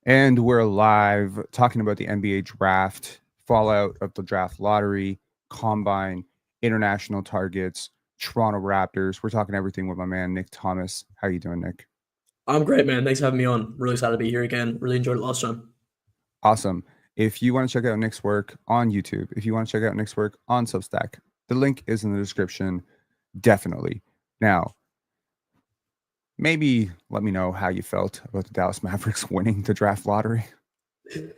And we're live talking about the NBA draft, fallout of the draft lottery, combine, international targets, Toronto Raptors. We're talking everything with my man, Nick Thomas. How you doing, Nick? I'm great, man. Thanks for having me on. Really excited to be here again. Really enjoyed it last time. Awesome. If you want to check out Nick's work on YouTube, if you want to check out Nick's work on Substack, the link is in the description. Definitely. Now, maybe let me know how you felt about the Dallas Mavericks winning the draft lottery. There's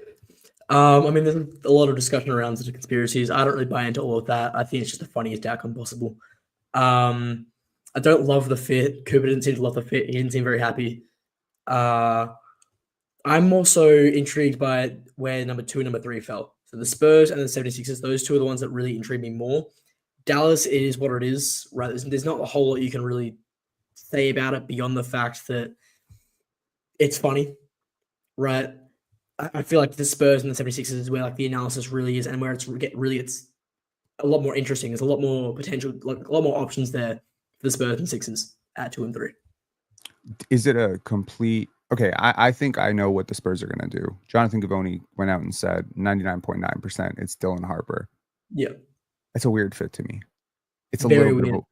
a lot of discussion around the conspiracies. I don't really buy into all of that. I think it's just the funniest outcome possible. I don't love the fit. Cooper didn't seem to love the fit. He didn't seem very happy. I'm also intrigued by where number 2 and number 3 fell. So the Spurs and the 76ers, those two are the ones that really intrigue me more. Dallas is what it is, right? There's not a whole lot you can really say about it beyond the fact that it's funny, right? I feel like the Spurs and the 76ers is where like the analysis really is, and where it's a lot more interesting. There's a lot more potential, like a lot more options there for the Spurs and Sixers at 2 and 3. Is it a complete okay? I think I know what the Spurs are going to do. Jonathan Givony went out and said 99.9% it's Dylan Harper. Yeah. It's a weird fit to me. It's a Very little bit of weird. a,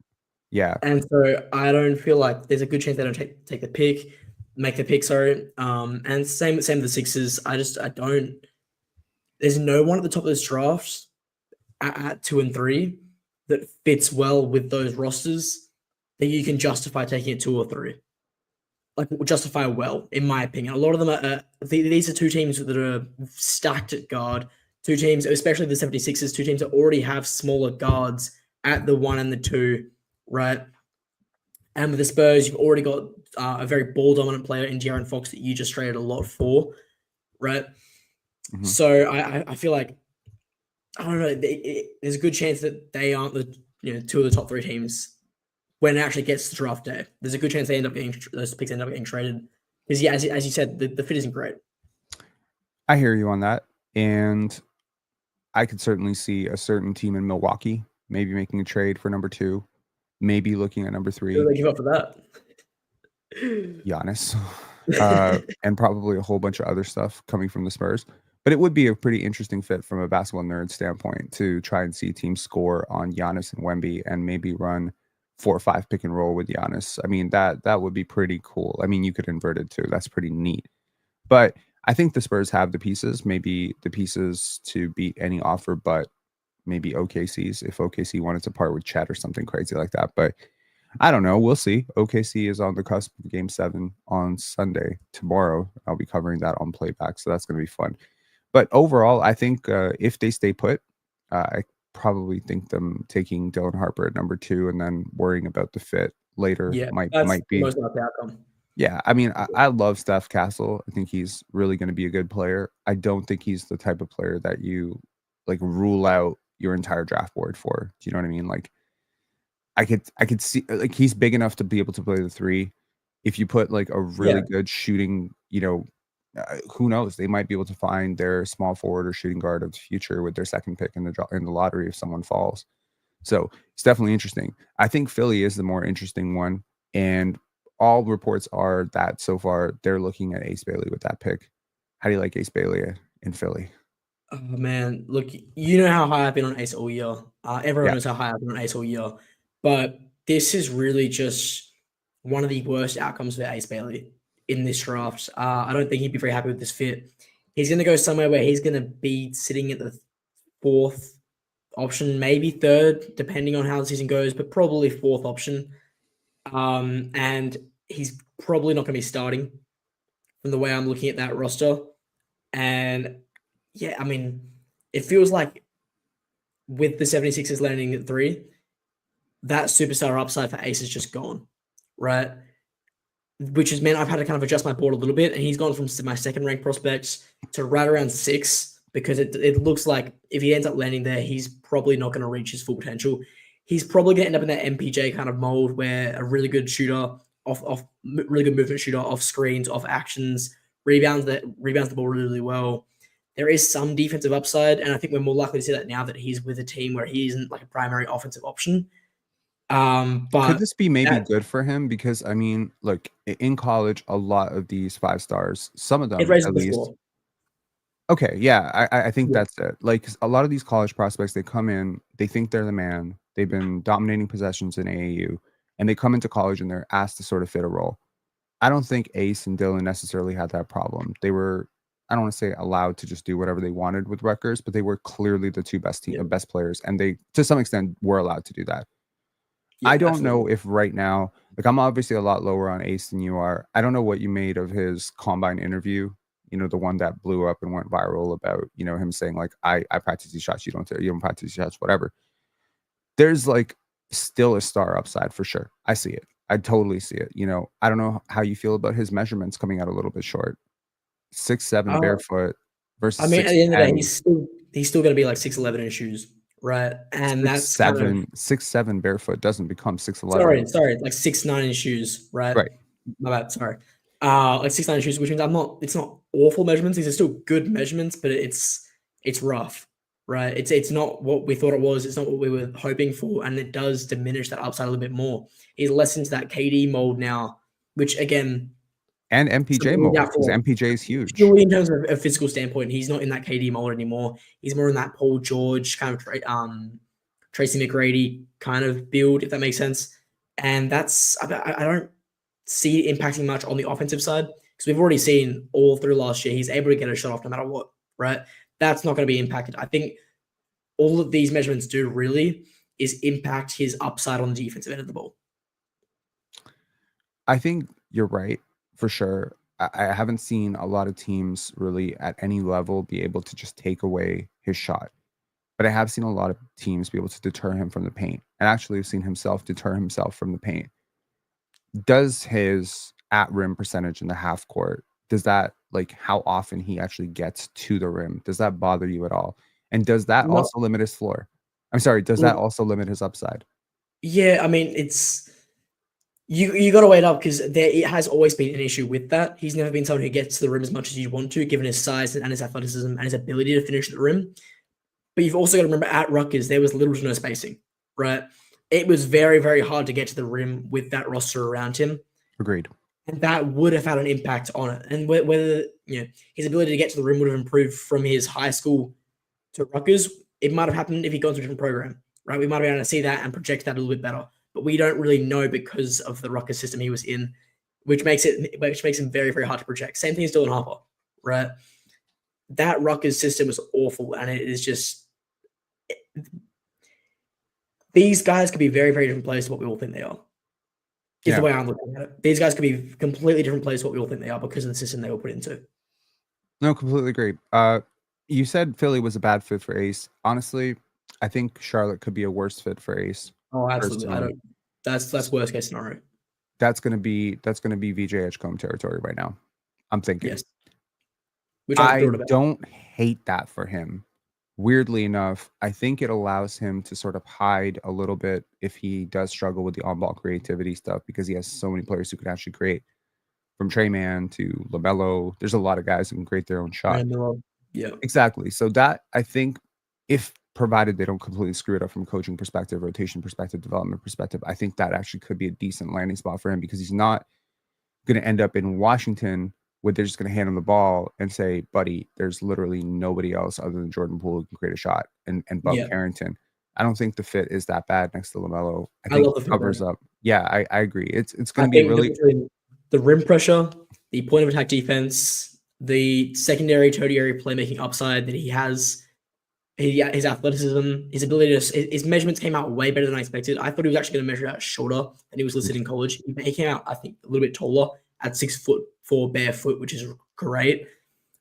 yeah. And so I don't feel like there's a good chance they don't take the pick, make the pick, sorry. And same with the Sixers. I don't. There's no one at the top of this draft at 2 and 3 that fits well with those rosters that you can justify taking it 2 or 3. Like justify well, in my opinion. A lot of them are these are two teams that are stacked at guard. Two teams, especially the 76ers, two teams that already have smaller guards at the 1 and the 2, right? And with the Spurs, you've already got a very ball dominant player in De'Aaron Fox that you just traded a lot for, right? Mm-hmm. So I feel like I don't know. There's a good chance that they aren't the 2 of the top 3 teams when it actually gets to draft day. There's a good chance those picks end up getting traded because as you said, the fit isn't great. I hear you on that, and I could certainly see a certain team in Milwaukee maybe making a trade for number 2, maybe looking at number 3. Who do they give up for that? Giannis, and probably a whole bunch of other stuff coming from the Spurs. But it would be a pretty interesting fit from a basketball nerd standpoint to try and see teams score on Giannis and Wemby and maybe run 4 or 5 pick and roll with Giannis. I mean, that would be pretty cool. I mean, you could invert it too. That's pretty neat. But I think the Spurs have the pieces, maybe the pieces to beat any offer, but maybe OKC's if OKC wanted to part with Chet or something crazy like that. But I don't know. We'll see. OKC is on the cusp of Game 7 on Sunday tomorrow. I'll be covering that on playback, so that's going to be fun. But overall, I think if they stay put, I probably think them taking Dylan Harper at number 2 and then worrying about the fit later Yeah, might that's the be. most likely outcome. Yeah, I mean, I love Steph Castle. I think he's really going to be a good player. I don't think he's the type of player that you like rule out your entire draft board for. Do you know what I mean? Like, I could see like he's big enough to be able to play the 3. If you put like a really good shooting, who knows? They might be able to find their small forward or shooting guard of the future with their second pick in the lottery if someone falls. So it's definitely interesting. I think Philly is the more interesting one, and all reports are that so far they're looking at Ace Bailey with that pick. How do you like Ace Bailey in Philly? Oh man, look, you know how high I've been on Ace all year. Everyone Yeah. knows how high I've been on Ace all year, but this is really just one of the worst outcomes for Ace Bailey in this draft. I don't think he'd be very happy with this fit. He's going to go somewhere where he's going to be sitting at the 4th option, maybe 3rd, depending on how the season goes, but probably 4th option. And he's probably not going to be starting from the way I'm looking at that roster. And yeah, I mean, it feels like with the 76ers landing at 3, that superstar upside for Ace is just gone, right? Which has meant I've had to kind of adjust my board a little bit, and he's gone from my second ranked prospects to right around 6 because it looks like if he ends up landing there, he's probably not going to reach his full potential. He's probably going to end up in that MPJ kind of mold where a really good shooter off really good movement shooter off screens, off actions, rebounds the ball really, really well. There is some defensive upside, and I think we're more likely to see that now that he's with a team where he isn't like a primary offensive option. Could But this be maybe that good for him? Because I mean, look, in college, a lot of these 5 stars, some of it them raises at the least. floor. Okay, yeah, I think Yeah. that's it. Like a lot of these college prospects, they come in, they think they're the man. They've been dominating possessions in AAU, and they come into college and they're asked to sort of fit a role. I don't think Ace and Dylan necessarily had that problem. They were, I don't want to say allowed to just do whatever they wanted with Rutgers, but they were clearly the two Yeah. best players, and they to some extent were allowed to do that. Yeah, I don't know absolutely. if right now, like I'm obviously a lot lower on Ace than you are. I don't know what you made of his combine interview. You know, the one that blew up and went viral about, him saying like, I practice these shots, you don't practice these shots, whatever. There's like still a star upside for sure. I see it. I totally see it. I don't know how you feel about his measurements coming out a little bit short. 6'7" Uh, barefoot versus I mean, at six the end of the day, ten. he's still gonna be like 6'11" in shoes, right? And Six that's kind of seven, 6'7" barefoot doesn't become 6'11. sorry, like 6'9" in shoes, right? Right. My bad, sorry. Like 6'9" in shoes, which means it's not awful measurements. These are still good measurements, but it's rough, right? It's not what we thought it was. It's not what we were hoping for, and it does diminish that upside a little bit more. He's less into that KD mold now, which again, And MPJ something to look mold out because for. MPJ is huge. Purely in terms of a physical standpoint, he's not in that KD mold anymore. He's more in that Paul George kind of Tracy McGrady kind of build, if that makes sense. And I don't see it impacting much on the offensive side because we've already seen all through last year he's able to get a shot off no matter what, right? That's not going to be impacted. I think all of these measurements do really is impact his upside on the defensive end of the ball. I think you're right for sure. I haven't seen a lot of teams really at any level be able to just take away his shot. But I have seen a lot of teams be able to deter him from the paint. And actually have seen himself deter himself from the paint. Does his at rim percentage in the half court, does that like how often he actually gets to the rim? Does that bother you at all? And does that Not also limit his floor? I'm sorry, does that also limit his upside? Yeah, I mean it's you got to weigh it up because it has always been an issue with that. He's never been someone who gets to the rim as much as you want to, given his size and his athleticism and his ability to finish at the rim. But you've also got to remember at Rutgers, there was little to no spacing, right? It was very, very hard to get to the rim with that roster around him. Agreed. And that would have had an impact on it. And whether his ability to get to the rim would have improved from his high school to Rutgers, it might have happened if he'd gone to a different program, right? We might have been able to see that and project that a little bit better. But we don't really know because of the Rutgers system he was in, which makes him very, very hard to project. Same thing as Dylan Harper, right? That Rutgers system was awful, and it is just these guys could be very, very different players to what we all think they are. Is the way I'm looking at it. These guys could be completely different players to what we all think they are because of the system they were put into. No, completely agree. You said Philly was a bad fit for Ace. Honestly, I think Charlotte could be a worse fit for Ace. Oh, absolutely. I Personally, don't. That's worst case scenario. that's gonna be VJ Edgecombe territory right now. I'm thinking. Yes. Which I'm I thrilled about. don't hate that for him. Weirdly enough, I think it allows him to sort of hide a little bit if he does struggle with the on-ball creativity stuff because he has so many players who can actually create. From Trey Man to LaMelo, there's a lot of guys who can create their own shot. Yeah. Exactly. So that I think if provided they don't completely screw it up from a coaching perspective, rotation perspective, development perspective, I think that actually could be a decent landing spot for him because he's not going to end up in Washington where they're just going to hand him the ball and say, buddy, there's literally nobody else other than Jordan Poole who can create a shot and Bub Carrington. I don't think the fit is that bad next to LaMelo. I think love the it fit, covers bro. up. Yeah, I agree. It's going I to be think really between the rim pressure, the point of attack defense, the secondary, tertiary playmaking upside that he has, his athleticism, his ability to his measurements came out way better than I expected. I thought he was actually going to measure out shorter than he was listed in college. He came out, I think, a little bit taller at 6'4" barefoot, which is great.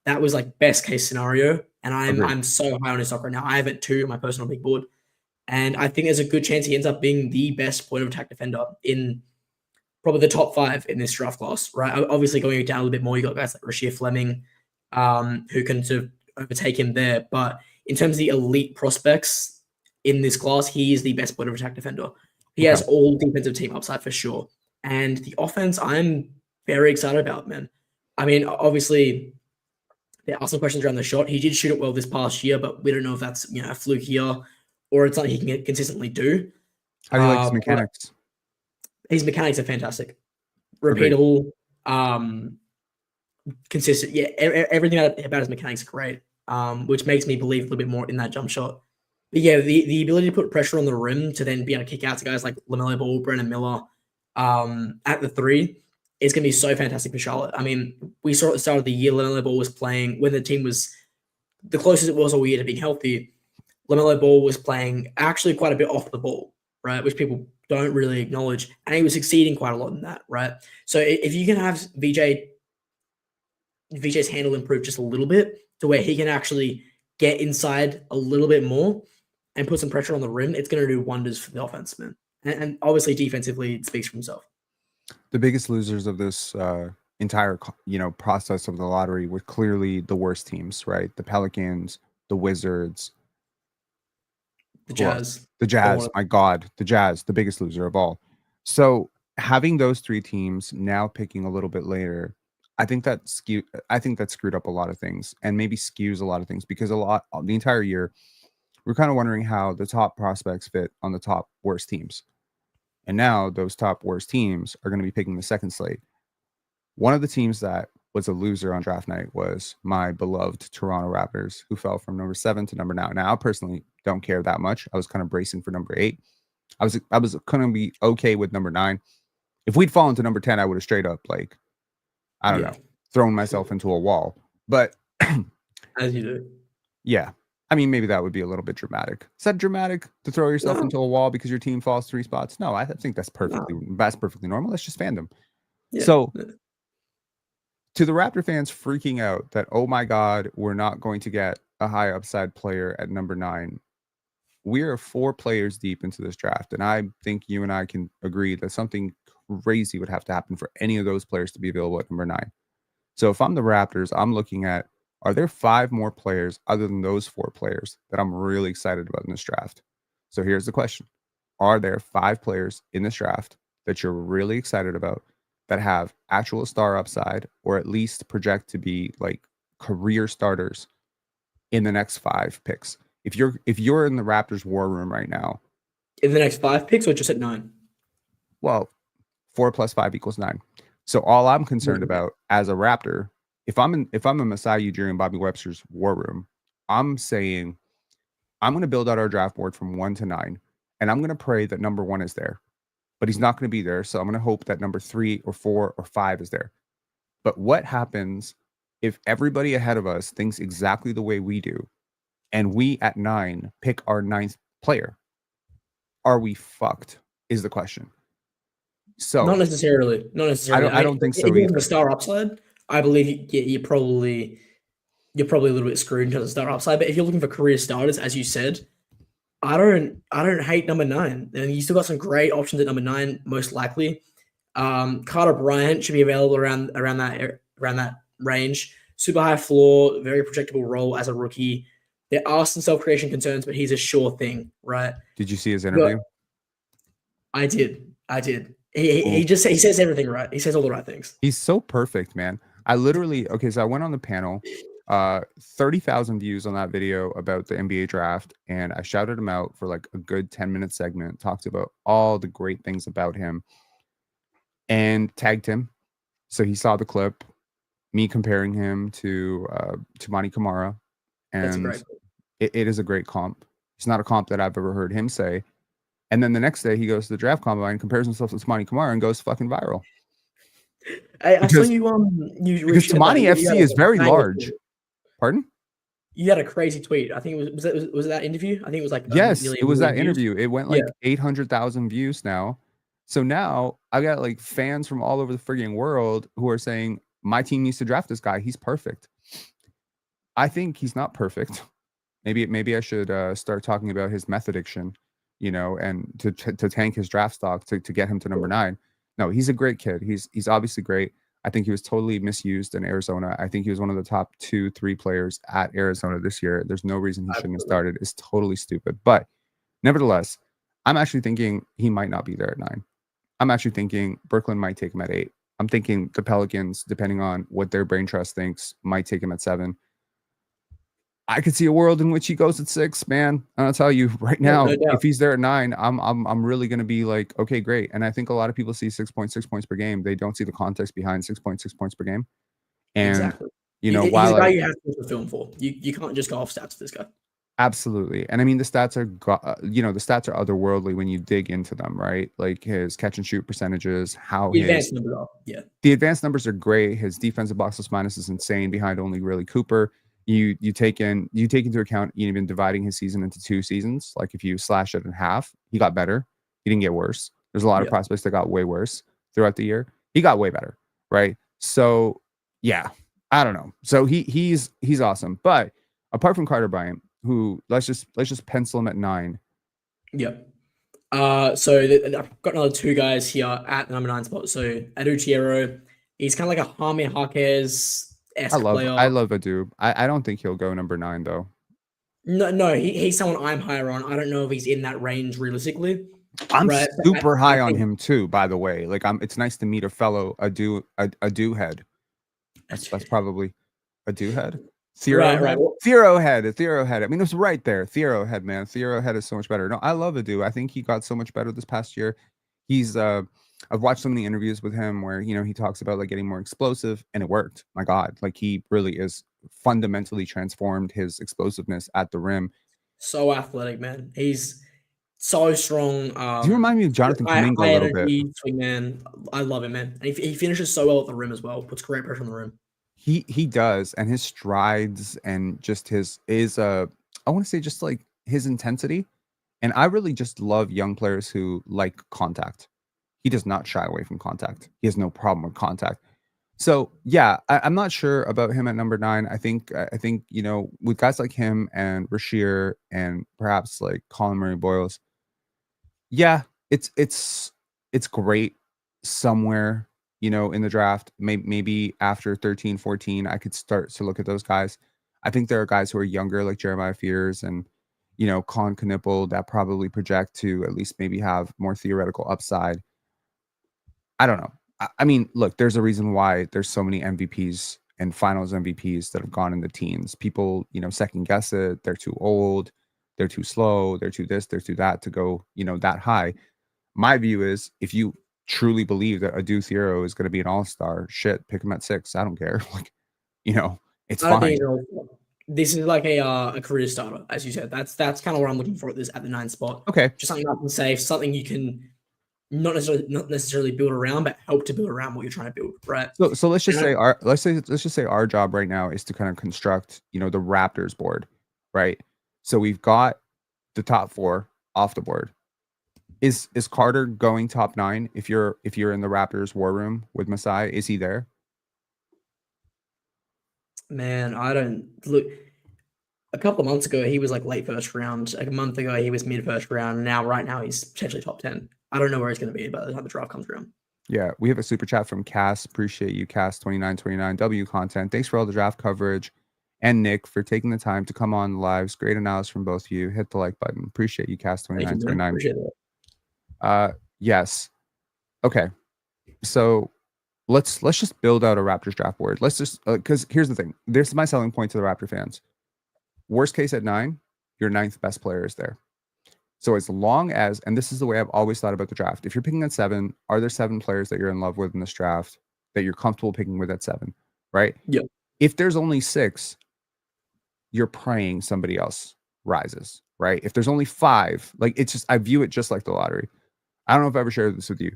That was like best case scenario, and I'm so high on his stock right now. I have it 2 on my personal big board, and I think there's a good chance he ends up being the best point of attack defender in probably the top 5 in this draft class. Right? Obviously, going down a little bit more, you got guys like Rasheed Fleming, who can sort of overtake him there, but in terms of the elite prospects in this class, he is the best point of attack defender. He has all defensive team upside for sure. And the offense, I'm very excited about, man. I mean, obviously, there are some questions around the shot. He did shoot it well this past year, but we don't know if that's a fluke here or it's something he can consistently do. How do you like his But mechanics? his mechanics are fantastic, Agreed. repeatable, consistent. Yeah, everything about his mechanics is great, which makes me believe a little bit more in that jump shot. But yeah, the ability to put pressure on the rim to then be able to kick out to guys like LaMelo Ball, Brennan Miller, at the three is going to be so fantastic for Charlotte. I mean, we saw at the start of the year, LaMelo Ball was playing when the team was the closest it was all year to being healthy. LaMelo Ball was playing actually quite a bit off the ball, right? Which people don't really acknowledge. And he was succeeding quite a lot in that, right? So if you can have VJ's handle improve just a little bit to where he can actually get inside a little bit more and put some pressure on the rim, it's going to do wonders for the offense, man. And obviously defensively, it speaks for himself. The biggest losers of this entire process of the lottery were clearly the worst teams, right? The Pelicans, the Wizards, The who else? Jazz. The Jazz. My God, the Jazz, the biggest loser of all. So having those three teams now picking a little bit later, I think that screwed up a lot of things and maybe skews a lot of things because the entire year we're kind of wondering how the top prospects fit on the top worst teams. And now those top worst teams are going to be picking the second slate. One of the teams that was a loser on draft night was my beloved Toronto Raptors, who fell from number 7 to number 9. Now, I personally don't care that much. I was kind of bracing for number 8. I was going to be okay with number 9. If we'd fallen to number 10, I would have straight up, like, I don't know, thrown myself into a wall. But as you do. Yeah. I mean, maybe that would be a little bit dramatic. Is that dramatic to throw yourself into a wall because your team falls 3 spots? No, I think that's perfectly normal. That's just fandom. Yeah. So to the Raptor fans freaking out that, oh my God, we're not going to get a high upside player at number 9. We are 4 players deep into this draft. And I think you and I can agree that something crazy would have to happen for any of those players to be available at number 9. So if I'm the Raptors, I'm looking at, are there 5 more players other than those 4 players that I'm really excited about in this draft? So here's the question. Are there 5 players in this draft that you're really excited about that have actual star upside or at least project to be like career starters in the next 5 picks? If you're in the Raptors war room right now. In the next 5 picks or just at 9? Well, 4 plus 5 equals 9. So all I'm concerned about as a Raptor, if I'm a Masai Ujiri and Bobby Webster's war room, I'm saying I'm going to build out our draft board from 1 to 9, and I'm going to pray that number 1 is there, but he's not going to be there. So I'm going to hope that number 3 or 4 or 5 is there. But what happens if everybody ahead of us thinks exactly the way we do, and we at 9 pick our 9th player? Are we fucked? Is the question. So not necessarily. I don't think so either. either. The star upside, I believe you're probably a little bit screwed in terms of star upside. But if you're looking for career starters, as you said, I don't hate number 9. And you still got some great options at number 9, most likely. Carter Bryant should be available around that range. Super high floor, very projectable role as a rookie. There are some self-creation concerns, but he's a sure thing, right? Did you see his interview? I did. He says everything right. He says all the right things. He's so perfect, man. So I went on the panel, 30,000 views on that video about the NBA draft, and I shouted him out for like a good 10-minute segment, talked about all the great things about him, and tagged him. So he saw the clip, me comparing him to Monty Kamara, and it is a great comp. It's not a comp that I've ever heard him say. And then the next day he goes to the draft combine, compares himself to Tamani Kamara, and goes fucking viral. I saw you because Tamani FC is very large. Pardon? You had a crazy tweet. I think it was that interview. I think it was like yes, it was that interview. It went like 800,000 views now. So now I got like fans from all over the frigging world who are saying my team needs to draft this guy. He's perfect. I think he's not perfect. Maybe I should start talking about his meth addiction, and to tank his draft stock to get him to number 9. No, he's a great kid. He's obviously great. I think he was totally misused in Arizona. I think he was one of the top 2-3 players at Arizona this year. There's no reason he shouldn't have started. It's totally stupid. But nevertheless, I'm actually thinking he might not be there at 9. I'm actually thinking Brooklyn might take him at 8. I'm thinking the Pelicans, depending on what their brain trust thinks, might take him at 7. I could see a world in which he goes at 6, man. And I'll tell you right Yeah, now, no doubt. if he's there at 9, I'm really gonna be like, okay, great. And I think a lot of people see 6.6 points per game. They don't see the context behind 6.6 points per game. And Exactly. He's while a guy I you have to watch the film for. You can't just go off stats with this guy. absolutely, and I mean the stats are the stats are otherworldly when you dig into them, right? Like his catch and shoot percentages, how The his advanced numbers are. Yeah. the advanced numbers are great. His defensive box plus minus is insane behind only really Cooper. You take into account even dividing his season into 2 seasons. Like if you slash it in half, he got better. He didn't get worse. There's a lot of Yeah. prospects that got way worse throughout the year. He got way better, right? So yeah, I don't know. So he's awesome. But apart from Carter Bryant, who let's just pencil him at 9. Yep. So I've got another 2 guys here at the number 9 spot. So Adou Thiero, he's kind of like a Jaime Jaquez-esque player. I love Adou. I don't think he'll go number 9 though. No, he's someone I'm higher on. I don't know if he's in that range realistically. I'm right? super high on him too, by the way. Like it's nice to meet a fellow Adou head. That's probably Adou head. Thiero right. Thiero head. I mean, it's right there. Thiero head, man. Thiero head is so much better. No, I love Adou. I think he got so much better this past year. He's I've watched so many interviews with him where he talks about like getting more explosive, and it worked. My God, like he really is fundamentally transformed his explosiveness at the rim. So athletic, man. He's so strong. Do you remind me of Jonathan Kuminga a little bit? Swingman. I love him, man. And he finishes so well at the rim as well. Puts great pressure on the rim. He does, and his strides and just his I want to say just like his intensity. And I really just love young players who like contact. He does not shy away from contact. He has no problem with contact. So yeah, I'm not sure about him at number 9. I think with guys like him and Rasheer and perhaps like Colin Murray Boyles, yeah, it's great somewhere, in the draft. Maybe after 13, 14, I could start to look at those guys. I think there are guys who are younger, like Jeremiah Fears and Colin Knippel, that probably project to at least maybe have more theoretical upside. I don't know. I mean, look, there's a reason why there's so many MVPs and finals MVPs that have gone in the teens. People, second guess it. They're too old. They're too slow. They're too this. They're too that to go, that high. My view is if you truly believe that Adou Thiero is going to be an all-star, shit, pick him at 6. I don't care. Like, it's fine. This is like a career starter, as you said. That's kind of what I'm looking for at the 9 spot. Okay. Just something I can say, something you can not necessarily build around, but help to build around what you're trying to build, right? So let's just say our job right now is to kind of construct, the Raptors board, right? So we've got the top 4 off the board. Is Carter going top 9 if you're in the Raptors war room with Masai? Is he there? Man, I don't look. A couple of months ago, he was like late first round. Like a month ago, he was mid first round. Right now, he's potentially top 10. I don't know where he's going to be by the time the draft comes around. Yeah, we have a super chat from Cass. Appreciate you, Cass 2929 W content. Thanks for all the draft coverage, and Nick for taking the time to come on lives. Great analysis from both of you. Hit the like button. Appreciate you, Cass 2929. Appreciate it. Yes. Okay. So let's just build out a Raptors draft board. Let's just because here's the thing. This is my selling point to the Raptor fans. Worst case at 9, your 9th best player is there. So as long as, and this is the way I've always thought about the draft, if you're picking at 7, are there 7 players that you're in love with in this draft that you're comfortable picking with at 7, right? Yeah. If there's only 6, you're praying somebody else rises, right? If there's only 5, like it's just, I view it just like the lottery. I don't know if I ever shared this with you,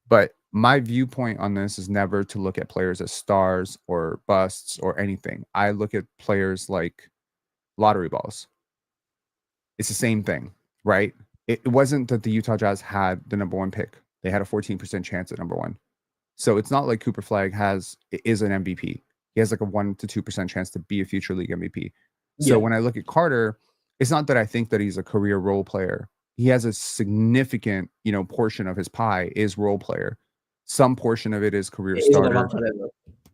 but my viewpoint on this is never to look at players as stars or busts or anything. I look at players like lottery balls. It's the same thing, right? It wasn't that the Utah Jazz had the number 1 pick. They had a 14% chance at number 1. So it's not like Cooper Flag is an MVP. He has like a 1 to 2% chance to be a future league MVP. So when I look at Carter, it's not that I think that he's a career role player. He has a significant, portion of his pie is role player. Some portion of it is career starter.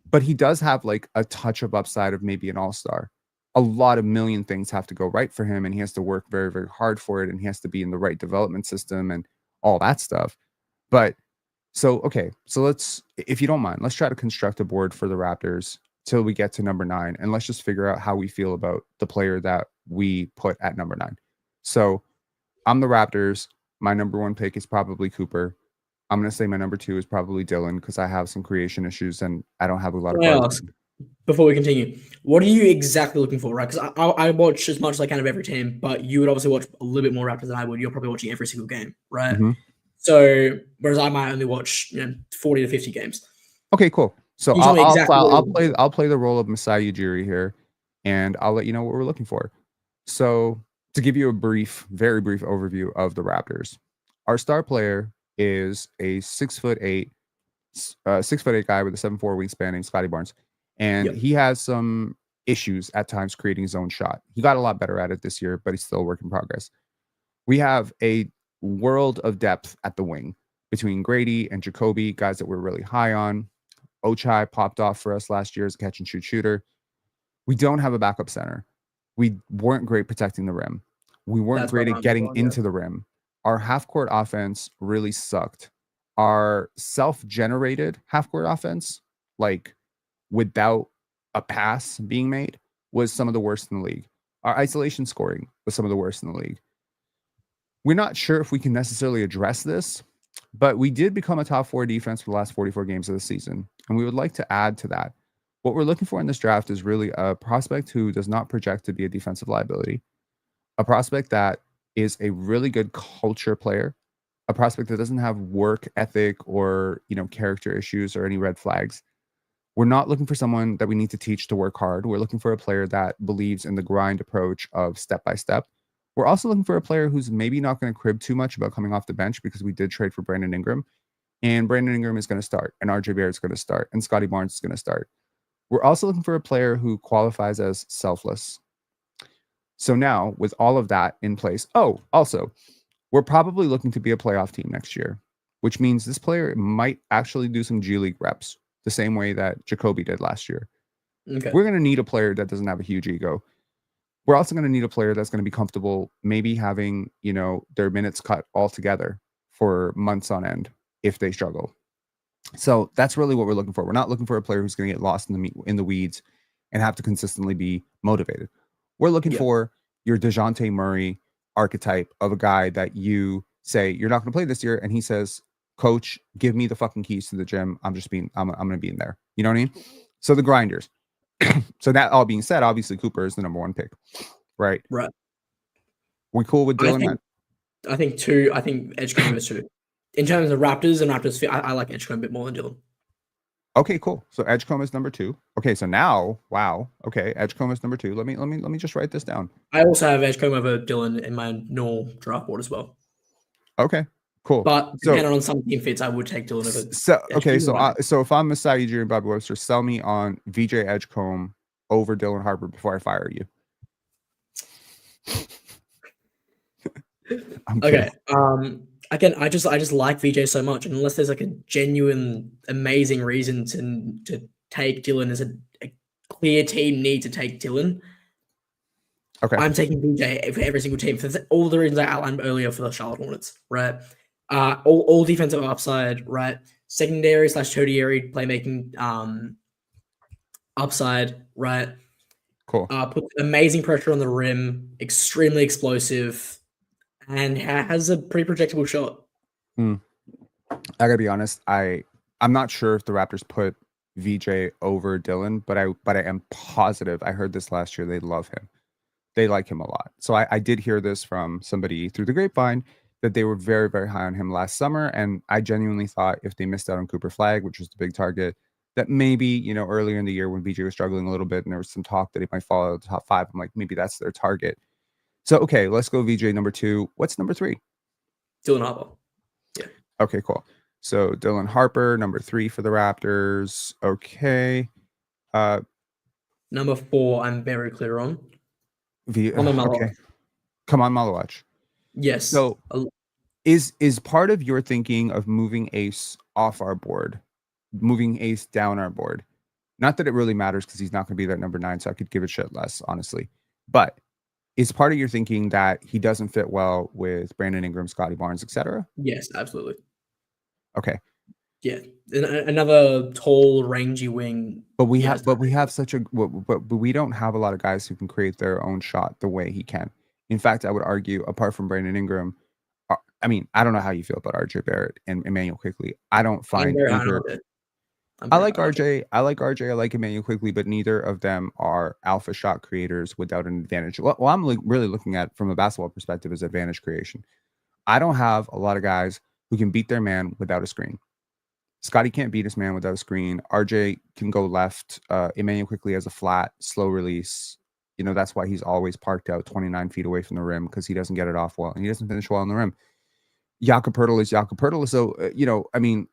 But he does have like a touch of upside of maybe an all-star. A lot of million things have to go right for him, and he has to work very, very hard for it, and he has to be in the right development system and all that stuff. But so let's, if you don't mind, let's try to construct a board for the Raptors till we get to number 9, and let's just figure out how we feel about the player that we put at number 9. So I'm the Raptors. My number 1 pick is probably Cooper. I'm going to say my number 2 is probably Dylan because I have some creation issues and I don't have a lot of guards. Before we continue, what are you exactly looking for, right? Because I watch as much as I can of every team, but you would obviously watch a little bit more Raptors than I would. You're probably watching every single game, right? Mm-hmm. So, whereas I might only watch 40 to 50 games. Okay, cool. So I'll play the role of Masai Ujiri here, and I'll let you know what we're looking for. So to give you a very brief overview of the Raptors, our star player is a 6'8" guy with a 7'4" wingspan named Scotty Barnes. And he has some issues at times creating his own shot. He got a lot better at it this year, but he's still a work in progress. We have a world of depth at the wing between Grady and Jacoby, guys that we're really high on. Ochai popped off for us last year as a catch and shoot shooter. We don't have a backup center. We weren't great protecting the rim. We weren't great at getting into the rim. Our half-court offense really sucked. Our self-generated half-court offense, like without a pass being made, was some of the worst in the league. Our isolation scoring was some of the worst in the league. We're not sure if we can necessarily address this, but we did become a top 4 defense for the last 44 games of the season, and we would like to add to that. What we're looking for in this draft is really a prospect who does not project to be a defensive liability, a prospect that is a really good culture player, a prospect that doesn't have work ethic or character issues or any red flags. We're not looking for someone that we need to teach to work hard. We're looking for a player that believes in the grind approach of step by step. We're also looking for a player who's maybe not going to crib too much about coming off the bench because we did trade for Brandon Ingram. And Brandon Ingram is going to start, and RJ Barrett's going to start, and Scotty Barnes is going to start. We're also looking for a player who qualifies as selfless. So now, with all of that in place, also, we're probably looking to be a playoff team next year, which means this player might actually do some G League reps the same way that Jacoby did last year. Okay. We're going to need a player that doesn't have a huge ego. We're also going to need a player that's going to be comfortable maybe having, their minutes cut altogether for months on end if they struggle. So that's really what we're looking for. We're not looking for a player who's going to get lost in the weeds and have to consistently be motivated. We're looking for your DeJounte Murray archetype of a guy that you say, you're not going to play this year. And he says, coach, give me the fucking keys to the gym. I'm going to be in there. You know what I mean? So the grinders. So that all being said, obviously Cooper is the number 1 pick, right? Right. We cool with Dylan? I think Edgecombe is 2. In terms of Raptors and Raptors fit, I like Edgecombe a bit more than Dylan. Okay, cool. So Edgecombe is number 2. Okay, so now, wow. Okay, Edgecombe is number 2. Let me just write this down. I also have Edgecombe over Dylan in my normal draft board as well. Okay, cool. But depending on some team fits, I would take Dylan over. So if I'm Masai Ujiri and Bobby Webster, sell me on VJ Edgecombe over Dylan Harper before I fire you. Okay. Again, I just like VJ so much, and unless there's like a genuine, amazing reason to take Dylan as a clear team need to take Dylan. Okay. I'm taking VJ for every single team for all the reasons I outlined earlier for the Charlotte Hornets, right? All defensive upside, right? Secondary / tertiary playmaking upside, right? Cool. Put amazing pressure on the rim, extremely explosive, and has a pretty projectable shot. I gotta be honest, I'm not sure if the Raptors put VJ over Dylan, but I am positive. I heard this last year. They love him. They like him a lot. So I did hear this from somebody through the grapevine that they were very, very high on him last summer. And I genuinely thought if they missed out on Cooper Flagg, which was the big target, that maybe, earlier in the year when VJ was struggling a little bit and there was some talk that he might fall out of the top 5, I'm like, maybe that's their target. So, okay, let's go VJ number 2. What's number 3? Dylan Harper. Yeah. Okay, cool. So Dylan Harper, number 3 for the Raptors. Okay. Number 4, I'm very clear on. Khaman Malauch. Yes. So is part of your thinking of moving Ace off our board, moving Ace down our board? Not that it really matters because he's not going to be that number 9, so I could give a shit less, honestly. But is part of your thinking that he doesn't fit well with Brandon Ingram, Scotty Barnes, etc.? Yes, absolutely. Okay. Yeah, another tall, rangy wing. But we have such a but we don't have a lot of guys who can create their own shot the way he can. In fact, I would argue, apart from Brandon Ingram, I mean, I don't know how you feel about RJ Barrett and Emmanuel Quickly. I don't I'm find very high on either. RJ. I like RJ. I like RJ. I like Emmanuel Quickly, but neither of them are alpha shot creators without an advantage. What I'm really looking at from a basketball perspective is advantage creation. I don't have a lot of guys who can beat their man without a screen. Scotty can't beat his man without a screen. RJ can go left. Emmanuel Quickly has a flat, slow release. You know, that's why he's always parked out 29 feet away from the rim, because he doesn't get it off well and he doesn't finish well on the rim. Jakob Poeltl is Jakob Poeltl. So, you know, I mean,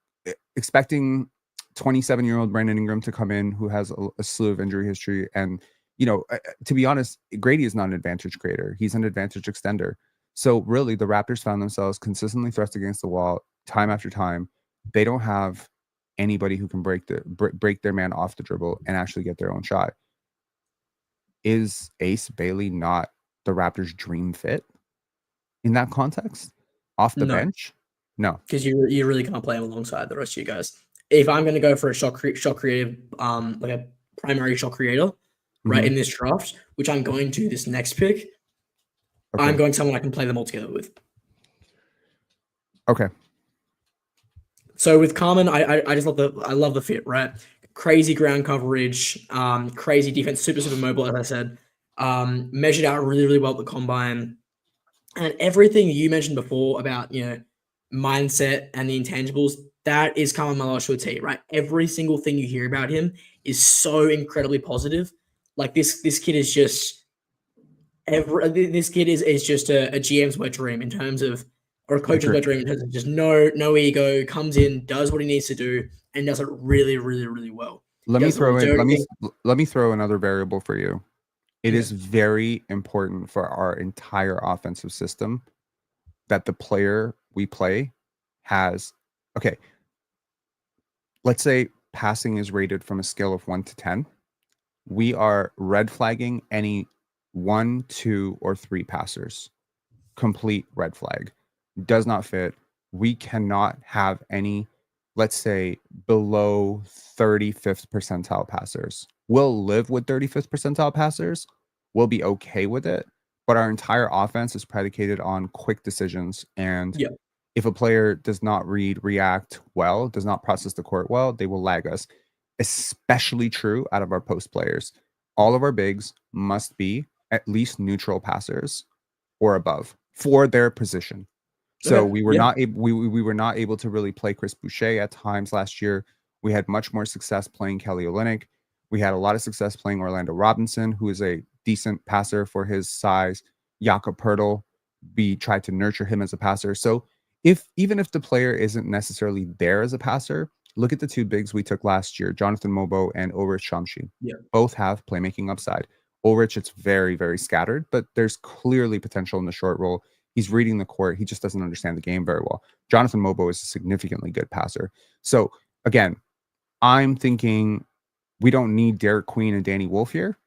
expecting 27-year-old Brandon Ingram to come in who has a slew of injury history. And, you know, to be honest, Grady is not an advantage creator. He's an advantage extender. So really, the Raptors found themselves consistently thrust against the wall time after time. They don't have anybody who can break their man off the dribble and actually get their own shot. Is Ace Bailey not the Raptors' dream fit in that context? Off the bench? No. Because you really can't play him alongside the rest of you guys. If I'm going to go for a shot creative, like a primary shot creator, right, in this draft, which I'm going to this next pick, I'm going someone I can play them all together with. Okay. So with Khaman, I just love the fit, right? Crazy ground coverage, crazy defense, super mobile, as I said. Measured out really well at the combine. And everything you mentioned before about, you know, mindset and the intangibles, that is Khaman Malauch to a T, right? Every single thing you hear about him is so incredibly positive. Like this kid is just this kid is just a GM's wet dream in terms of, or a coach's wet dream in terms of just no ego, comes in, does what he needs to do, and does it really well. Let me throw another variable for you. It is very important for our entire offensive system that the player we play has, okay, let's say passing is rated from a scale of 1 to 10. We are red flagging any 1, 2, or 3 passers. Complete red flag. Does not fit. We cannot have any, let's say, below 35th percentile passers. We'll live with 35th percentile passers. We'll be okay with it. But our entire offense is predicated on quick decisions. And if a player does not react well, does not process the court well, they will lag us. Especially true out of our post players. All of our bigs must be at least neutral passers or above for their position. So we were not able, we were not able to really play Chris Boucher at times last year. We had much more success playing Kelly Olynyk. We had a lot of success playing Orlando Robinson, who is a decent passer for his size. Jakob Poeltl, we tried to nurture him as a passer. So even if the player isn't necessarily there as a passer, look at the 2 bigs we took last year, Jonathan Mobo and Ulrich Shamshi. Both have playmaking upside. Ulrich, it's very scattered, but there's clearly potential in the short roll. He's reading the court. He just doesn't understand the game very well. Jonathan Mobo is a significantly good passer. So again, I'm thinking we don't need Derik Queen and Danny Wolf here,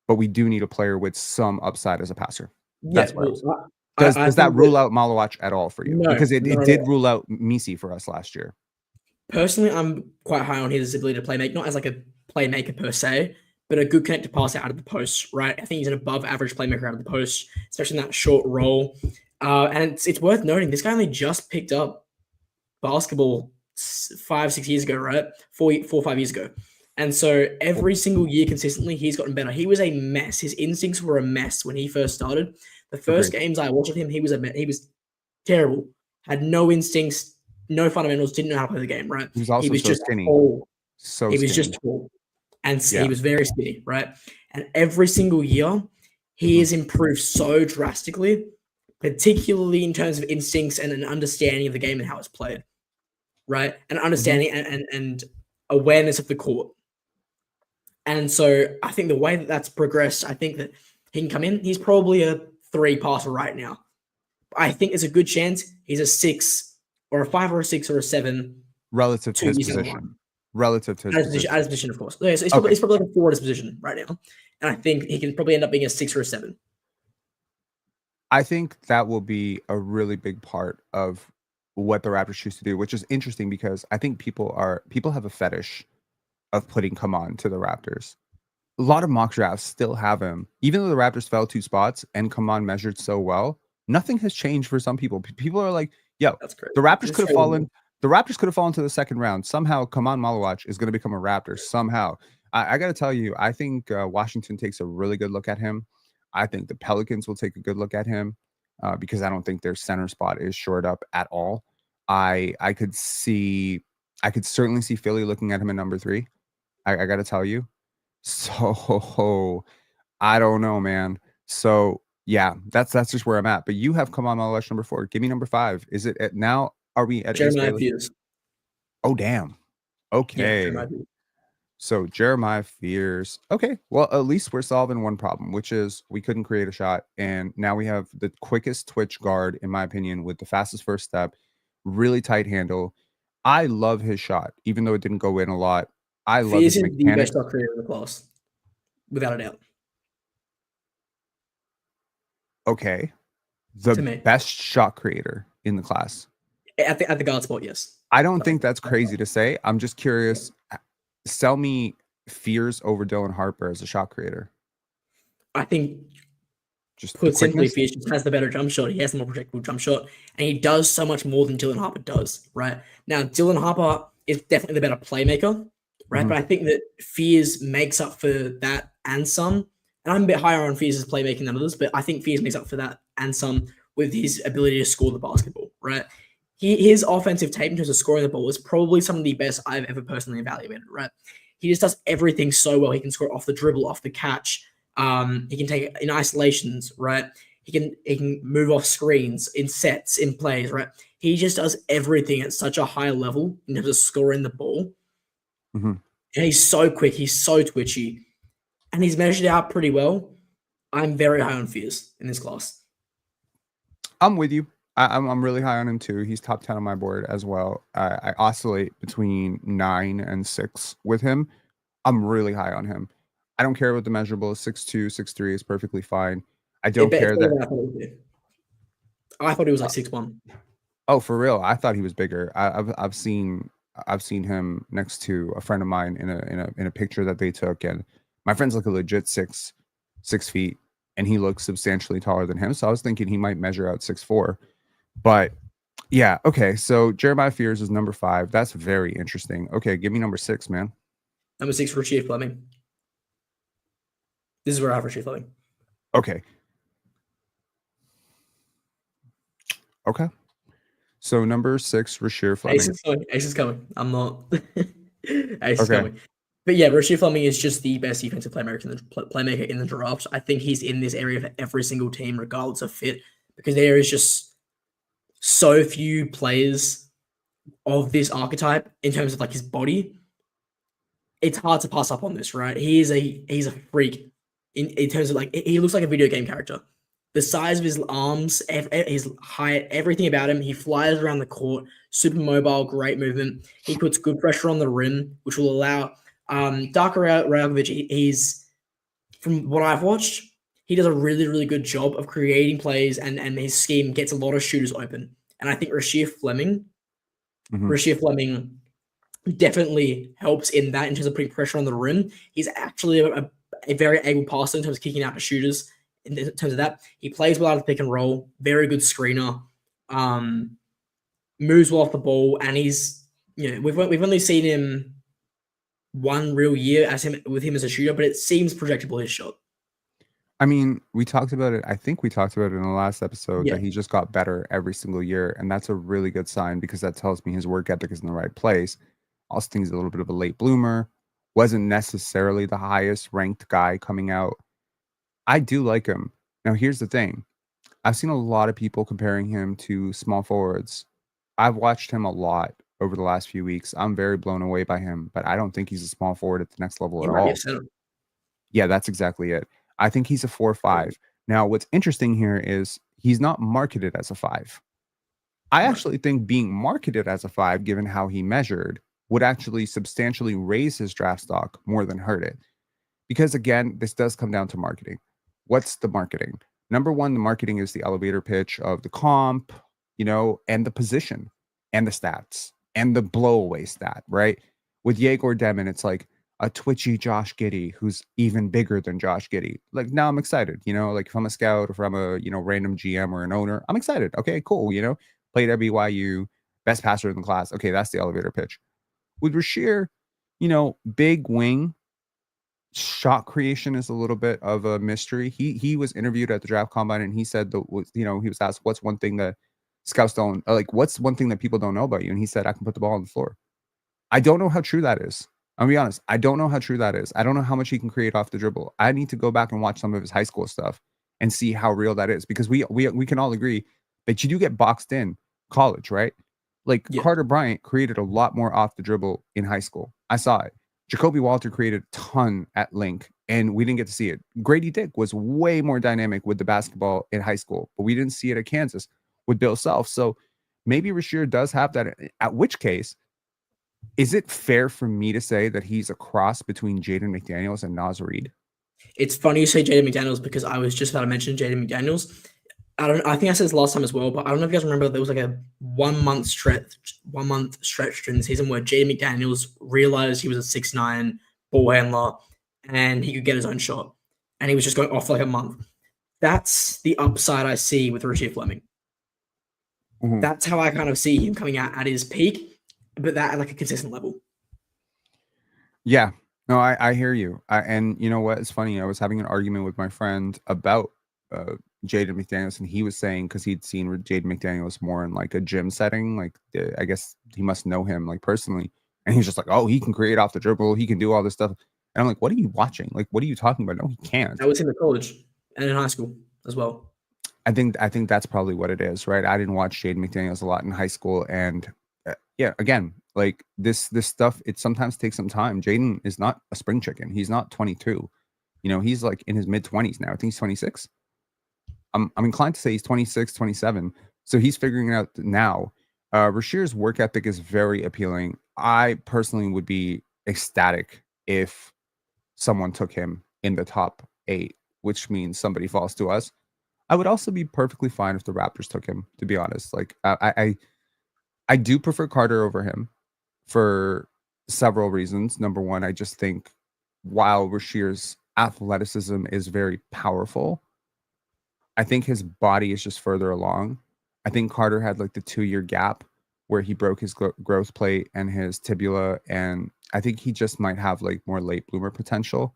but we do need a player with some upside as a passer. That's what does that rule out Malauch at all for you? No, because it did rule out Misi for us last year. Personally, I'm quite high on his ability to play make, not as like a playmaker per se, but a good connected passer out of the post, right? I think he's an above average playmaker out of the post, especially in that short roll. And it's worth noting, this guy only just picked up basketball 5-6 years ago, right? 4 or 5 years ago. And so every single year consistently, he's gotten better. He was a mess. His instincts were a mess when he first started. The first games I watched of him, he was terrible. Had no instincts, no fundamentals, didn't know how to play the game, right? He was also just skinny. Tall. So he was skinny. just tall. And he was very skinny, right? And every single year, he has improved so drastically, particularly in terms of instincts and an understanding of the game and how it's played, right? And understanding and awareness of the court. And so I think the way that that's progressed, I think that he can come in. He's probably a 3 passer right now. I think there's a good chance he's a 6 or a 5 or a 6 or a 7 relative to his position. Relative to his position. As position, of course. Okay, so he's probably like a 4 at his position right now. And I think he can probably end up being a 6 or a 7. I think that will be a really big part of what the Raptors choose to do, which is interesting because I think people have a fetish of putting Khaman to the Raptors. A lot of mock drafts still have him, even though the Raptors fell 2 spots and Khaman measured so well. Nothing has changed for some people. People are like, "Yo, That's great. the Raptors could have fallen. The Raptors could have fallen to the second round. Somehow, Khaman Malauch is going to become a Raptor. Somehow, I got to tell you, I think Washington takes a really good look at him. I think the Pelicans will take a good look at him because I don't think their center spot is shored up at all. I could certainly see Philly looking at him at number 3. I got to tell you. So I don't know, man. So yeah, that's just where I'm at. But you have Khaman Malauch number 4. Give me number 5. Is it at now? Are we at Jeremiah Fears? Oh damn. Yeah, Okay. Jeremiah Fears. So Jeremiah Fears. Okay. Well, at least we're solving one problem, which is we couldn't create a shot. And now we have the quickest twitch guard, in my opinion, with the fastest first step, really tight handle. I love his shot, even though it didn't go in a lot. I love Fears his is the mechanics. best shot creator in the class, without a doubt. Okay. To The me. best shot creator in the class. At the guard spot, yes. I don't think that's crazy to say. I'm just curious. Sell me Fears over Dylan Harper as a shot creator. I think, just put simply, Fears just has the better jump shot. He has the more projectable jump shot, and he does so much more than Dylan Harper does. Right now, Dylan Harper is definitely the better playmaker, right? Mhm. But I think that Fears makes up for that and some. And I'm a bit higher on Fears' playmaking than others, but I think Fears makes up for that and some with his ability to score the basketball. Right. His offensive tape in terms of scoring the ball is probably some of the best I've ever personally evaluated, right? He just does everything so well. He can score off the dribble, off the catch. He can take in isolations, right? He can move off screens, in sets, in plays, right? He just does everything at such a high level in terms of scoring the ball. Mm-hmm. And he's so quick. He's so twitchy. And he's measured out pretty well. I'm very high on Fears in this class. I'm with you. I'm really high on him too. He's top 10 on my board as well. I oscillate between 9 and 6 with him. I'm really high on him. I don't care about the measurable. 6'2", 6'3" is perfectly fine. I don't care that. I thought he was like 6'1". Oh, for real? I thought he was bigger. I've seen him next to a friend of mine in a picture that they took, and my friend's like a legit 6 feet, and he looks substantially taller than him. So I was thinking he might measure out 6'4". But yeah, okay. So Jeremiah Fears is number 5. That's very interesting. Okay, give me number 6, man. Number 6, Rasheed Fleming. This is where I have Rasheed Fleming. Okay. Okay. So number 6, Rasheed Fleming. Ace is coming. I'm not. Ace is coming. But yeah, Rasheed Fleming is just the best defensive playmaker in the draft. I think he's in this area for every single team, regardless of fit, because there is just so few players of this archetype in terms of like his body. It's hard to pass up on this, right? He's a freak in terms of like he looks like a video game character. The size of his arms, his height, everything about him. He flies around the court, super mobile, great movement. He puts good pressure on the rim, which will allow Darko Rajovic. He's, from what I've watched, he does a really, really good job of creating plays, and his scheme gets a lot of shooters open. And I think Rasheed Fleming definitely helps in that in terms of putting pressure on the rim. He's actually a very able passer in terms of kicking out to shooters. In terms of that, he plays well out of the pick and roll. Very good screener. Moves well off the ball, and he's we've only seen him one real year with him as a shooter, but it seems projectable his shot. I mean, we talked about it. I think we talked about it in the last episode that he just got better every single year, and that's a really good sign because that tells me his work ethic is in the right place. Also, think he's a little bit of a late bloomer. Wasn't necessarily the highest ranked guy coming out. I do like him. Now, here's the thing. I've seen a lot of people comparing him to small forwards. I've watched him a lot over the last few weeks. I'm very blown away by him, but I don't think he's a small forward at the next level at all. Yeah, that's exactly it. I think he's a 4-5. Now, what's interesting here is he's not marketed as a 5. I actually think being marketed as a 5, given how he measured, would actually substantially raise his draft stock more than hurt it. Because again, this does come down to marketing. What's the marketing? Number one, the marketing is the elevator pitch of the comp, and the position. and the stats and the blowaway stat, right? With Egor Demin, it's like a twitchy Josh Giddey who's even bigger than Josh Giddey. Like now I'm excited, like if I'm a scout or if I'm a, random GM or an owner, I'm excited. Okay, cool. Played at BYU, best passer in the class. Okay, that's the elevator pitch. With Rasheer, big wing, shot creation is a little bit of a mystery. He was interviewed at the draft combine and he said he was asked what's one thing that scouts don't like, what's one thing that people don't know about you? And he said, I can put the ball on the floor. I don't know how true that is. I'll be honest. I don't know how true that is. I don't know how much he can create off the dribble. I need to go back and watch some of his high school stuff and see how real that is, because we can all agree that you do get boxed in college, right? Like Carter Bryant created a lot more off the dribble in high school. I saw it. Jacoby Walter created a ton at Link, and we didn't get to see it. Grady Dick was way more dynamic with the basketball in high school, but we didn't see it at Kansas with Bill Self. So maybe Rasheer does have that, at which case, is it fair for me to say that he's a cross between Jaden McDaniels and Naz Reid? It's funny you say Jaden McDaniels because I was just about to mention Jaden McDaniels. I think I said this last time as well, but I don't know if you guys remember, there was like a 1 month stretch during the season where Jaden McDaniels realized he was a 6'9" ball handler and he could get his own shot. And he was just going off for like a month. That's the upside I see with Rasheer Fleming. Mm-hmm. That's how I kind of see him coming out at his peak, but that at like a consistent level. Yeah. No, I hear you. And you know what? It's funny. I was having an argument with my friend about Jaden McDaniels, and he was saying, because he'd seen Jaden McDaniels more in like a gym setting, like I guess he must know him like personally, and he's just like, oh, he can create off the dribble, he can do all this stuff, and I'm like, what are you watching? Like, what are you talking about? No, he can't. That was him at college and in high school as well. I think that's probably what it is, right? I didn't watch Jaden McDaniels a lot in high school, and yeah, again, like this stuff, it sometimes takes some time. Jaden is not a spring chicken. He's not 22. He's like in his mid 20s now. I think he's 26. I'm inclined to say he's 26, 27. So he's figuring it out now. Rasheer's work ethic is very appealing. I personally would be ecstatic if someone took him in the top 8, which means somebody falls to us. I would also be perfectly fine if the Raptors took him, to be honest. Like I do prefer Carter over him for several reasons. Number one, I just think while Rasheer's athleticism is very powerful, I think his body is just further along. I think Carter had like the 2-year gap where he broke his growth plate and his tibia, and I think he just might have like more late bloomer potential.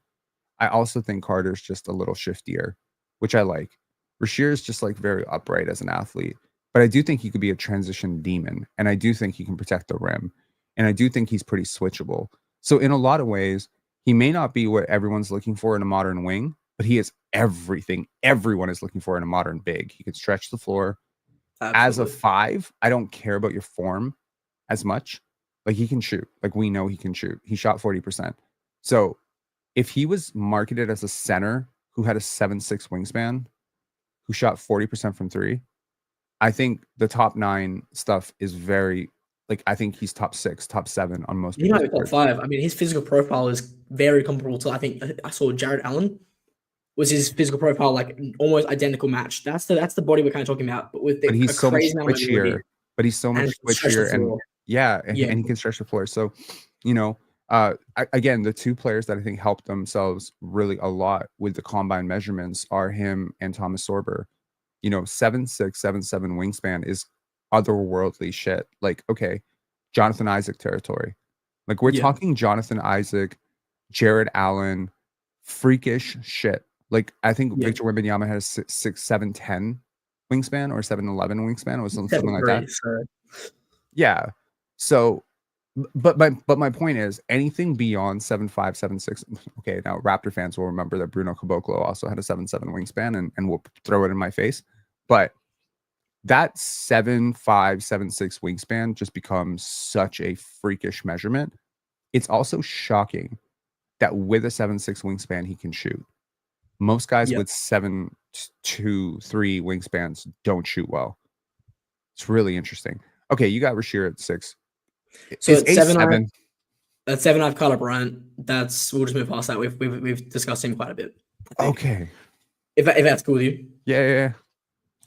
I also think Carter's just a little shiftier, which I like. Rasheer is just like very upright as an athlete, but I do think he could be a transition demon, and I do think he can protect the rim, and I do think he's pretty switchable. So in a lot of ways, he may not be what everyone's looking for in a modern wing, but he is everything everyone is looking for in a modern big. He can stretch the floor. Absolutely. As a 5, I don't care about your form as much. Like, he can shoot. Like, we know he can shoot. He shot 40%. So if he was marketed as a center who had a 7'6" wingspan, who shot 40% from 3, I think the top 9 stuff is very, like, I think he's top 6, top 7 on most. He might be top 5. I mean, his physical profile is very comparable to, I think I saw Jared Allen was his physical profile, like almost identical match. That's the body we're kind of talking about. But with he's so much switchier. But he's so much switchier, and and he can stretch the floor. So, again, the 2 players that I think helped themselves really a lot with the combine measurements are him and Thomas Sorber. 7'6", 7'7" wingspan is otherworldly shit. Like, okay, Jonathan Isaac territory. Like, we're talking Jonathan Isaac, Jared Allen, freakish shit. Like, I think Victor Wembanyama had a 7'10" wingspan or 7'11" wingspan or something like that. So. Yeah. So, but my point is, anything beyond 7'5", 7'6". Okay, now Raptor fans will remember that Bruno Caboclo also had a 7'7" wingspan, and will throw it in my face. But that 7'5", 7'6" wingspan just becomes such a freakish measurement. It's also shocking that with a 7'6" wingspan, he can shoot. Most guys with 7'2", 3 wingspans don't shoot well. It's really interesting. Okay, you got Rasheer at 6. So at 7, at 7, I've Carter Bryant. We'll just move past that. We've discussed him quite a bit. Okay. If that's cool with you. Yeah.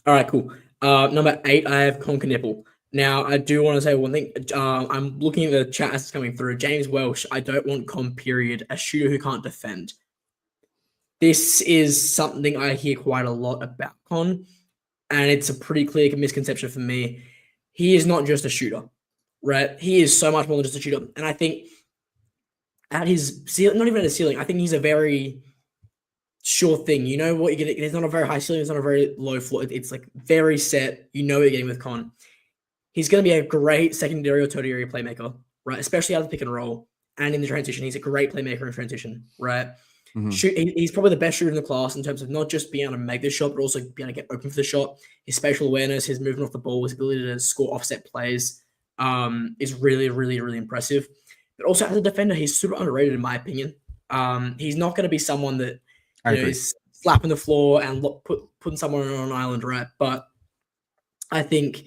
All right, cool. Number 8, I have Conker Nipple. Now, I do want to say one thing. I'm looking at the chat as it's coming through. James Welsh, I don't want Con, period. A shooter who can't defend. This is something I hear quite a lot about Con, and it's a pretty clear misconception for me. He is not just a shooter, right? He is so much more than just a shooter. And I think at his ceiling, not even at his ceiling, I think he's a very sure thing. You know what you're getting. It's not a very high ceiling. It's not a very low floor. It's like very set. You know what you're getting with Con. He's going to be a great secondary or tertiary playmaker, right? Especially out of the pick and roll and in the transition. He's a great playmaker in transition, right? Mm-hmm. He's probably the best shooter in the class in terms of not just being able to make the shot, but also being able to get open for the shot. His spatial awareness, his movement off the ball, his ability to score offset plays is really, really, really impressive. But also as a defender, he's super underrated in my opinion. He's not going to be someone that is slapping the floor and putting someone on an island, right? But I think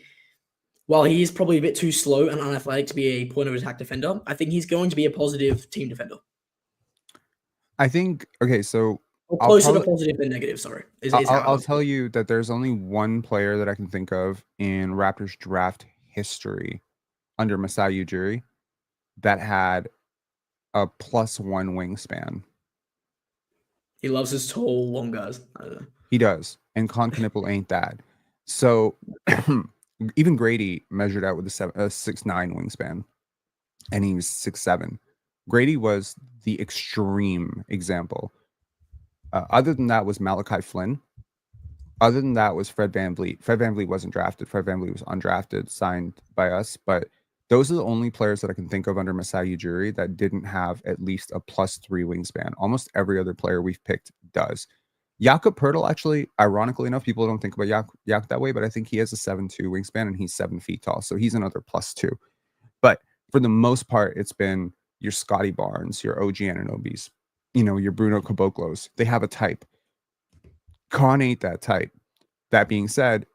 while he is probably a bit too slow and unathletic to be a point of attack defender, I think he's going to be a positive team defender. I think, okay, so... Or closer to positive than negative, sorry. I'll tell you that there's only one player that I can think of in Raptors draft history under Masai Ujiri that had a +1 wingspan. He loves his tall, long guys. I don't know. He does. And Con Knipple ain't that. So... Even Grady measured out with a 6'9" wingspan, and he was 6'7". Grady was the extreme example. Other than that was Malachi Flynn. Other than that was Fred VanVleet. Fred VanVleet wasn't drafted. Fred VanVleet was undrafted, signed by us. But those are the only players that I can think of under Masai Ujiri that didn't have at least a +3 wingspan. Almost every other player we've picked does. Jakob Poeltl, actually, ironically enough, people don't think about Jakob that way, but I think he has a 7'2" wingspan and he's 7 feet tall. So he's another +2. But for the most part, it's been your Scotty Barnes, your OG Ananobis, your Bruno Caboclos. They have a type. Con ain't that type. That being said,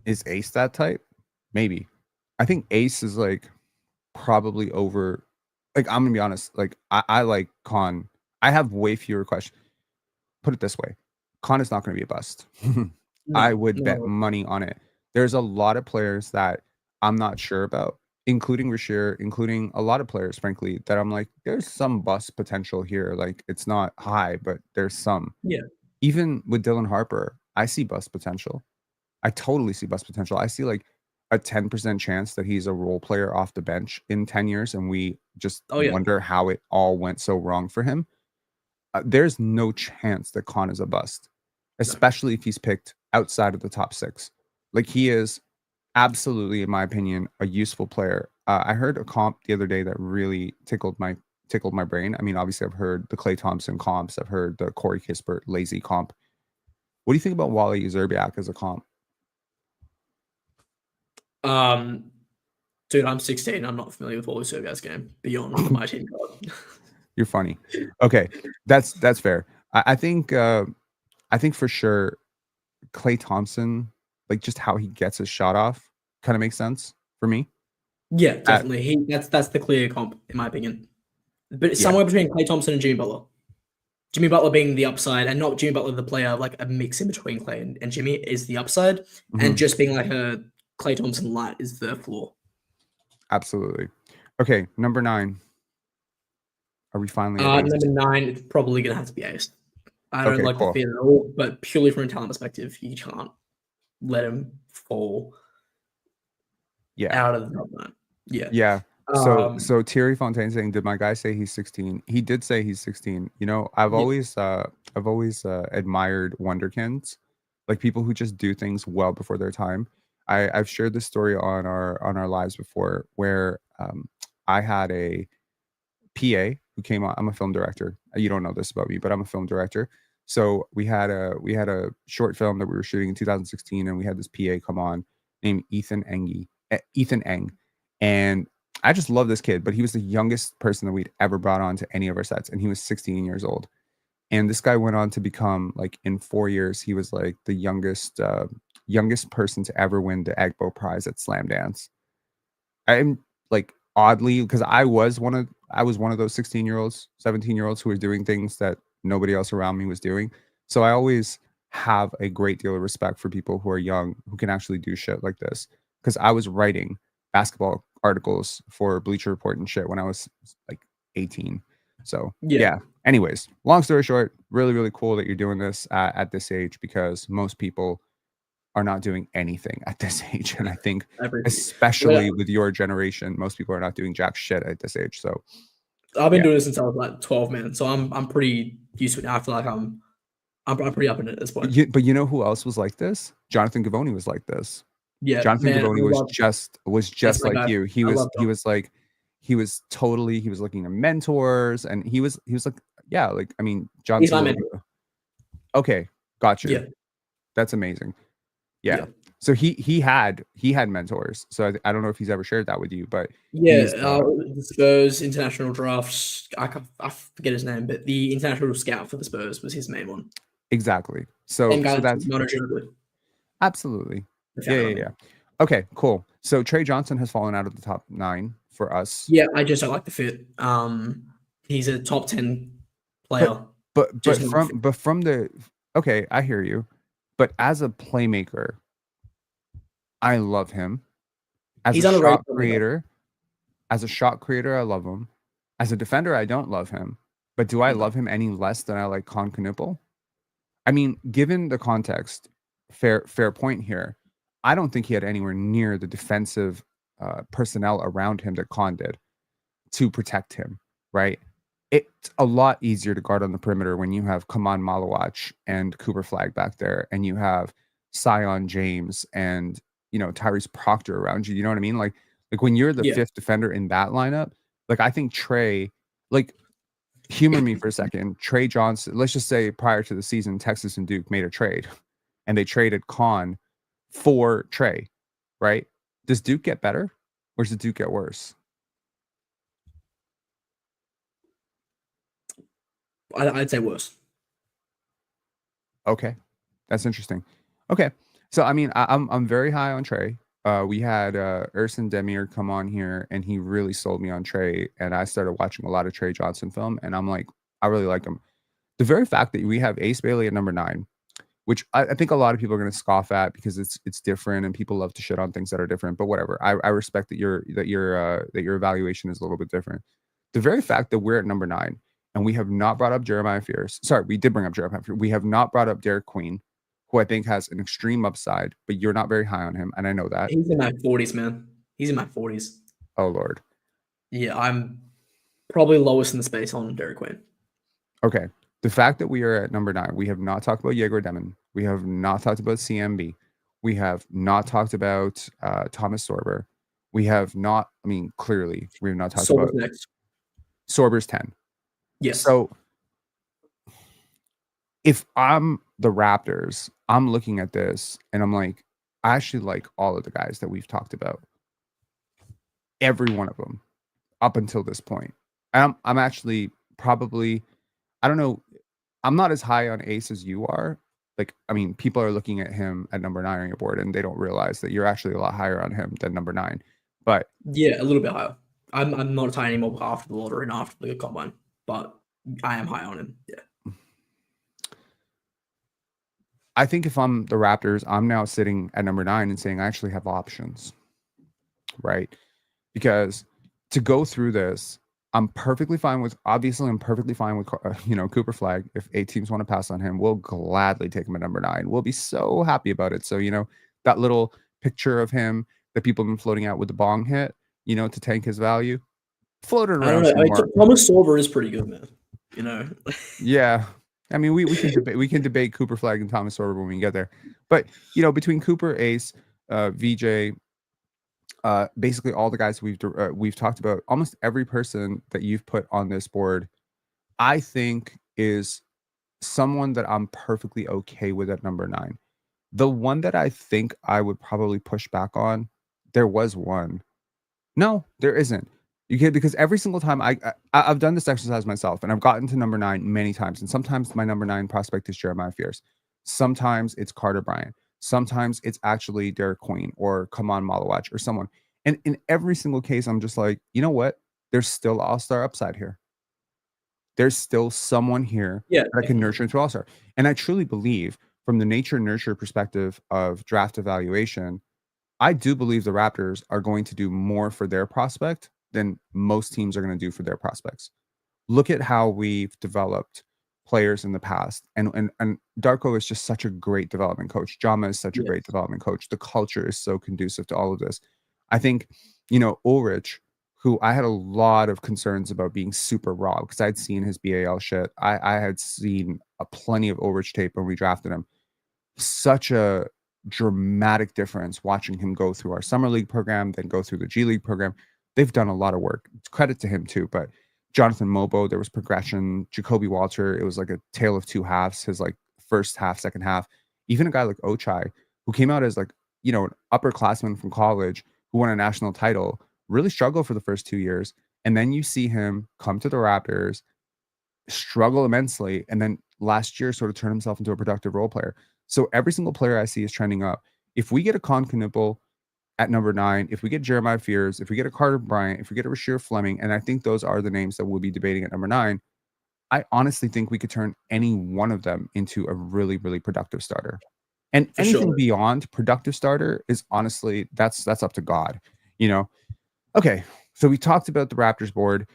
is Ace that type? Maybe. I think Ace is probably over. I'm going to be honest. I like Con. I have way fewer questions. Put it this way, Con is not going to be a bust. I would bet money on it. There's a lot of players that I'm not sure about, including Rasheer, including a lot of players, frankly, that I'm like, there's some bust potential here. It's not high, but there's some. Yeah. Even with Dylan Harper, I see bust potential. I totally see bust potential. I see a 10% chance that he's a role player off the bench in 10 years, and we just wonder how it all went so wrong for him. There's no chance that Con is a bust, especially if he's picked outside of the top 6. He is absolutely, in my opinion, a useful player. I heard a comp the other day that really tickled my brain. I mean, obviously, I've heard the Klay Thompson comps. I've heard the Corey Kispert lazy comp. What do you think about Wally Zerbiak as a comp? Dude, I'm 16. I'm not familiar with Wally Zerbiak's game beyond my team card. You're funny. Okay, that's fair. I think for sure, Klay Thompson, just how he gets his shot off, kind of makes sense for me. Yeah, definitely. That's the clear comp in my opinion. But it's somewhere between Klay Thompson and Jimmy Butler. Jimmy Butler being the upside, and not Jimmy Butler the player, a mix in between Klay and Jimmy is the upside, and just being a Klay Thompson light is the floor. Absolutely. Okay, number 9. Are we finally number 9? It's probably gonna have to be Ace. I don't like the fit at all, but purely from a talent perspective, you can't let him fall. Out of the top 9. Yeah. So Thierry Fontaine saying, did my guy say he's 16? He did say he's 16. I've always admired Wunderkinds, people who just do things well before their time. I've shared this story on our lives before, where I had a PA who came on. I'm a film director. You don't know this about me, but I'm a film director. So we had a short film that we were shooting in 2016, and we had this PA come on named Ethan Eng, and I just love this kid. But he was the youngest person that we'd ever brought on to any of our sets, and he was 16 years old. And this guy went on to become, in 4 years, he was the youngest person to ever win the Agbo Prize at Slam Dance. I'm oddly, because I was one of those 16-year-olds, 17-year-olds who were doing things that nobody else around me was doing. So I always have a great deal of respect for people who are young, who can actually do shit like this. because I was writing basketball articles for Bleacher Report and shit when I was like 18. So yeah. Anyways, long story short, really, really cool that you're doing this at this age, because most people are not doing anything at this age. And I think especially with your generation, most people are not doing jack shit at this age. So I've been doing this since I was like 12, man. So I'm pretty used to it now. I feel like I'm pretty up in it at this point. But you know who else was like this? Jonathan Givony was like this. Yeah, Jonathan man, Givony was just like you. He was looking at mentors, and he was like, yeah, like, I mean, he's my mentor. Okay, got you. Yeah, that's amazing. Yeah. So he had mentors. So I don't know if he's ever shared that with you, but the Spurs international drafts. I forget his name, but the international scout for the Spurs was his main one. Exactly. So that's absolutely. Yeah. Okay, cool. So Trey Johnson has fallen out of the top 9 for us. Yeah, I just don't like the fit. He's a top 10 player. But from the okay, I hear you. But as a playmaker, I love him. As a shot creator, I love him. As a defender, I don't love him. But do I love him any less than I like Con Knuppel? I mean, given the context, fair point here. I don't think he had anywhere near the defensive personnel around him that Con did to protect him, right? It's a lot easier to guard on the perimeter when you have Khaman Malauch and Cooper Flagg back there, and you have Sion James and, you know, Tyrese Proctor around you. You know what I mean? Like when you're the fifth defender in that lineup, like, I think Trey, like, humor me for a second. Trey Johnson, let's just say prior to the season, Texas and Duke made a trade, and they traded Con for Trey, right? Does Duke get better, or does Duke get worse? I'd say worse. Okay, that's interesting. Okay, so I mean, I'm very high on Trey. We had Ersin Demir come on here, and he really sold me on Trey, and I started watching a lot of Trey Johnson film, and I'm like, I really like him. The very fact that we have Ace Bailey at number 9, which I think a lot of people are going to scoff at because it's different, and people love to shit on things that are different. But whatever, I respect that your evaluation is a little bit different. The very fact that we're at number 9 and we have not brought up Jeremiah Fierce. Sorry, we did bring up Jeremiah Fierce. We have not brought up Derik Queen, who I think has an extreme upside, but you're not very high on him, and I know that. He's in my 40s, man. He's in my 40s. Oh Lord. Yeah, I'm probably lowest in the space on Derik Queen. Okay. The fact that we are at number 9, we have not talked about Egor Demin. We have not talked about CMB. We have not talked about Thomas Sorber. We have not, I mean, clearly, we have not talked about next. Sorber's 10. Yes. So if I'm the Raptors, I'm looking at this and I'm like, I actually like all of the guys that we've talked about. Every one of them up until this point. I'm actually probably, I don't know, I'm not as high on Ace as you are. Like, I mean, people are looking at him at number 9 on your board, and they don't realize that you're actually a lot higher on him than number 9. But yeah, a little bit higher. I'm not high anymore after the lottery and after the combine, but I am high on him. Yeah. I think if I'm the Raptors, I'm now sitting at number 9 and saying I actually have options, right? Because to go through this, I'm perfectly fine with Cooper Flagg. If 8 teams want to pass on him, we'll gladly take him at number 9. We'll be so happy about it. So, that little picture of him that people have been floating out with the bong hit, to tank his value, floated around. I don't know. Thomas Sorber is pretty good, man. Yeah. I mean, we can debate Cooper Flagg and Thomas Sorber when we get there. But, between Cooper, Ace, VJ, basically all the guys we've talked about, almost every person that you've put on this board, I think is someone that I'm perfectly okay with at number 9. The one that I think I would probably push back on, there was one. No, there isn't. Because every single time I've done this exercise myself, and I've gotten to number 9 many times, and sometimes my number 9 prospect is Jeremiah Fierce. Sometimes it's Carter Bryant. Sometimes it's actually Derik Queen or Khaman Malauch or someone. And in every single case, I'm just like, you know what? There's still all-star upside here. There's still someone here that can nurture into all-star. And I truly believe, from the nature-nurture perspective of draft evaluation, I do believe the Raptors are going to do more for their prospect than most teams are going to do for their prospects. Look at how we've developed players in the past. And Darko is just such a great development coach. Jama is such a great development coach. The culture is so conducive to all of this. I think, Ulrich, who I had a lot of concerns about being super raw because I'd seen his BAL shit. I had seen plenty of Ulrich tape when we drafted him. Such a dramatic difference watching him go through our summer league program, then go through the G League program. They've done a lot of work. It's credit to him too. But Jonathan Mobo, there was progression. Jacoby Walter, it was like a tale of two halves. His like first half, second half. Even a guy like Ochai, who came out as like, an upperclassman from college who won a national title, really struggled for the first 2 years. And then you see him come to the Raptors, struggle immensely, and then last year sort of turn himself into a productive role player. So every single player I see is trending up. If we get a Con Knipple at number 9, if we get Jeremiah Fears, if we get a Carter Bryant, if we get a Rasheer Fleming, and I think those are the names that we'll be debating at number 9, I honestly think we could turn any one of them into a really, really productive starter. And For anything sure. beyond productive starter is honestly, that's up to God, Okay, so we talked about the Raptors board.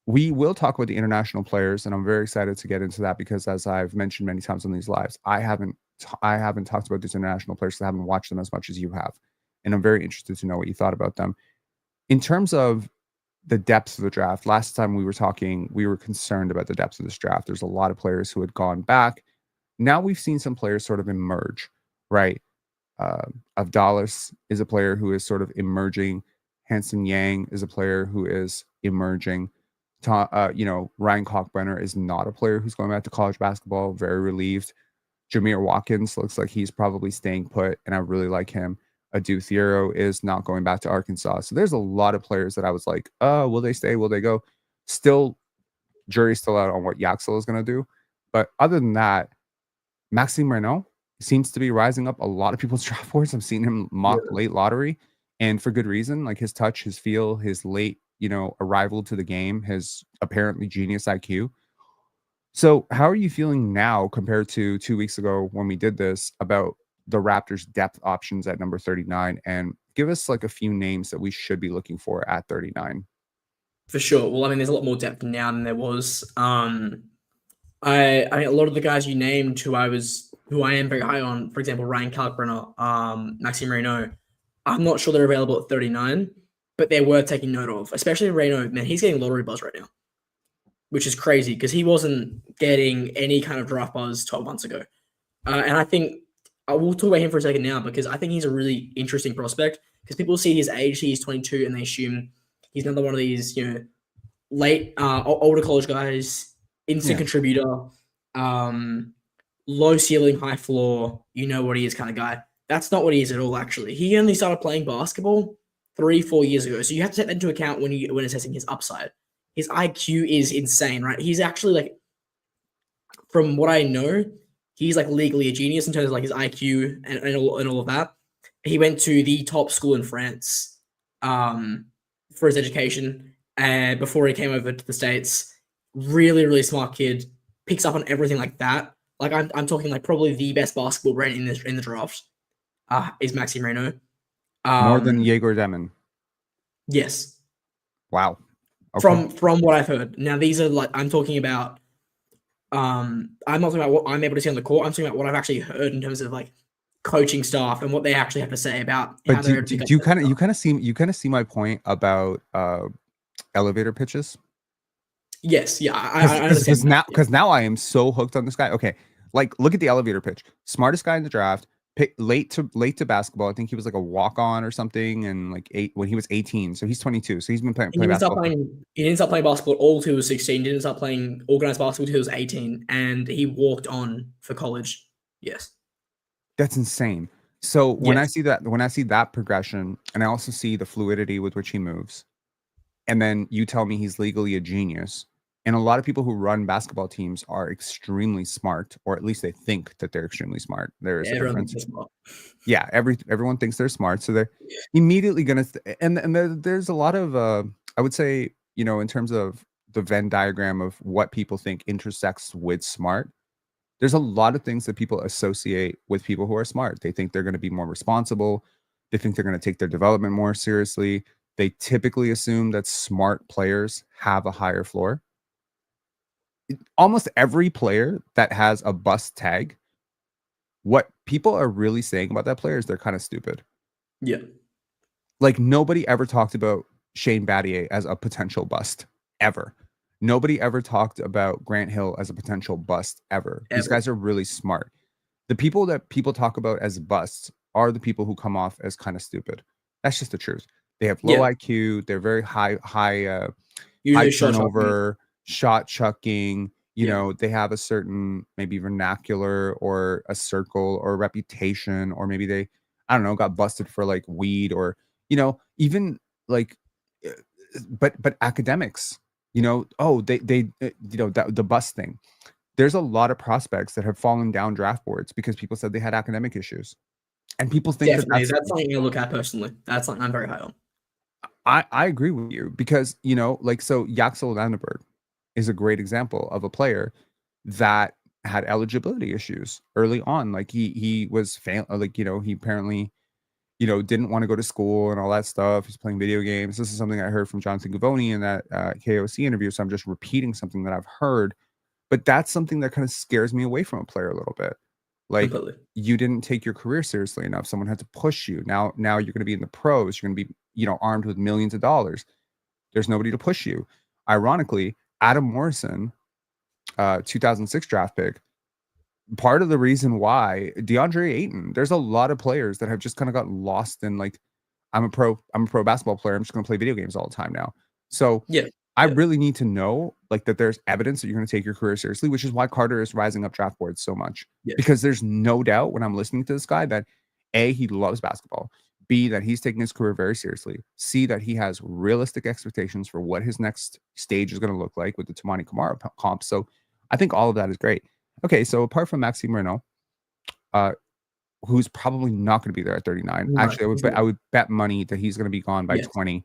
We will talk about the international players, and I'm very excited to get into that because, as I've mentioned many times on these lives, I haven't talked about these international players. I haven't watched them as much as you have, and I'm very interested to know what you thought about them. In terms of the depth of the draft, last time we were talking, we were concerned about the depth of this draft. There's a lot of players who had gone back. Now we've seen some players sort of emerge, right? Avdalas is a player who is sort of emerging. Ersin Yang is a player who is emerging. Ryan Kalkbrenner is not a player who's going back to college basketball. Very relieved. Jameer Watkins looks like he's probably staying put, and I really like him. Adou Thiero is not going back to Arkansas. So there's a lot of players that I was like, will they stay? Will they go? Still, jury's still out on what Yaxel is going to do. But other than that, Maxime Renaud seems to be rising up a lot of people's draft boards. I've seen him mocked late lottery, and for good reason. Like his touch, his feel, his late arrival to the game, his apparently genius IQ. So how are you feeling now compared to 2 weeks ago when we did this about the Raptors depth options at number 39? And give us like a few names that we should be looking for at 39. For sure. Well, I mean, there's a lot more depth now than there was. I mean, a lot of the guys you named who I am very high on, for example, Ryan Kalkbrenner, Maxime Renaud, I'm not sure they're available at 39, but they're worth taking note of, especially Renaud. Man, he's getting lottery buzz right now, which is crazy because he wasn't getting any kind of draft buzz 12 months ago. And I think I will talk about him for a second now because I think he's a really interesting prospect because people see his age, he's 22, and they assume he's another one of these, late, older college guys, instant contributor, low ceiling, high floor, what he is kind of guy. That's not what he is at all, actually. He only started playing basketball 3-4 years ago. So you have to take that into account when assessing his upside. His IQ is insane, right? He's actually like, from what I know, he's like legally a genius in terms of like his IQ and all of that. He went to the top school in France for his education before he came over to the States. Really, really smart kid. Picks up on everything like that. Like I'm talking like probably the best basketball brain in the draft is Maxime Renaud. More than Egor Demin. Yes. Wow. Okay. From what I've heard. Now these are like I'm talking about. I'm not talking about what I'm able to see on the court. I'm talking about what I've actually heard in terms of like coaching staff and what they actually have to say about. But how do you kind of see my point about elevator pitches? Yes, yeah, I understand. Because now I am so hooked on this guy. Okay, like look at the elevator pitch. Smartest guy in the draft. Late to basketball. I think he was like a walk on or something, and like when he was 18, so he's 22. So he's been playing basketball. He didn't start playing basketball all till he was 16. Didn't start playing organized basketball till he was 18, and he walked on for college. Yes, that's insane. So when I see that progression, and I also see the fluidity with which he moves, and then you tell me he's legally a genius. And a lot of people who run basketball teams are extremely smart, or at least they think that they're extremely smart. There is a difference. Yeah, everyone thinks they're smart, so they're immediately gonna. And there's a lot of I would say, in terms of the Venn diagram of what people think intersects with smart. There's a lot of things that people associate with people who are smart. They think they're going to be more responsible. They think they're going to take their development more seriously. They typically assume that smart players have a higher floor. Almost every player that has a bust tag, what people are really saying about that player is they're kind of stupid. Yeah. Like, nobody ever talked about Shane Battier as a potential bust, ever. Nobody ever talked about Grant Hill as a potential bust, ever. These guys are really smart. The people that people talk about as busts are the people who come off as kind of stupid. That's just the truth. They have low IQ. They're very high Usually turnover, shot chucking. You know, they have a certain maybe vernacular or a circle or a reputation, or maybe they, I don't know, got busted for like weed, or, you know, even like, but academics, you know, you know, the bust thing. There's a lot of prospects that have fallen down draft boards because people said they had academic issues, and people think definitely that's something I look at personally. That's something I'm very high on. I agree with you, because, you know, like, so Yaxel Vandenberg is a great example of a player that had eligibility issues early on. Like, he was like, you know, he apparently, you know, didn't want to go to school and all that stuff. He's playing video games. This is something I heard from Jonathan Gavoni in that KOC interview. So I'm just repeating something that I've heard, but that's something that kind of scares me away from a player a little bit. Like, Completely. you didn't take your career seriously enough. Someone had to push you. Now you're going to be in the pros. You're going to be, you know, armed with millions of dollars. There's nobody to push you. Ironically, Adam Morrison, 2006 draft pick, part of the reason why DeAndre Ayton, there's a lot of players that have just kind of got lost in, like, I'm a pro basketball player. I'm just going to play video games all the time now. So I really need to know, like, that there's evidence that you're going to take your career seriously, which is why Carter is rising up draft boards so much, because there's no doubt when I'm listening to this guy that A, he loves basketball, B, that he's taking his career very seriously, C, that he has realistic expectations for what his next stage is going to look like with the Tamani Kamara comp. So I think all of that is great. Okay, so apart from Maxime Renault, who's probably not going to be there at 39. No, actually, I would bet money that he's going to be gone by 20.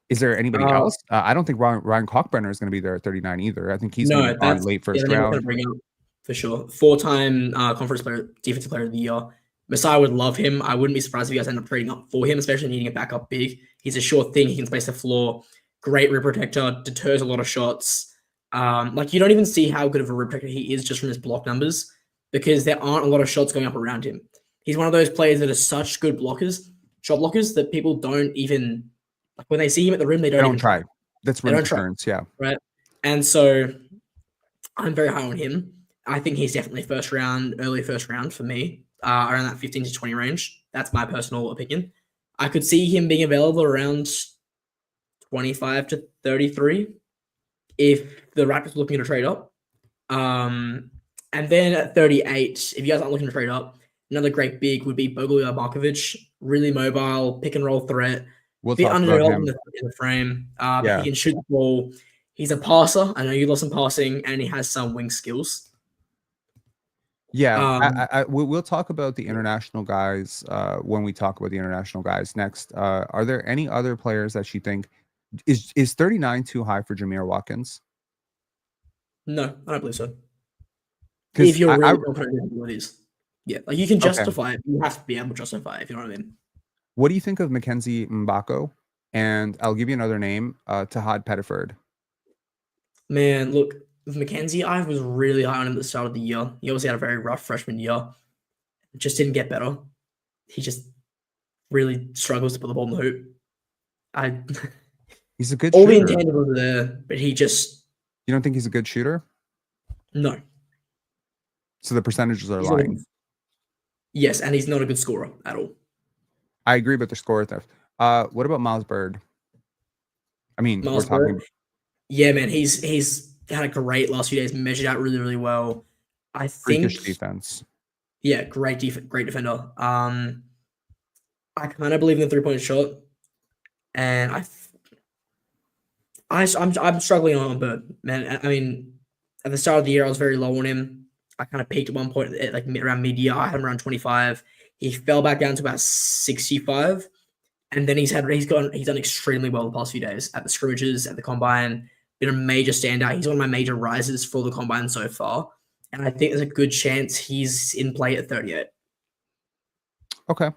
Is there anybody else? I don't think Ryan Kalkbrenner is going to be there at 39 either. I think he's going to be gone late first round. For sure. 4-time conference player, defensive player of the year. Masai would love him. I wouldn't be surprised if you guys end up trading up for him, especially needing a backup big. He's a sure thing. He can space the floor. Great rim protector. Deters a lot of shots. Like, you don't even see how good of a rim protector he is just from his block numbers, because there aren't a lot of shots going up around him. He's one of those players that are such good blockers, shot blockers, that people don't even, like, when they see him at the rim, they don't even try. That's rim deterrence, yeah. Right. And so I'm very high on him. I think he's definitely early first round for me, around that 15 to 20 range. That's my personal opinion. I could see him being available around 25 to 33 if the Raptors are looking to trade up. And then at 38, if you guys aren't looking to trade up, another great big would be Bogoljub Markovic. Really mobile, pick and roll threat. We'll talk about him. In the frame. He can shoot the ball. He's a passer. I know you love some passing, and he has some wing skills. Yeah, we'll talk about the international guys when we talk about the international guys next. Are there any other players that you think is 39 too high for Jameer Watkins? No, I don't believe so. If you're really confident in what it is, like, you can justify it. You have to be able to justify it, if you know what I mean. What do you think of Mackenzie Mbako? And I'll give you another name, Haad Pettiford. Man, look, with Mackenzie, I was really high on him at the start of the year. He obviously had a very rough freshman year. It just didn't get better. He just really struggles to put the ball in the hoop. He's a good all shooter. the intangibles are there, but he just... You don't think he's a good shooter? No. So the percentages are lying. Yes, and he's not a good scorer at all. I agree about the score theft. What about Miles Bird? I mean, Miles Bird? Yeah, man, he's had a great last few days, measured out really, really well. I think freakish defense. Yeah, great defender. I kind of believe in the 3-point shot, and I'm struggling on Bird, man. I mean, at the start of the year, I was very low on him. I kind of peaked at one point at like around mid-year. I had him around 25. He fell back down to about 65, and then he's done extremely well the past few days at the scrimmages, at the combine. Been a major standout. He's one of my major rises for the combine so far, and I think there's a good chance he's in play at 38. Okay,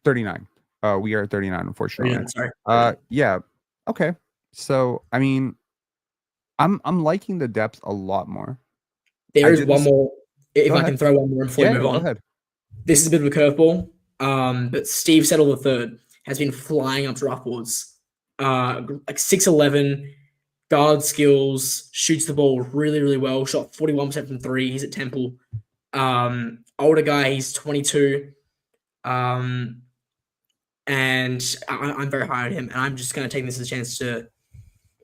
39. We are at 39, unfortunately. Sorry. Yeah. Okay. So I mean, I'm liking the depth a lot more. There is one more. If I can throw one more before we move on. Go ahead. This is a bit of a curveball. But Steve Settle III has been flying up draft boards. Like 6'11", guard skills, shoots the ball really, really well. Shot 41% from three. He's at Temple. Older guy, he's 22. And I'm very high on him. And I'm just going to take this as a chance to.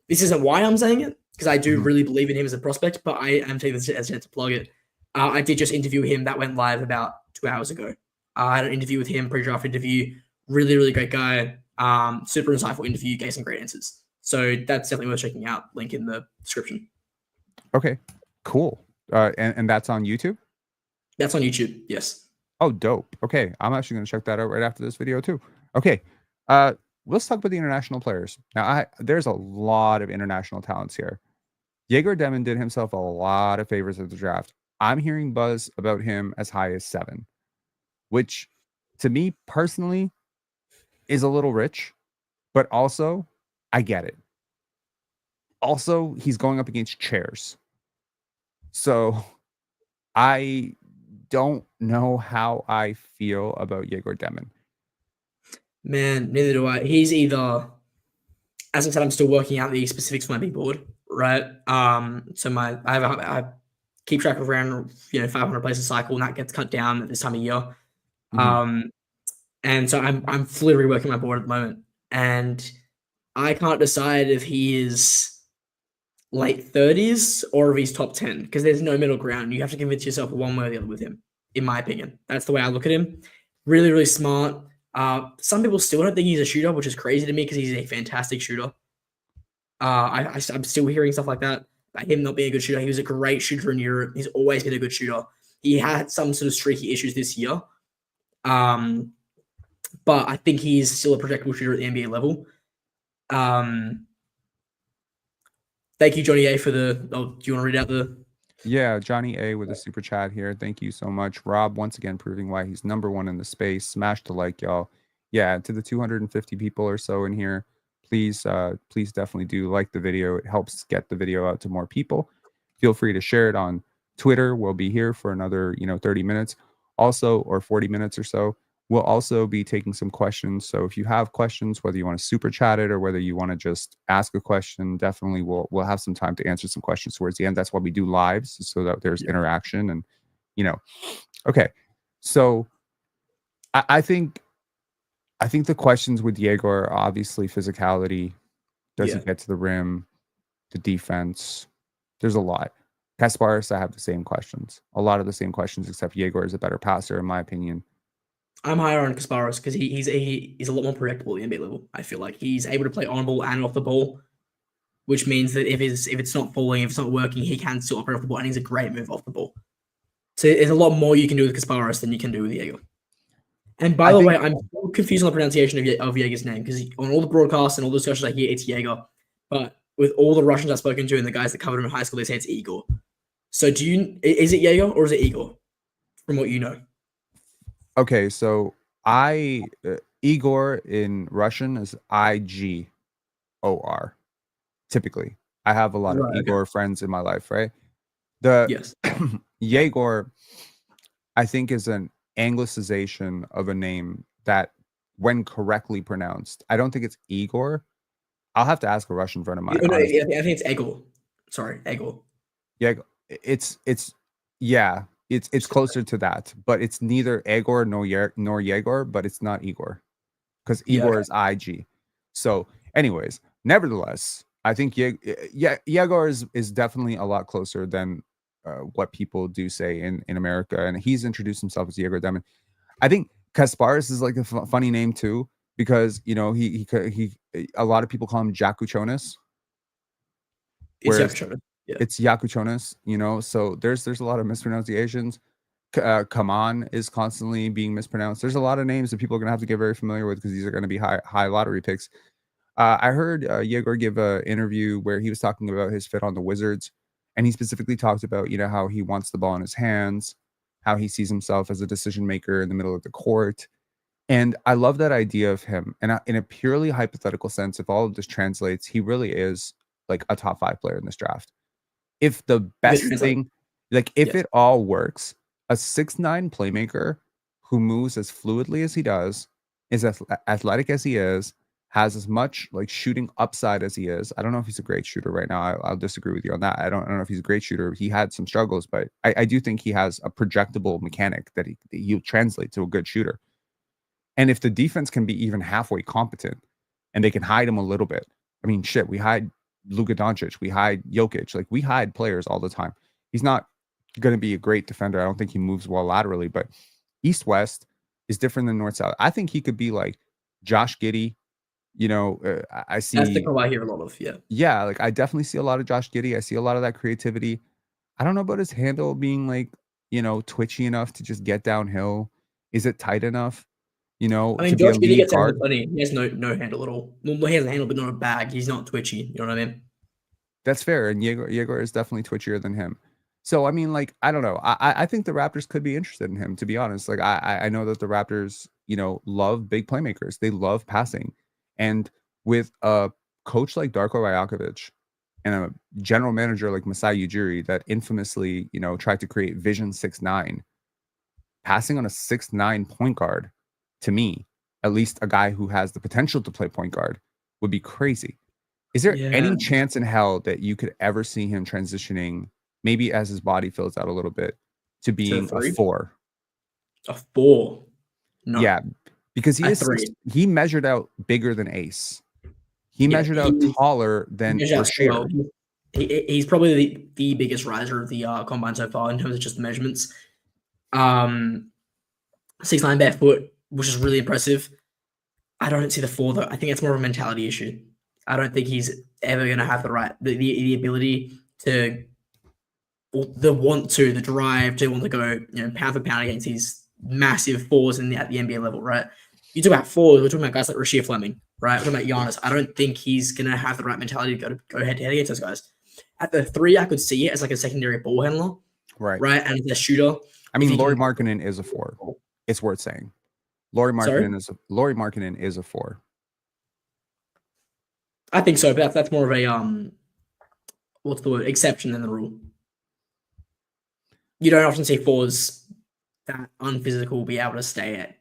This isn't why I'm saying it, because I do really believe in him as a prospect, but I am taking this as a chance to plug it. I did just interview him. That went live about 2 hours ago. I had an interview with him, pre-draft interview. Really, really great guy. Super insightful interview. Gave some great answers. So that's definitely worth checking out. Link in the description. Okay, cool. And that's on YouTube? That's on YouTube, yes. Oh, dope. Okay, I'm actually going to check that out right after this video too. Okay, let's talk about the international players. Now, there's a lot of international talents here. Egor Demin did himself a lot of favors at the draft. I'm hearing buzz about him as high as 7, which to me personally is a little rich, but also I get it. Also, he's going up against chairs. So I don't know how I feel about Egor Demin. Man, neither do I. He's either, as I said, I'm still working out the specifics for my big board, right? So I keep track of around 500 places cycle, and that gets cut down at this time of year. And so I'm fully reworking my board at the moment, and I can't decide if he is late 30s or if he's top 10, because there's no middle ground. You have to convince yourself one way or the other with him, in my opinion. That's the way I look at him. Really, really smart. Some people still don't think he's a shooter, which is crazy to me because he's a fantastic shooter. I'm still hearing stuff like that about him not being a good shooter. He was a great shooter in Europe. He's always been a good shooter. He had some sort of streaky issues this year. But I think he's still a projectable shooter at the NBA level. Thank you, Johnny A, for the. Do you want to read out the? Yeah, Johnny A with a super chat here. Thank you so much, Rob. Once again, proving why he's #1 in the space. Smash the like, y'all. Yeah, to the 250 people or so in here, please definitely do like the video. It helps get the video out to more people. Feel free to share it on Twitter. We'll be here for another 30 minutes, also, or 40 minutes or so. We'll also be taking some questions. So if you have questions, whether you want to super chat it or whether you want to just ask a question, definitely we'll have some time to answer some questions towards the end. That's why we do lives, so that there's interaction and Okay. So I think the questions with Egor are obviously physicality. Does he get to the rim? The defense. There's a lot. Kasparis, I have the same questions. A lot of the same questions, except Egor is a better passer, in my opinion. I'm higher on Kasparis because he's a lot more predictable at the NBA level. I feel like he's able to play on ball and off the ball, which means that if it's not falling, if it's not working, he can still operate off the ball, and he's a great move off the ball. So there's a lot more you can do with Kasparis than you can do with Egor. And by the way, I'm so confused on the pronunciation of Egor's name, because on all the broadcasts and all the discussions I hear, it's Egor. But with all the Russians I've spoken to and the guys that covered him in high school, they say it's Egor. So is it Egor or is it Egor, from what you know? Okay, so Egor in Russian is Igor. Typically, I have a lot of Egor friends in my life, right? Yes. Egor, I think, is an anglicization of a name that, when correctly pronounced, I don't think it's Igor. I'll have to ask a Russian friend of mine. No, I think it's Egor. Sorry, Egor. Yeah, it's closer to that, but it's neither Egor nor Egor, but it's not Igor, because Igor is IG. So, anyways, nevertheless, I think Egor is definitely a lot closer than what people do say in America, and he's introduced himself as Egor Demin. I think Kasparis is like a funny name too, because he a lot of people call him Jakuchonis. It's Yakuchonis, so there's a lot of mispronunciations. Khaman is constantly being mispronounced. There's a lot of names that people are going to have to get very familiar with, because these are going to be high lottery picks. I heard Egor give an interview where he was talking about his fit on the Wizards, and he specifically talked about how he wants the ball in his hands, how he sees himself as a decision maker in the middle of the court. And I love that idea of him. And in a purely hypothetical sense, if all of this translates, he really is like a top 5 player in this draft. If the If it best translates, thing, like if yeah. it all works, a 6'9" playmaker who moves as fluidly as he does, is as athletic as he is, has as much like shooting upside as he is. I don't know if he's a great shooter right now. I'll disagree with you on that. I don't know if he's a great shooter. He had some struggles, but I do think he has a projectable mechanic that he'll translate to a good shooter. And if the defense can be even halfway competent and they can hide him a little bit, I mean, shit, we hide Luka Doncic, we hide Jokic, like we hide players all the time. He's not going to be a great defender. I don't think he moves well laterally, but East-West is different than North-South. I think he could be like Josh Giddey. You know, I That's the see, combo I hear a lot of. Yeah. yeah, like I definitely see a lot of Josh Giddey. I see a lot of that creativity. I don't know about his handle being like, twitchy enough to just get downhill. Is it tight enough? I To mean, be a Josh Giddey lead gets down to guard. plenty. He has no handle at all. Well, he has a handle, but not a bag. He's not twitchy. You know what I mean? That's fair, and Egor is definitely twitchier than him. So I mean, like, I don't know. I think the Raptors could be interested in him, to be honest. Like, I know that the Raptors, love big playmakers. They love passing, and with a coach like Darko Rajakovic and a general manager like Masai Ujiri that infamously, tried to create Vision 6'9", passing on a 6'9" point guard, to me, at least a guy who has the potential to play point guard, would be crazy. Is there Yeah. any chance in hell that you could ever see him transitioning, maybe as his body fills out a little bit, to To being a 3, 4? a 4. No, Yeah, because a 3. he measured out bigger than Ace. He Yeah, measured out taller than measures out so well. Rasheer. He's probably the biggest riser of the combine so far in terms of just measurements. 6'9" barefoot, which is really impressive. I don't see the 4 though. I think it's more of a mentality issue. I don't think he's ever going to have the ability to, or the drive to want to go, pound for pound against these massive 4s at the NBA level, right? You talk about 4s, we're talking about guys like Rasheer Fleming, right? We're talking about Giannis. I don't think he's going to have the right mentality to go head to head against those guys. At the 3, I could see it as like a secondary ball handler, Right. right? And as a shooter. I mean, Lauri Markkanen is a 4. It's worth saying. Lauri Markkanen is a 4. I think so, but that's more of a what's the word? Exception than the rule. You don't often see 4s that unphysical be able to stay at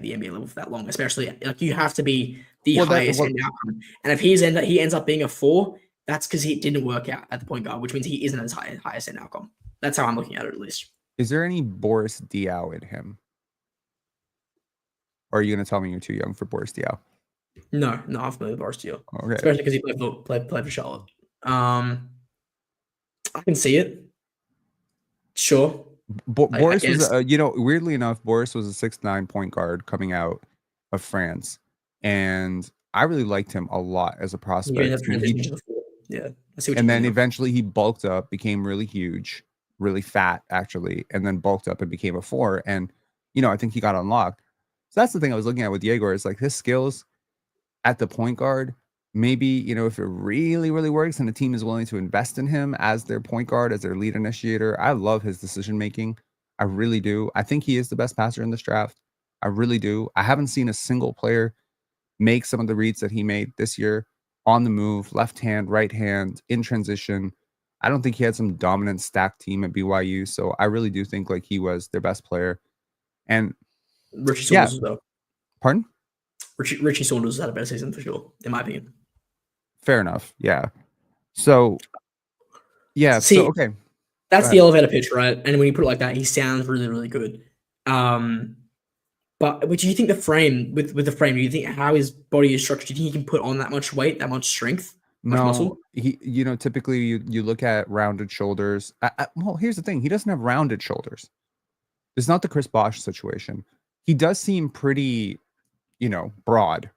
the NBA level for that long, especially like you have to be the highest end outcome. And if he ends up being a 4, that's because he didn't work out at the point guard, which means he isn't as highest end outcome. That's how I'm looking at it, at least. Is there any Boris Diaw in him? Or are you going to tell me you're too young for Boris Diaw? No, I'm familiar with Boris Diaw. Okay. Especially because he played for Charlotte. I can see it. Sure. Boris was, weirdly enough, Boris was a 6'9" point guard coming out of France, and I really liked him a lot as a prospect. Yeah, and then eventually he bulked up, became really huge, really fat actually, and then bulked up and became a 4. And I think he got unlocked. So that's the thing I was looking at with Egor, is like his skills at the point guard. Maybe, if it really, really works and the team is willing to invest in him as their point guard, as their lead initiator. I love his decision making. I really do. I think he is the best passer in this draft. I really do. I haven't seen a single player make some of the reads that he made this year on the move, left hand, right hand, in transition. I don't think he had some dominant stacked team at BYU. So I really do think like he was their best player. And Richie Saunders though. Pardon? Richie Saunders had a better season for sure, in my opinion. Fair enough. Yeah. So, yeah. See, so, okay. That's the elevator pitch, right? And when you put it like that, he sounds really, really good. But do you think the frame, with the frame, do you think how his body is structured, do you think he can put on that much weight, that much strength, much muscle? He, typically you look at rounded shoulders. Well, here's the thing. He doesn't have rounded shoulders. It's not the Chris Bosh situation. He does seem pretty, broad,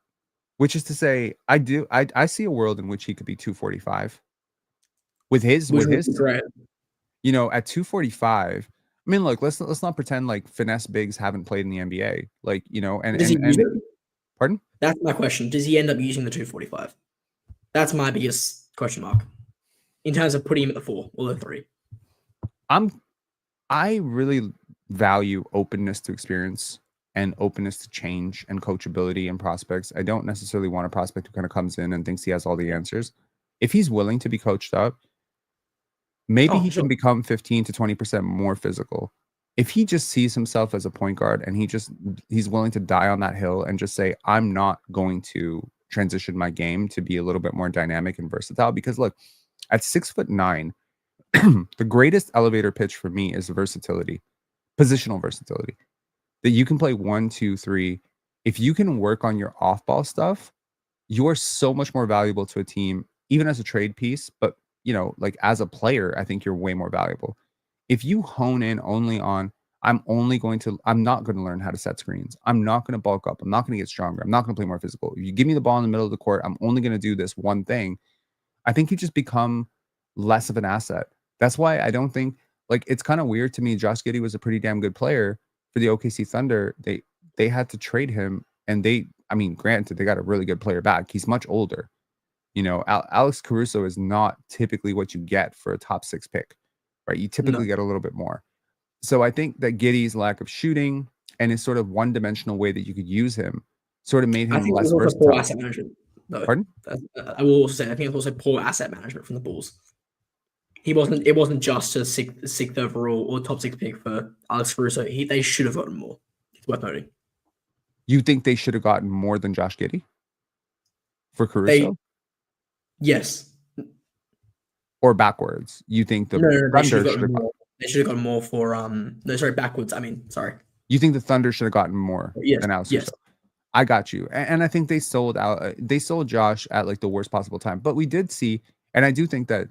which is to say, I see a world in which he could be 245 with his, right. at 245. I mean, look, let's not pretend like finesse bigs haven't played in the NBA. Like, and does he use it? Pardon? That's my question. Does he end up using the 245? That's my biggest question mark in terms of putting him at the 4 or the 3. I really value openness to experience and openness to change and coachability and prospects. I don't necessarily want a prospect who kind of comes in and thinks he has all the answers. If he's willing to be coached up, maybe he can become 15 to 20% more physical. If he just sees himself as a point guard and he's willing to die on that hill and just say, I'm not going to transition my game to be a little bit more dynamic and versatile. Because look, at 6'9", the greatest elevator pitch for me is versatility, positional versatility. That you can play 1, 2, 3. If you can work on your off-ball stuff, you're so much more valuable to a team, even as a trade piece. But, like as a player, I think you're way more valuable. If you hone in only on, I'm not going to learn how to set screens. I'm not going to bulk up. I'm not going to get stronger. I'm not going to play more physical. If you give me the ball in the middle of the court, I'm only going to do this one thing. I think you just become less of an asset. That's why I don't think, it's kind of weird to me. Josh Giddey was a pretty damn good player for the OKC Thunder. They had to trade him, and granted, they got a really good player back. He's much older. Alex Caruso is not typically what you get for a top 6 pick, right? You typically get a little bit more. So I think that Giddey's lack of shooting and his sort of one-dimensional way that you could use him sort of made him less versatile. Poor asset management, though. Pardon? I will also say, I think it's also poor asset management from the Bulls. It wasn't just a sixth overall or top 6 pick for Alex Caruso. They should have gotten more. It's worth noting. You think they should have gotten more than Josh Giddey for Caruso? Yes. Or backwards? You think the Thunder they should have gotten more for backwards. Sorry. You think the Thunder should have gotten more than Alex Caruso? I got you. And I think they sold Josh at the worst possible time. But we did see, and I do think that,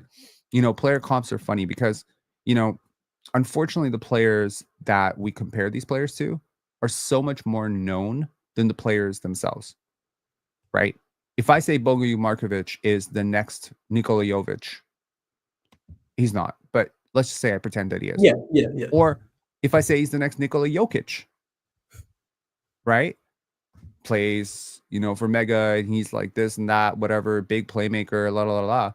player comps are funny because, unfortunately the players that we compare these players to are so much more known than the players themselves, right? If I say Bogoljub Markovic is the next Nikola Jovic, he's not. But let's just say I pretend that he is. Yeah. Or if I say he's the next Nikola Jokic, right? Plays, for Mega, and he's like this and that, whatever, big playmaker, la la la la.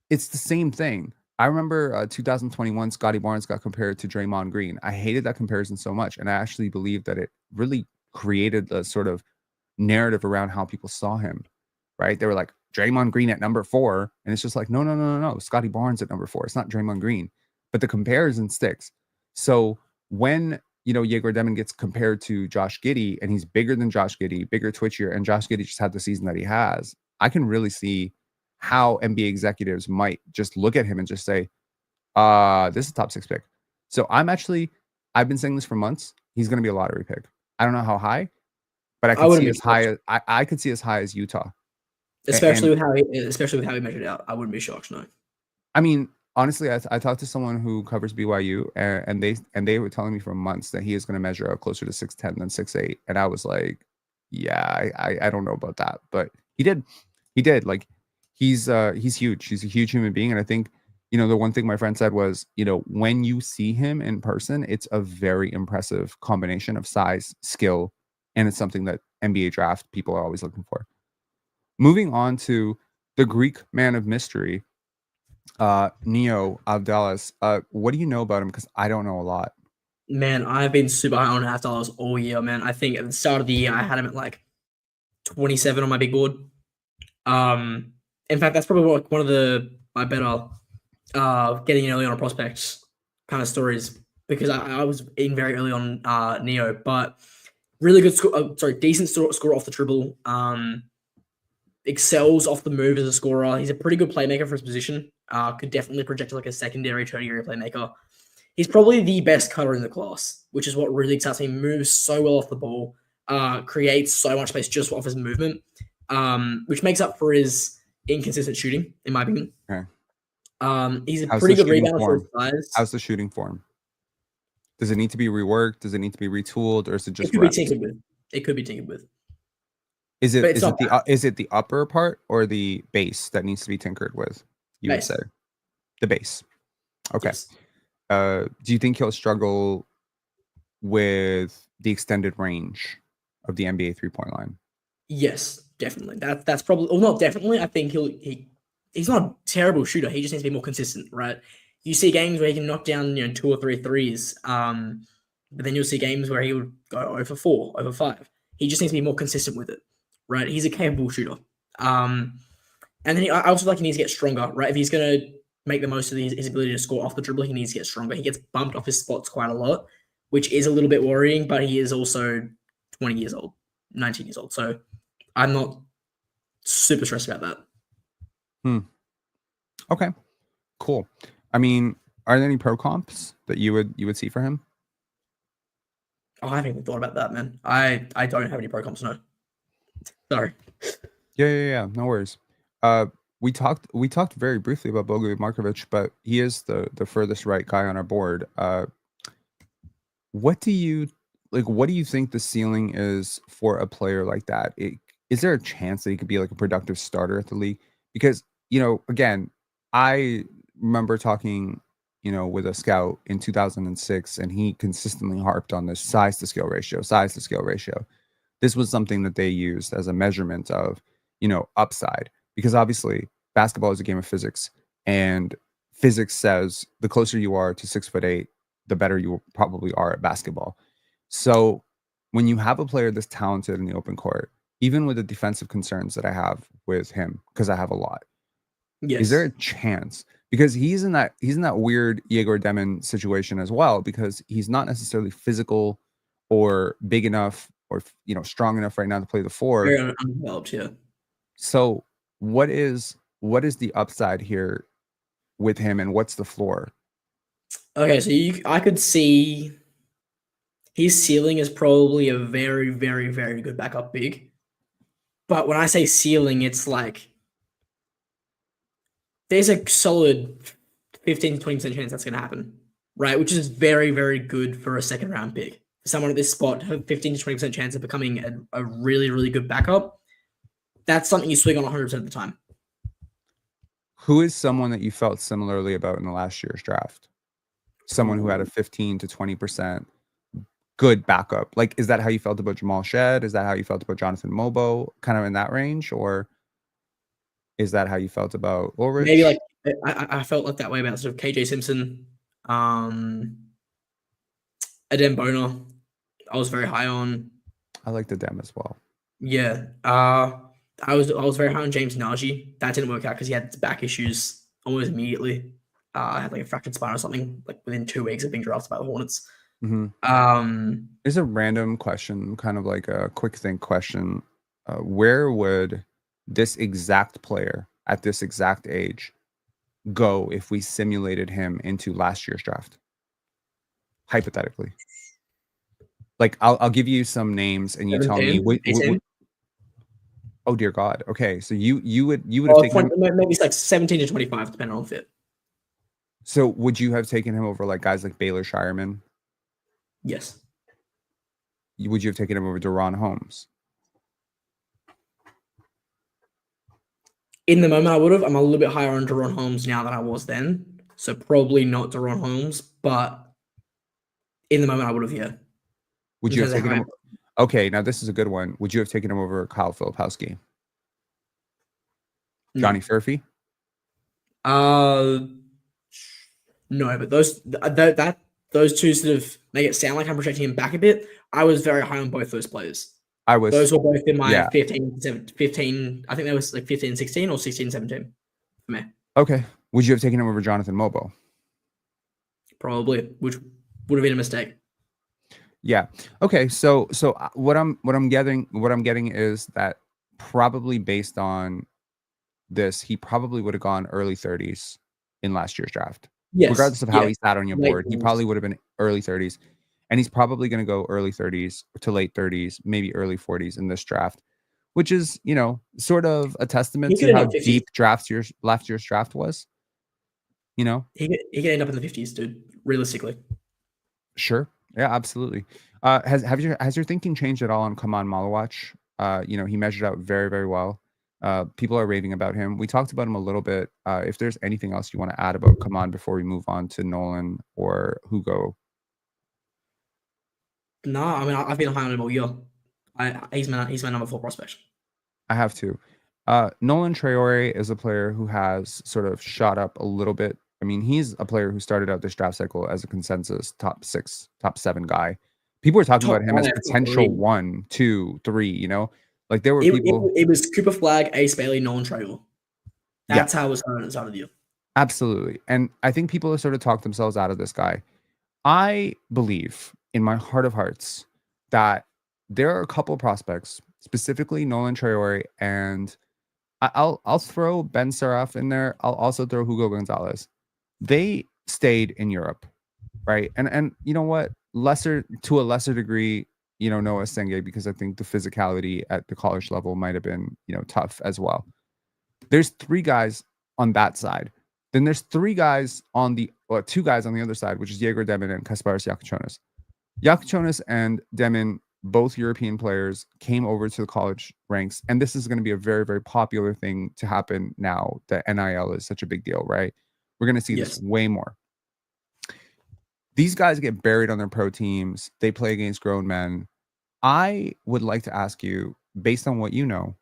It's the same thing. I remember 2021, Scotty Barnes got compared to Draymond Green. I hated that comparison so much, and I actually believe that it really created the sort of narrative around how people saw him, right? They were like, Draymond Green at number 4, and it's just like, no. Scotty Barnes at number 4. It's not Draymond Green, but the comparison sticks. So when Egor Demin gets compared to Josh Giddey, and he's bigger than Josh Giddey, bigger, twitchier, and Josh Giddey just had the season that he has, I can really see how NBA executives might just look at him and just say, this is a top 6 pick. So I've been saying this for months. He's going to be a lottery pick. I don't know how high, but I could see as high as I could see as high as Utah. Especially with how he measured out. I wouldn't be shocked, no. Honestly, I talked to someone who covers BYU, and they were telling me for months that he is going to measure out closer to 6'10" than 6'8", and I was like, yeah, I don't know about that, but he did. He's huge. He's a huge human being, and I think the one thing my friend said was, when you see him in person, it's a very impressive combination of size, skill, and it's something that NBA draft people are always looking for. Moving on to the Greek man of mystery, Neo Avdalas. What do you know about him? Because I don't know a lot. Man, I've been super high on Avdalas all year, man. I think at the start of the year, I had him at 27 on my big board. In fact, that's probably one of my better getting in early on prospects kind of stories, because I was in very early on Neo, but really good decent score off the dribble. Excels off the move as a scorer. He's a pretty good playmaker for his position. Could definitely project a secondary, tertiary playmaker. He's probably the best cutter in the class, which is what really excites me. Moves so well off the ball, creates so much space just off his movement, which makes up for his inconsistent shooting, in my opinion. Okay. He's a pretty good rebounder for his size. How's the shooting form? Does it need to be reworked? Does it need to be retooled, or is it just? It could be tinkered with. Is it the upper part or the base that needs to be tinkered with? You would say the base. Okay. Yes. Do you think he'll struggle with the extended range of the NBA 3-point line? Yes, definitely. That's probably, well, not definitely. I think he's not a terrible shooter. He just needs to be more consistent, right? You see games where he can knock down 2 or 3 threes, But then you'll see games where he would go over 4, over 5. He just needs to be more consistent with it, right? He's a capable shooter. And then I also like he needs to get stronger, right? If he's going to make the most of his ability to score off the dribble, he needs to get stronger. He gets bumped off his spots quite a lot, which is a little bit worrying, but he is also 20 years old, 19 years old. So I'm not super stressed about that. Okay, cool. I mean, are there any pro comps that you would see for him? Oh, I haven't even thought about that, man. I don't have any pro comps, no. Sorry. Yeah. No worries. We talked very briefly about Bogoljub Markovic, but he is the furthest right guy on our board. What do you think the ceiling is for a player like that? Is there a chance that he could be like a productive starter at the league? Because, again, I remember talking, with a scout in 2006, and he consistently harped on this size to skill ratio. This was something that they used as a measurement of, upside, because obviously basketball is a game of physics, and physics says the closer you are to 6'8", the better you probably are at basketball. So when you have a player this talented in the open court, even with the defensive concerns that I have with him, because I have a lot, Yes. is there a chance? Because he's in that weird Egor Demin situation as well, because he's not necessarily physical or big enough or strong enough right now to play the 4. Very undeveloped, yeah. So what is the upside here with him, and what's the floor? Okay, so I could see his ceiling is probably a very, very, very good backup big. But when I say ceiling, it's like there's a solid 15 to 20% chance that's going to happen, right? Which is very, very good for a second round pick. Someone at this spot, 15 to 20% chance of becoming a really, really good backup. That's something you swing on 100% of the time. Who is someone that you felt similarly about in the last year's draft? Someone who had a 15 to 20% good backup. Like, is that how you felt about Jamal Shed? Is that how you felt about Jonathan Mobo? Kind of in that range? Or is that how you felt about Ulrich? Maybe like I felt like that way about sort of KJ Simpson, Adem Boner. I was very high on. I liked Adem as well. Yeah. I was very high on James Nagy. That didn't work out because he had back issues almost immediately. I had like a fractured spine or something like within 2 weeks of being drafted by the Hornets. Mm-hmm. It's a random question, kind of like a quick think question. Where would this exact player at this exact age go if we simulated him into last year's draft? Hypothetically. Like, I'll give you some names and you tell me. Oh dear God. Okay, so you would have taken maybe it's like 17 to 25, depending on fit. So would you have taken him over like guys like Baylor Shireman? Yes. Would you have taken him over Deron Holmes? In the moment, I would have. I'm a little bit higher on Deron Holmes now than I was then, so probably not Deron Holmes. But in the moment, I would have. Yeah. Would you have taken him? Okay, now this is a good one. Would you have taken him over Kyle Filipowski? Johnny Furphy? No, but those two sort of make it sound like I'm projecting him back a bit. I was very high on both those players. Those were both in my 15, I think that was like 15, 16 or 16, 17 for me. Okay. Would you have taken him over Jonathan Mobo? Probably, which would have been a mistake. Yeah. Okay. So what I'm getting is that probably based on this, he probably would have gone early 30s in last year's draft. Yes. Regardless of how he sat on your board, he probably would have been early 30s. And he's probably going to go early 30s to late 30s, maybe early 40s in this draft, which is, sort of a testament to how deep last year's draft was. He could end up in the 50s, dude, realistically. Sure. Yeah, absolutely. Has your thinking changed at all on Khaman Malauch? He measured out very, very well. People are raving about him. We talked about him a little bit. If there's anything else you want to add about Khaman before we move on to Nolan or Hugo. No, I mean, I've been high on him all year. He's my number 4 prospect. I have to. Nolan Traore is a player who has sort of shot up a little bit I mean, he's a player who started out this draft cycle as a consensus top 6, top 7 guy. People were talking Top about him as 5, top potential 3. 1, 2, 3. You know, like there were It, people. it, it was Cooper Flag, Ace Bailey, Nolan Traore. Yeah, That's how it was started at the start of the year. absolutely. And I think people have sort of talked themselves out of this guy. I believe in my heart of hearts that there are a couple prospects, specifically Nolan Traore, and I'll throw Ben Saraf in there. I'll also throw Hugo Gonzalez. They stayed in Europe, right? And you know what? To a lesser degree, Noa Essengue, because I think the physicality at the college level might have been, tough as well. There's 3 guys on that side. Then there's 2 guys on the other side, which is Egor Demin and Kasparas Yakuchonis. Yakuchonis and Demin, both European players, came over to the college ranks, and this is going to be a very, very popular thing to happen now that NIL is such a big deal, right? We're going to see this way more. These guys get buried on their pro teams. They play against grown men. I would like to ask you, based on what you know,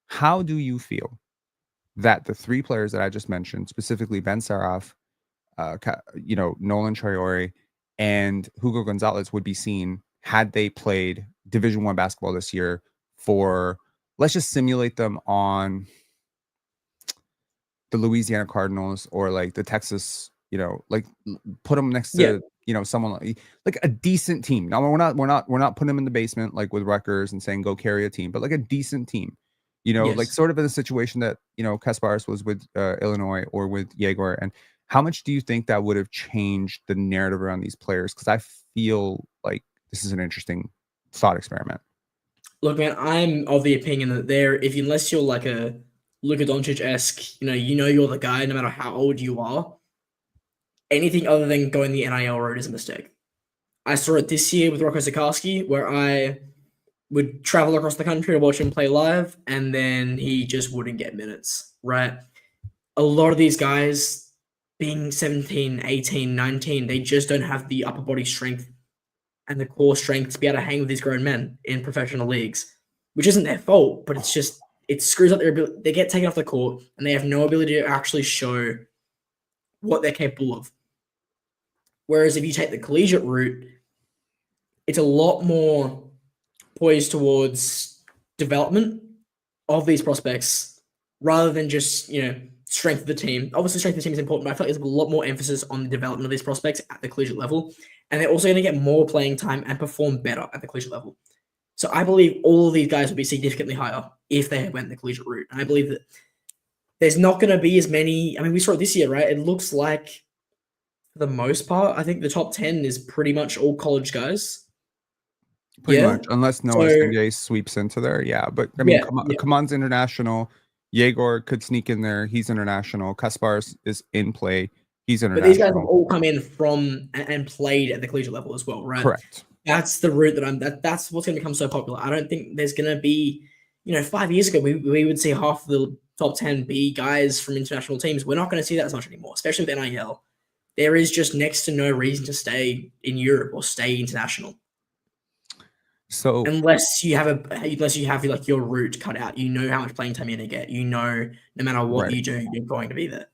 how do you feel that the 3 players that I just mentioned, specifically Ben Saraf, Nolan Traore, and Hugo Gonzalez, would be seen had they played Division I basketball this year for, let's just simulate them on the Louisiana Cardinals or like the Texas, like put them next to, someone like a decent team. Now we're not putting them in the basement like with Rutgers and saying go carry a team, but like a decent team. Like sort of in the situation that, Kasparas was with Illinois or with Egor. And how much do you think that would have changed the narrative around these players? Because I feel like this is an interesting thought experiment. Look, man, I'm of the opinion that unless you're like a Luka Doncic-esque, you're the guy no matter how old you are, anything other than going the NIL road is a mistake. I saw it this year with Rocco Sikorsky, where I would travel across the country to watch him play live, and then he just wouldn't get minutes, right? A lot of these guys, being 17, 18, 19, they just don't have the upper body strength and the core strength to be able to hang with these grown men in professional leagues, which isn't their fault, but it screws up their ability. They get taken off the court, and they have no ability to actually show what they're capable of. Whereas if you take the collegiate route, it's a lot more poised towards development of these prospects rather than just, strength of the team. Obviously, strength of the team is important, but I feel like there's a lot more emphasis on the development of these prospects at the collegiate level. And they're also going to get more playing time and perform better at the collegiate level. So I believe all of these guys would be significantly higher if they went the collegiate route. And I believe that there's not going to be as many. I mean, we saw it this year, right? It looks like, for the most part, I think the top 10 is pretty much all college guys. Pretty much, unless Noa Essengue sweeps into there. Yeah, but I mean, Khaman's international. Egor could sneak in there. He's international. Kasparas is in play. He's international. But these guys have all come in from and played at the collegiate level as well, right? Correct. That's the route that's what's going to become so popular. I don't think there's going to be, 5 years ago, we would see half of the top 10 be guys from international teams. We're not going to see that as much anymore, especially with NIL. There is just next to no reason to stay in Europe or stay international. So unless you have like your route cut out, how much playing time you're going to get. No matter what you do, you're going to be there.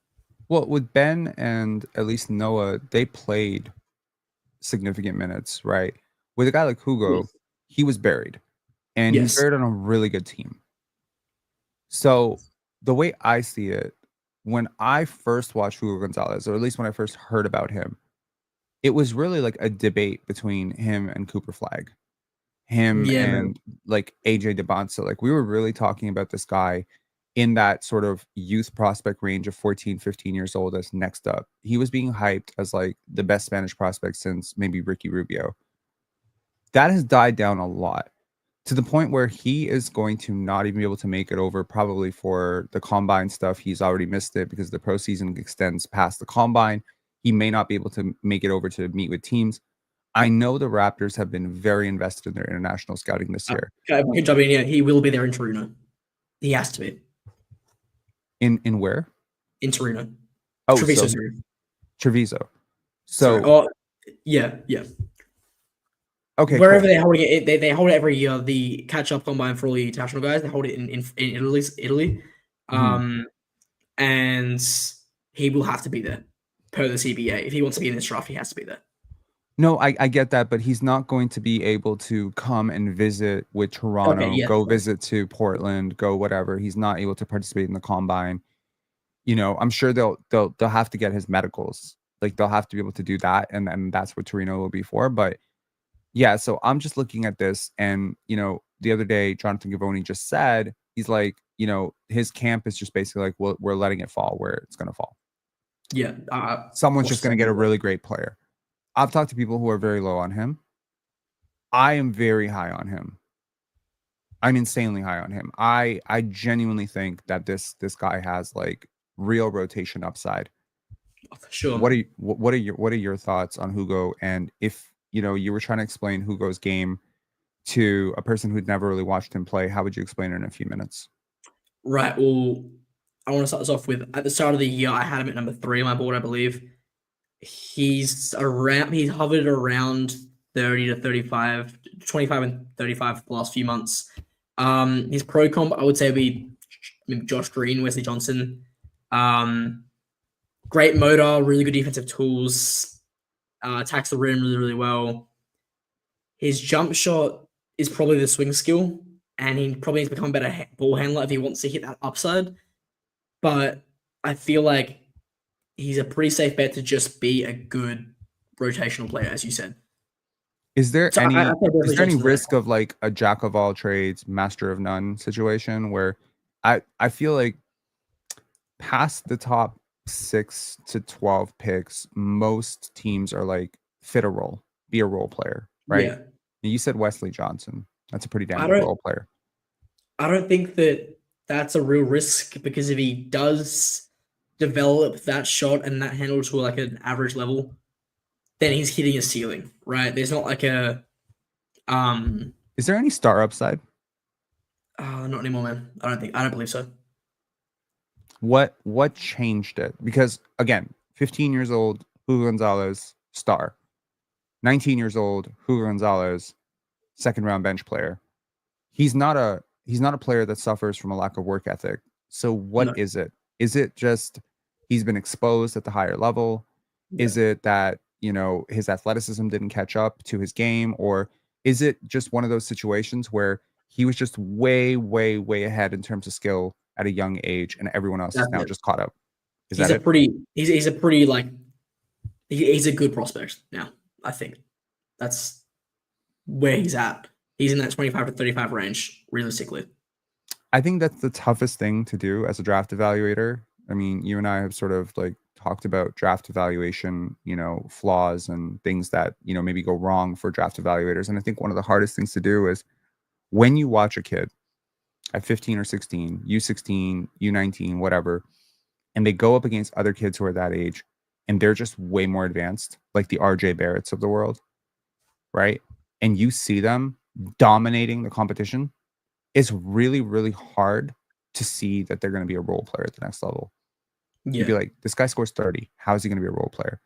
Well, with Ben and at least Noah, they played significant minutes, right? With a guy like Hugo, he was buried. And he's buried on a really good team. So the way I see it, when I first watched Hugo Gonzalez, or at least when I first heard about him, it was really like a debate between him and Cooper Flag. And like AJ DeBonsa. Like we were really talking about this guy in that sort of youth prospect range of 14, 15 years old as next up. He was being hyped as like the best Spanish prospect since maybe Ricky Rubio. That has died down a lot to the point where he is going to not even be able to make it over probably for the combine stuff. He's already missed it because the pro season extends past the combine. He may not be able to make it over to meet with teams. I know the Raptors have been very invested in their international scouting this year. Good job, yeah. He will be there in Torino. He has to be. In where? In Torino. Oh, Treviso. Treviso. So. Oh, yeah. Okay. Wherever they're holding it, they hold it every year. The catch-up combine for all the international guys, they hold it in Italy. And he will have to be there. per the CBA. If he wants to be in this draft, he has to be there. No, I get that, but he's not going to be able to come and visit with Toronto, Okay, yeah, go visit to Portland, go whatever. He's not able to participate in the combine. I'm sure they'll have to get his medicals. Like they'll have to be able to do that, and that's what Torino will be for. But yeah, so I'm just looking at this, and the other day Jonathan Givony just said he's like, his camp is just basically like we're letting it fall where it's gonna fall. Yeah, someone's just gonna get a really great player. I've talked to people who are very low on him. I am very high on him. I'm insanely high on him. I genuinely think that this guy has like real rotation upside. Sure. What are your thoughts on Hugo? And if you were trying to explain Hugo's game to a person who'd never really watched him play, how would you explain it in a few minutes? Right. Well, I want to start this off with, at the start of the year, I had him at number 3 on my board, I believe. He's hovered around 30 to 35, 25 and 35 for the last few months. His pro comp, I would say, would be maybe Josh Green, Wesley Johnson. Great motor, really good defensive tools, attacks the rim really, really well. His jump shot is probably the swing skill, and he probably needs to become a better ball handler if he wants to hit that upside. But I feel like he's a pretty safe bet to just be a good rotational player, as you said. Is there any risk of like a jack of all trades, master of none situation where I feel like past the top 6 to 12 picks, most teams are like fit a role, be a role player, right? Yeah. You said Wesley Johnson. That's a pretty damn good role player. I don't think that that's a real risk, because if he does develop that shot and that handle to like an average level, then he's hitting a ceiling, right? There's not like a Is there any star upside? Not anymore, man. I don't believe so. What changed it? Because again, 15 years old, Hugo Gonzalez, star. 19 years old, Hugo Gonzalez, second round bench player. He's not a player that suffers from a lack of work ethic. So what is it? Is it just he's been exposed at the higher level? Yeah. Is it that, his athleticism didn't catch up to his game? Or is it just one of those situations where he was just way, way, way ahead in terms of skill at a young age, and everyone else is now just caught up? He's a good prospect now. I think that's where he's at. He's in that 25 to 35 range, realistically. I think that's the toughest thing to do as a draft evaluator. I mean, you and I have sort of like talked about draft evaluation, flaws and things that, maybe go wrong for draft evaluators. And I think one of the hardest things to do is when you watch a kid at 15 or 16, U16, U19, whatever, and they go up against other kids who are that age and they're just way more advanced, like the RJ Barretts of the world, right? And you see them dominating the competition, it's really, really hard to see that they're going to be a role player at the next level. Yeah. You'd be like, this guy scores 30. How is he going to be a role player?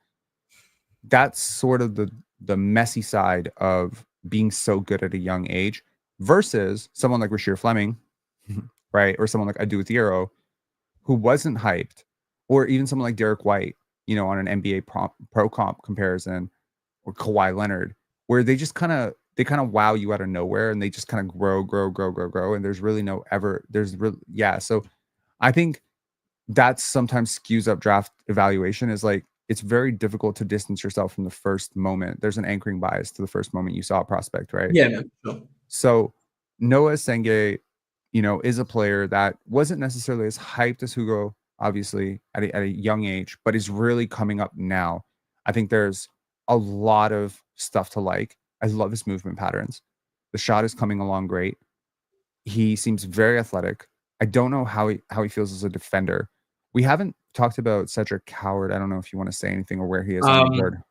That's sort of the messy side of being so good at a young age versus someone like Rasheer Fleming, right? Or someone like Adou Thiero, who wasn't hyped, or even someone like Derik White, on an NBA pro comp comparison, or Kawhi Leonard, where they just kind of wow you out of nowhere, and they just kind of grow, and there's really so I think that sometimes skews up draft evaluation. Is like, it's very difficult to distance yourself from the first moment. There's an anchoring bias to the first moment you saw a prospect, right? Yeah, man. Sure. So Noa Essengue, is a player that wasn't necessarily as hyped as Hugo, obviously, at a young age, but is really coming up now. I think there's a lot of stuff to like. I love his movement patterns. The shot is coming along great. He seems very athletic. I don't know how he feels as a defender. We haven't talked about Cedric Coward. I don't know if you want to say anything or where he is on the board.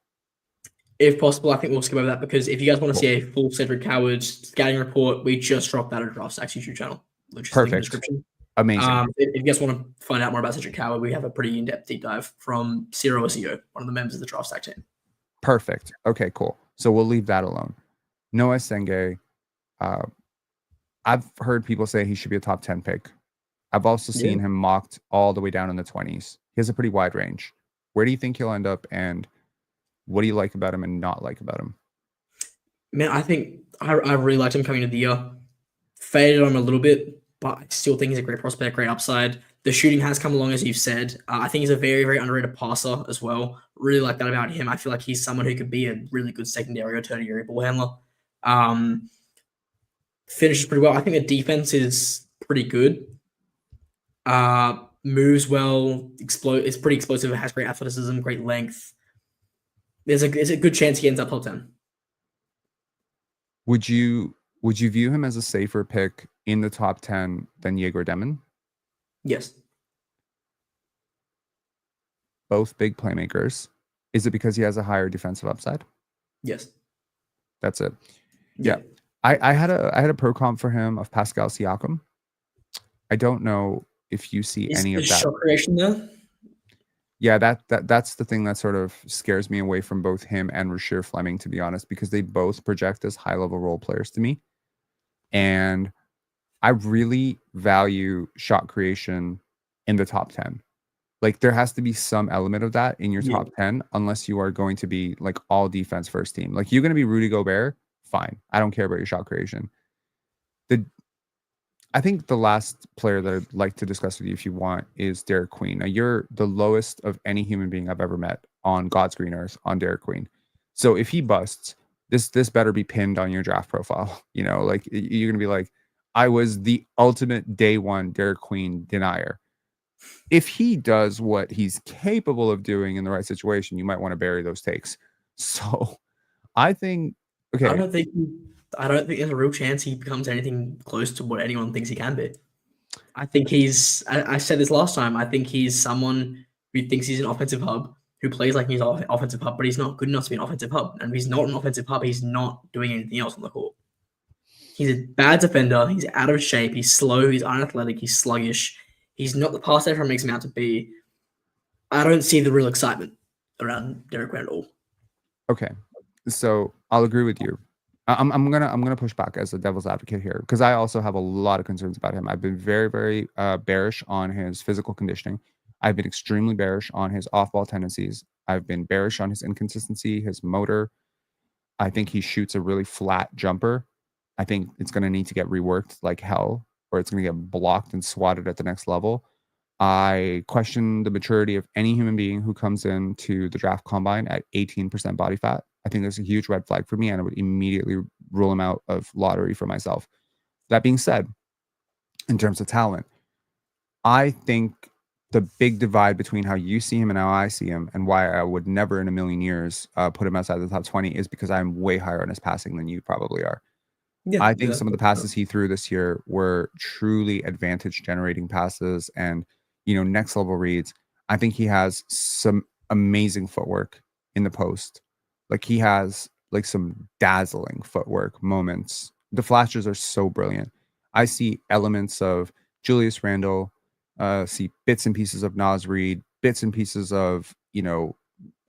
If possible, I think we'll skip over that, because if you guys want to see a full Cedric Coward scouting report, we just dropped that at Draftstack's YouTube channel. Perfect. Amazing. If you guys want to find out more about Cedric Coward, we have a pretty in-depth deep dive from Thiero SEO, one of the members of the Draftstack team. Perfect. Okay, cool. So we'll leave that alone. Noa Essengue, I've heard people say he should be a top 10 pick. I've also seen him mocked all the way down in the 20s. He has a pretty wide range. Where do you think he'll end up, and what do you like about him and not like about him? Man, I think I really liked him coming into the year. Faded on him a little bit, but I still think he's a great prospect, great upside. The shooting has come along, as you've said. I think he's a very, very underrated passer as well. Really like that about him. I feel like he's someone who could be a really good secondary or tertiary ball handler. Finishes pretty well. I think the defense is pretty good. Moves well, is pretty explosive, has great athleticism, great length. There's a good chance he ends up top 10. Would you view him as a safer pick in the top 10 than Egor Demin? Yes. Both big playmakers. Is it because he has a higher defensive upside? Yes. That's it. Yeah. I had a pro comp for him of Pascal Siakam. I don't know if you see any of that. Shot creation there? Yeah, that's the thing that sort of scares me away from both him and Rasheer Fleming, to be honest, because they both project as high-level role players to me. And I really value shot creation in the top 10. Like, there has to be some element of that in your top 10, unless you are going to be like all defense first team. Like, you're going to be Rudy Gobert, fine. I don't care about your shot creation. I think the last player that I'd like to discuss with you, if you want, is Derik Queen. Now, you're the lowest of any human being I've ever met on God's green earth on Derik Queen. So if he busts, this better be pinned on your draft profile. You know, like, you're gonna be like, I was the ultimate day one Derik Queen denier. If he does what he's capable of doing in the right situation, you might want to bury those takes. So I think, okay. I don't think there's a real chance he becomes anything close to what anyone thinks he can be. I think I said this last time, I think he's someone who thinks he's an offensive hub, who plays like he's an offensive hub, but he's not good enough to be an offensive hub. And if he's not an offensive hub, he's not doing anything else on the court. He's a bad defender. He's out of shape. He's slow. He's unathletic. He's sluggish. He's not the passer everyone makes him out to be. I don't see the real excitement around Derik Queen at all. Okay, so I'll agree with you. I'm gonna push back as a devil's advocate here, because I also have a lot of concerns about him. I've been very, very bearish on his physical conditioning. I've been extremely bearish on his off-ball tendencies. I've been bearish on his inconsistency, his motor. I think he shoots a really flat jumper. I think it's going to need to get reworked like hell, or it's going to get blocked and swatted at the next level. I question the maturity of any human being who comes into the draft combine at 18% body fat. I think there's a huge red flag for me, and I would immediately rule him out of lottery for myself. That being said, in terms of talent, I think the big divide between how you see him and how I see him, and why I would never in a million years put him outside the top 20, is because I'm way higher on his passing than you probably are. Yeah, I think some of the passes he threw this year were truly advantage generating passes and, you know, next level reads. I think he has some amazing footwork in the post. Like, he has like some dazzling footwork moments. The flashes are so brilliant. I see elements of Julius Randle, see bits and pieces of Naz Reid, bits and pieces of, you know,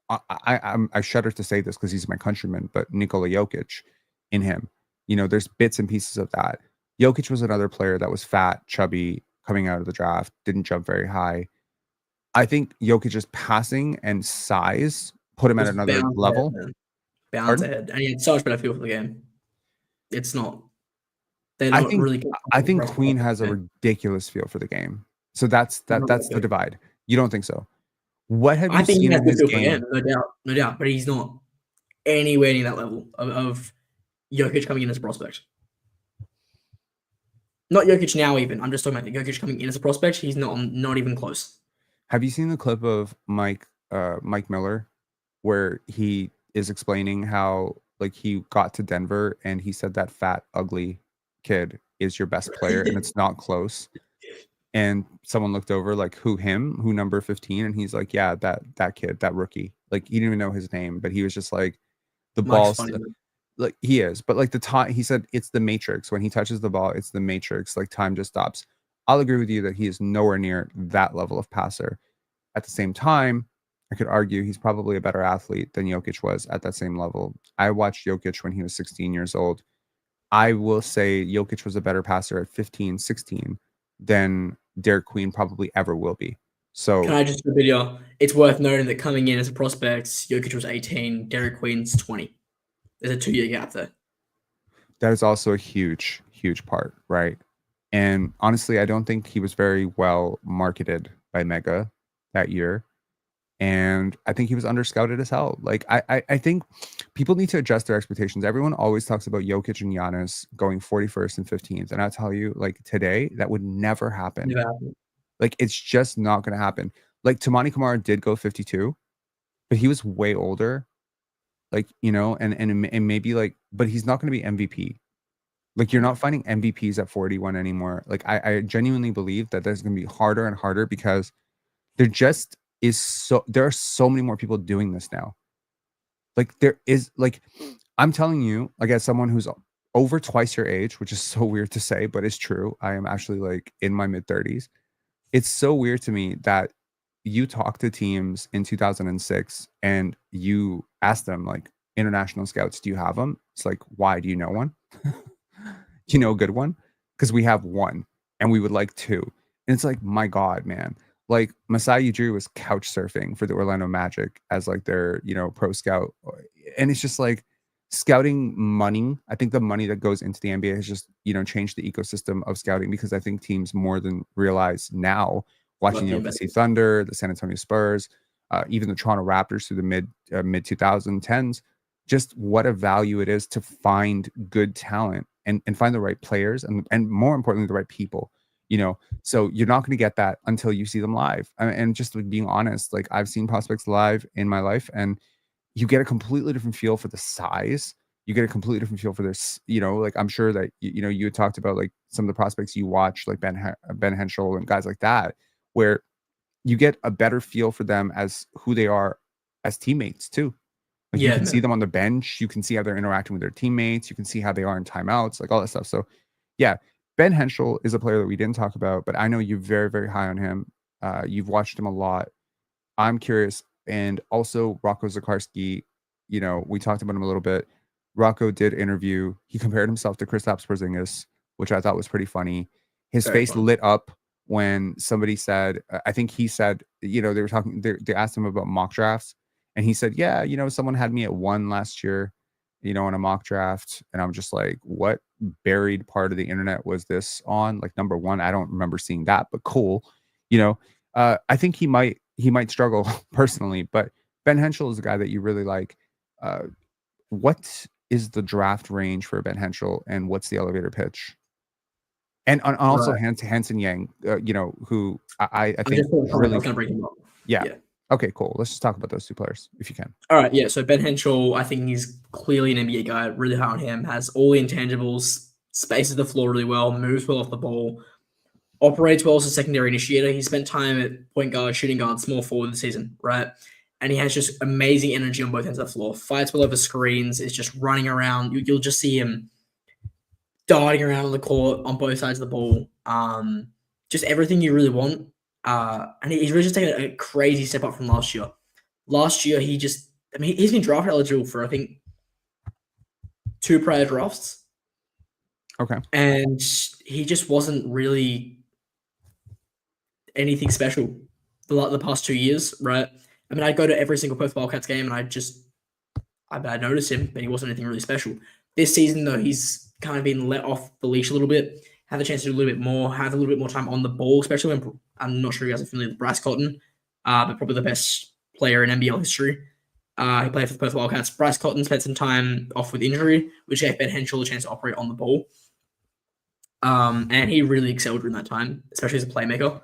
I shudder to say this because he's my countryman, but Nikola Jokic in him. You know, there's bits and pieces of that. Jokic was another player that was fat, chubby, coming out of the draft, didn't jump very high. I think Jokic's passing and size put him at another level. Bounce ahead. And he had so much better feel for the game. It's not. They don't I think Queen has a ridiculous feel for the game. So that's the divide. You don't think so? What have you seen in his game? No doubt. But he's not anywhere near that level of Jokic coming in as a prospect. Not Jokic now even. I'm just talking about Jokic coming in as a prospect. He's not even close. Have you seen the clip of Mike Miller where he is explaining how, like, he got to Denver and he said that fat, ugly kid is your best player and it's not close? And someone looked over like, who number 15? And he's like, yeah, that kid, that rookie. Like, he didn't even know his name, but he was just like, the ball. Like, he is, but like the time, he said it's the matrix. When he touches the ball, it's the matrix. Like, time just stops. I'll agree with you that he is nowhere near that level of passer. At the same time, I could argue he's probably a better athlete than Jokic was at that same level. I watched Jokic when he was 16 years old. I will say Jokic was a better passer at 15, 16 than Derik Queen probably ever will be. So Can I just video? It's worth noting that coming in as a prospect, Jokic was 18, Derik Queen's 20. There's a 2-year gap there. that is also a huge, huge part, right? And honestly, I don't think he was very well marketed by Mega that year. And I think he was underscouted as hell. Like I think people need to adjust their expectations. Everyone always talks about Jokic and Giannis going 41st and 15th. And I tell you, like today, that would never happen. Yeah. Like it's just not gonna happen. Like Tamani Kamara did go 52, but he was way older. Like, you know, and maybe like, but he's not gonna be MVP. Like you're not finding MVPs at 41 anymore. Like I genuinely believe that there's gonna be harder and harder because there just there are so many more people doing this now. Like there is like I'm telling you, like as someone who's over twice your age, which is so weird to say, but it's true. I am actually like in my mid 30s. It's so weird to me that you talk to teams in 2006 and you ask them like international scouts, do you have them? It's like, why? Do you know one? You know a good one? Because we have one and we would like two. And it's like, my God, man. Like Masai Ujiri was couch surfing for the Orlando Magic as like their, you know, pro scout. And it's just like scouting money. I think the money that goes into the NBA has just, you know, changed the ecosystem of scouting because I think teams more than realize now watching the OKC Thunder, the San Antonio Spurs, even the Toronto Raptors through the mid 2010s, just what a value it is to find good talent and find the right players and more importantly, the right people. You know, so you're not going to get that until you see them live. And just like being honest, like I've seen prospects live in my life, and you get a completely different feel for the size. You get a completely different feel for this. You know, like I'm sure that you know you had talked about like some of the prospects you watch, like Ben Henshall and guys like that, where you get a better feel for them as who they are as teammates too. Like you can see them on the bench, you can see how they're interacting with their teammates, you can see how they are in timeouts, like all that stuff. So yeah, Ben Henshall is a player that we didn't talk about, but I know you're very, very high on him. You've watched him a lot. I'm curious. And also Rocco Zakarski, you know, we talked about him a little bit. Rocco did interview. He compared himself to Kristaps Porzingis, which I thought was pretty funny. His face lit up when somebody said, I think he said, you know, they asked him about mock drafts. And he said, yeah, you know, someone had me at 1 last year, you know, in a mock draft. And I'm just like, what buried part of the internet was this on? Like, number one, I don't remember seeing that, but cool. You know, I think he might struggle personally, but Ben Henshall is a guy that you really like. What is the draft range for Ben Henshall and what's the elevator pitch? And also Ersin Yang, you know, who I think really, bring him up. Yeah. Okay, cool. Let's just talk about those two players if you can. All right, yeah. So Ben Henshall, I think he's clearly an NBA guy. Really high on him. Has all the intangibles. Spaces the floor really well. Moves well off the ball. Operates well as a secondary initiator. He spent time at point guard, shooting guard, small forward this season, right? And he has just amazing energy on both ends of the floor. Fights well over screens. Is just running around. You'll just see him darting around on the court on both sides of the ball. Just everything you really want. And he's really just taken a crazy step up from last year. Last year, he's been draft eligible for, I think, 2 prior drafts. Okay. And he just wasn't really anything special the past 2 years, right? I mean, I go to every single Perth Wildcats game, and I noticed him, but he wasn't anything really special. This season, though, he's kind of been let off the leash a little bit, have the chance to do a little bit more, have a little bit more time on the ball, especially when I'm not sure you guys are familiar with Bryce Cotton, but probably the best player in NBL history. He played for the Perth Wildcats. Bryce Cotton spent some time off with injury, which gave Ben Henshall a chance to operate on the ball. And he really excelled during that time, especially as a playmaker.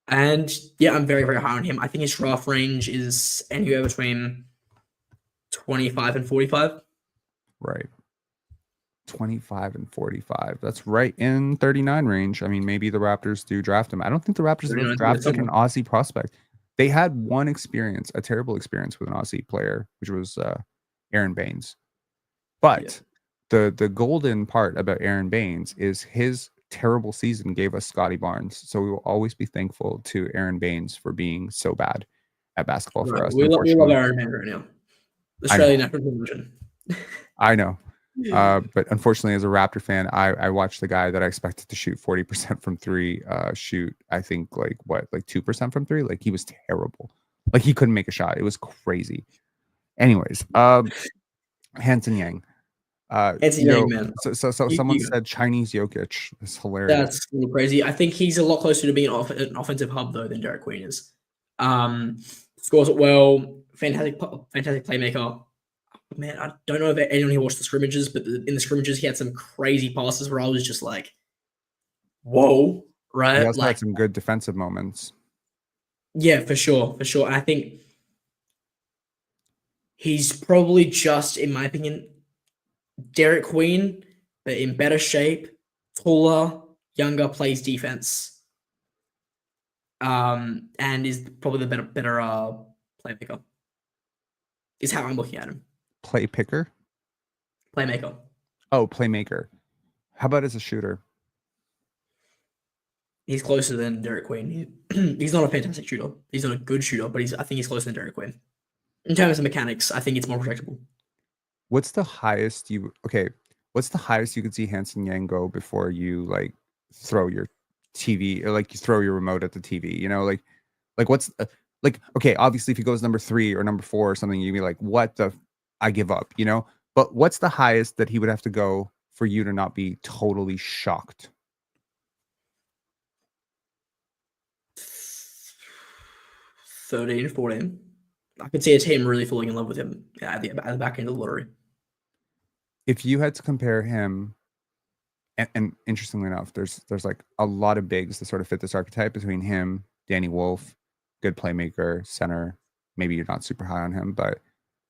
And yeah, I'm very, very high on him. I think his draft range is anywhere between 25 and 45. Right. 25 and 45. That's right in 39 range. I mean, maybe the Raptors do draft him. I don't think the Raptors have drafted an Aussie prospect. They had one experience, a terrible experience with an Aussie player, which was Aaron Baines. But the golden part about Aaron Baines is his terrible season gave us Scotty Barnes. So we will always be thankful to Aaron Baines for being so bad at basketball for us. We love Aaron Baines right now. Australian national television. I know. But unfortunately, as a Raptor fan, I watched the guy that I expected to shoot 40% from three shoot, I think, like 2% from three. Like, he was terrible. Like, he couldn't make a shot. It was crazy. Anyways, Hansen Yang. It's a young man. So someone said Chinese Jokic. It's hilarious. That's a little crazy. I think he's a lot closer to being an offensive hub though than Derik Queen is. Scores it well. Fantastic playmaker. Man, I don't know if anyone here watched the scrimmages, but in the scrimmages he had some crazy passes where I was just like, "Whoa!" Right? He also had some good defensive moments. Yeah, for sure. And I think he's probably just, in my opinion, Derik Queen, but in better shape, taller, younger, plays defense, and is probably the better playmaker. Is how I'm looking at him. Playmaker. Oh, playmaker. How about as a shooter? He's closer than Derik Queen. He's not a fantastic shooter. He's not a good shooter, but I think he's closer than Derik Queen. In terms of mechanics, I think it's more projectable. What's the highest you could see Hansen Yang go before you like throw your TV, or like you throw your remote at the TV? You know, like what's like, okay, obviously if he goes number 3 or number 4 or something, you'd be like, what the I give up, you know? But what's the highest that he would have to go for you to not be totally shocked? 13, 14. I could see a team really falling in love with him at the back end of the lottery. If you had to compare him, and interestingly enough, there's like a lot of bigs that sort of fit this archetype between him, Danny Wolf, good playmaker, center. Maybe you're not super high on him, but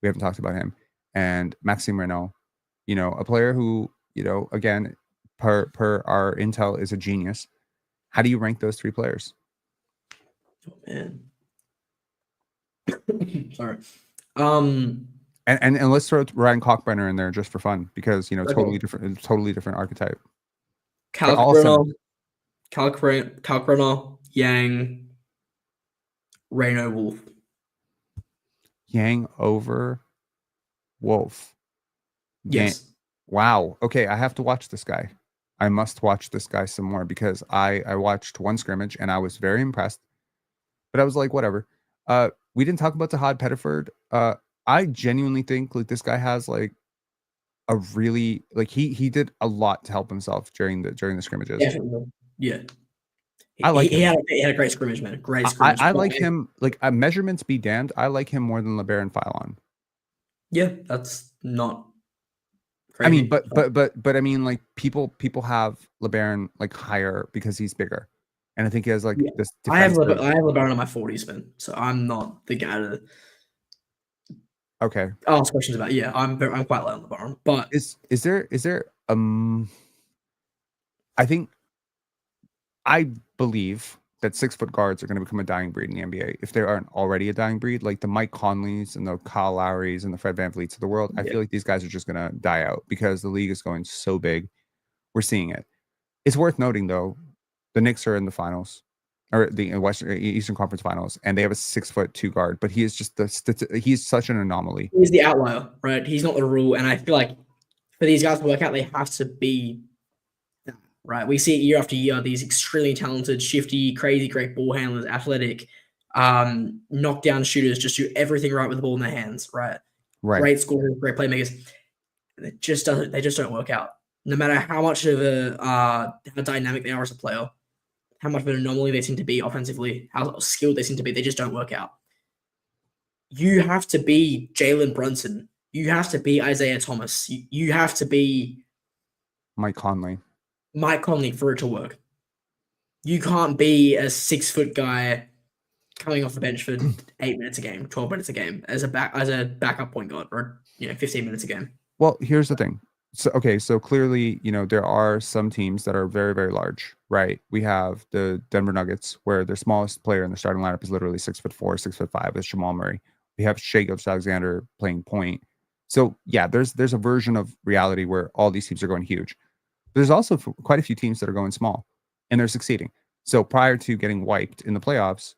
we haven't talked about him. And Maxime Renault, you know, a player who, you know, again, per our intel, is a genius. How do you rank those 3 players? Oh man. Sorry. And let's throw Ryan Kalkbrenner in there just for fun, because, you know, totally different archetype. Kalkbrenner, Yang, Renault, Wolf. Yang over Wolf. Yes. Wow. Okay, I have to watch this guy. I must watch this guy some more, because I watched one scrimmage and I was very impressed. But I was like, whatever. We didn't talk about the Haad Pettiford. I genuinely think like this guy has like a really, like, he did a lot to help himself during the scrimmages. Definitely. Yeah. I like him. He had a great scrimmage, man. Great scrimmage. I like him. Like, measurements be damned, I like him more than LeBaron Philon. Yeah, that's not crazy. I mean, but I mean, like, people have LeBaron like higher because he's bigger, and I think he has like this. I have LeBaron in my 40s, man. So I'm not the guy to ask questions about. Yeah, I'm quite low on LeBaron, but is there I believe that 6-foot guards are going to become a dying breed in the NBA if they aren't already a dying breed. Like the Mike Conleys and the Kyle Lowrys and the Fred VanVleets of the world. I feel like these guys are just going to die out because the league is going so big. We're seeing it. It's worth noting, though, the Knicks are in the finals, or the Eastern Conference Finals, and they have a 6'2" guard, but he is just he's such an anomaly. He's the outlier, right? He's not the rule, and I feel like for these guys to work out, they have to be that, right? We see it year after year, these extremely talented, shifty, crazy, great ball handlers, athletic, knockdown shooters, just do everything right with the ball in their hands, right? Great scorers, great playmakers. They just don't work out. No matter how much of how dynamic they are as a player, how much of an anomaly they seem to be offensively, how skilled they seem to be, they just don't work out. You have to be Jalen Brunson. You have to be Isaiah Thomas. You have to be Mike Conley for it to work. You can't be a 6-foot guy coming off the bench for 8 minutes a game, 12 minutes a game as a backup point guard, or 15 minutes a game. Well, here's the thing. So clearly, there are some teams that are very, very large, right? We have the Denver Nuggets, where their smallest player in the starting lineup is literally 6'4", 6'5", with Jamal Murray. We have Shai Gilgeous-Alexander playing point. So yeah, there's a version of reality where all these teams are going huge. There's also quite a few teams that are going small, and they're succeeding. So prior to getting wiped in the playoffs,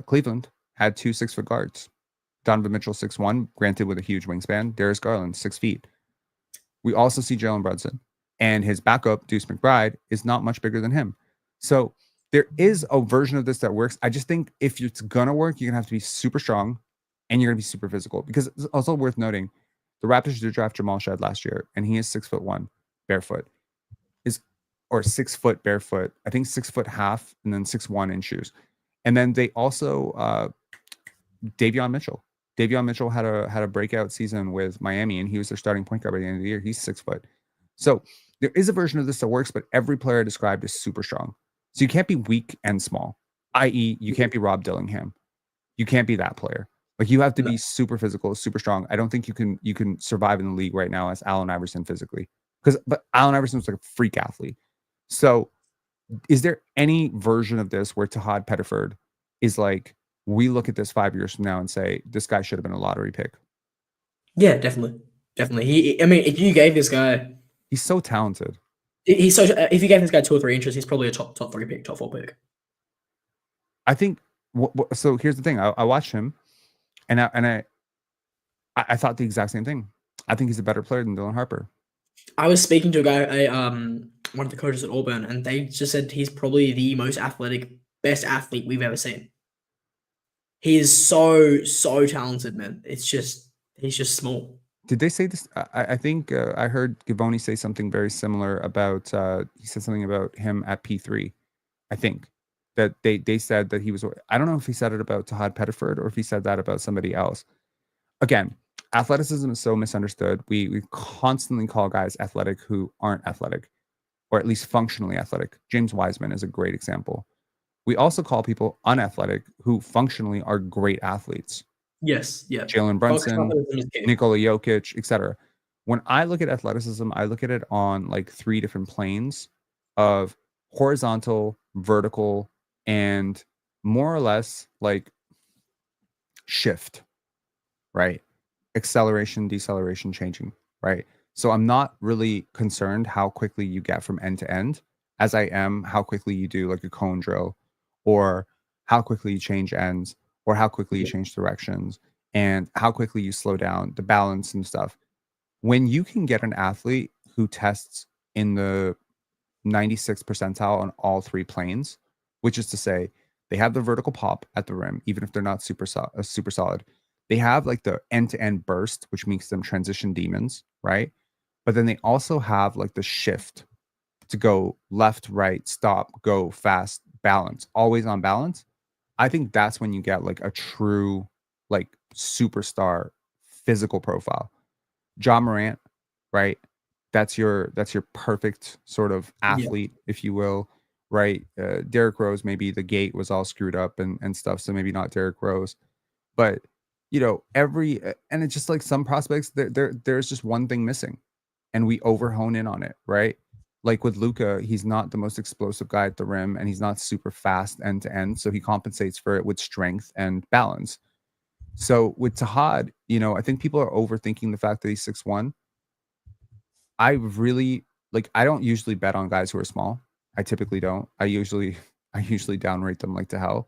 Cleveland had 2 6-foot guards. Donovan Mitchell, 6'1", granted with a huge wingspan. Darius Garland, 6 feet. We also see Jalen Brunson, and his backup, Deuce McBride, is not much bigger than him. So there is a version of this that works. I just think if it's gonna work, you're gonna have to be super strong and you're gonna be super physical. Because it's also worth noting, the Raptors did draft Jamal Shead last year, and he is 6'1", barefoot. Or 6 foot barefoot. I think 6.5 and then 6'1" in shoes. And then they also Davion Mitchell. Davion Mitchell had a breakout season with Miami, and he was their starting point guard by the end of the year. He's 6 foot. So there is a version of this that works, but every player described is super strong. So you can't be weak and small, i.e., you can't be Rob Dillingham. You can't be that player. Like, you have to be super physical, super strong. I don't think you can survive in the league right now as Allen Iverson physically, but Allen Iverson was like a freak athlete. So is there any version of this where Haad Pettiford is like, we look at this 5 years from now and say, this guy should have been a lottery pick? Yeah, definitely. I mean, if you gave this guy, he's so talented. If you gave this guy 2 or 3 inches, he's probably a top 3 pick, top 4 pick. I think. So here's the thing. I watched him, and I thought the exact same thing. I think he's a better player than Dylan Harper. I was speaking to a guy, one of the coaches at Auburn, and they just said he's probably the most athletic, best athlete we've ever seen. He is so talented, man. He's just small. Did they say this? I think I heard Givoni say something very similar about. He said something about him at P3. I think that they said that he was. I don't know if he said it about Haad Pettiford or if he said that about somebody else. Again, athleticism is so misunderstood. We constantly call guys athletic who aren't athletic, or at least functionally athletic. James Wiseman is a great example. We also call people unathletic who functionally are great athletes. Yes, yeah. Jalen Brunson, Nikola Jokic, etc. When I look at athleticism, I look at it on like 3 different planes of horizontal, vertical, and more or less like shift, right? Acceleration, deceleration, changing, right? So I'm not really concerned how quickly you get from end to end, as I am how quickly you do like a cone drill, or how quickly you change ends, or how quickly you change directions, and how quickly you slow down the balance and stuff. When you can get an athlete who tests in the 96th percentile on all 3 planes, which is to say they have the vertical pop at the rim, even if they're not super solid. They have like the end-to-end burst, which makes them transition demons, right? But then they also have like the shift to go left, right, stop, go, fast, balance, always on balance. I think that's when you get like a true like superstar physical profile. Ja Morant, right? That's your perfect sort of athlete, if you will, right? Derrick Rose, maybe the gate was all screwed up and stuff, so maybe not Derrick Rose, but you know, and it's just like some prospects, there's just one thing missing, and we overhone in on it, right? Like with Luka, he's not the most explosive guy at the rim, and he's not super fast end to end, so he compensates for it with strength and balance. So with Haad, you know, I think people are overthinking the fact that he's 6'1". I really I don't usually bet on guys who are small. I typically don't. I usually downrate them like to hell.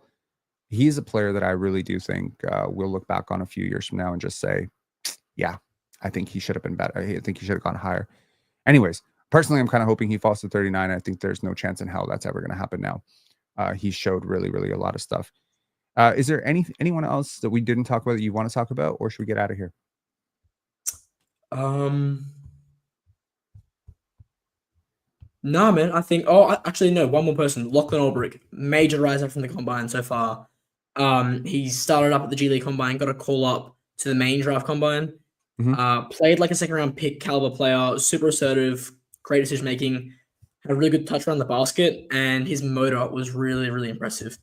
He's a player that I really do think we'll look back on a few years from now and just say, yeah, I think he should have been better. I think he should have gone higher. Anyways, personally, I'm kind of hoping he falls to 39. I think there's no chance in hell that's ever going to happen now. He showed really, really a lot of stuff. Is there anyone else that we didn't talk about that you want to talk about, or should we get out of here? No, man. I think. Actually, no. One more person. Lachlan Ulbrich, major riser from the combine so far. He started up at the G League combine, got a call up to the main draft combine. Played like a 2nd round pick caliber player, super assertive, great decision making, had a really good touch around the basket, and his motor was really, really impressive.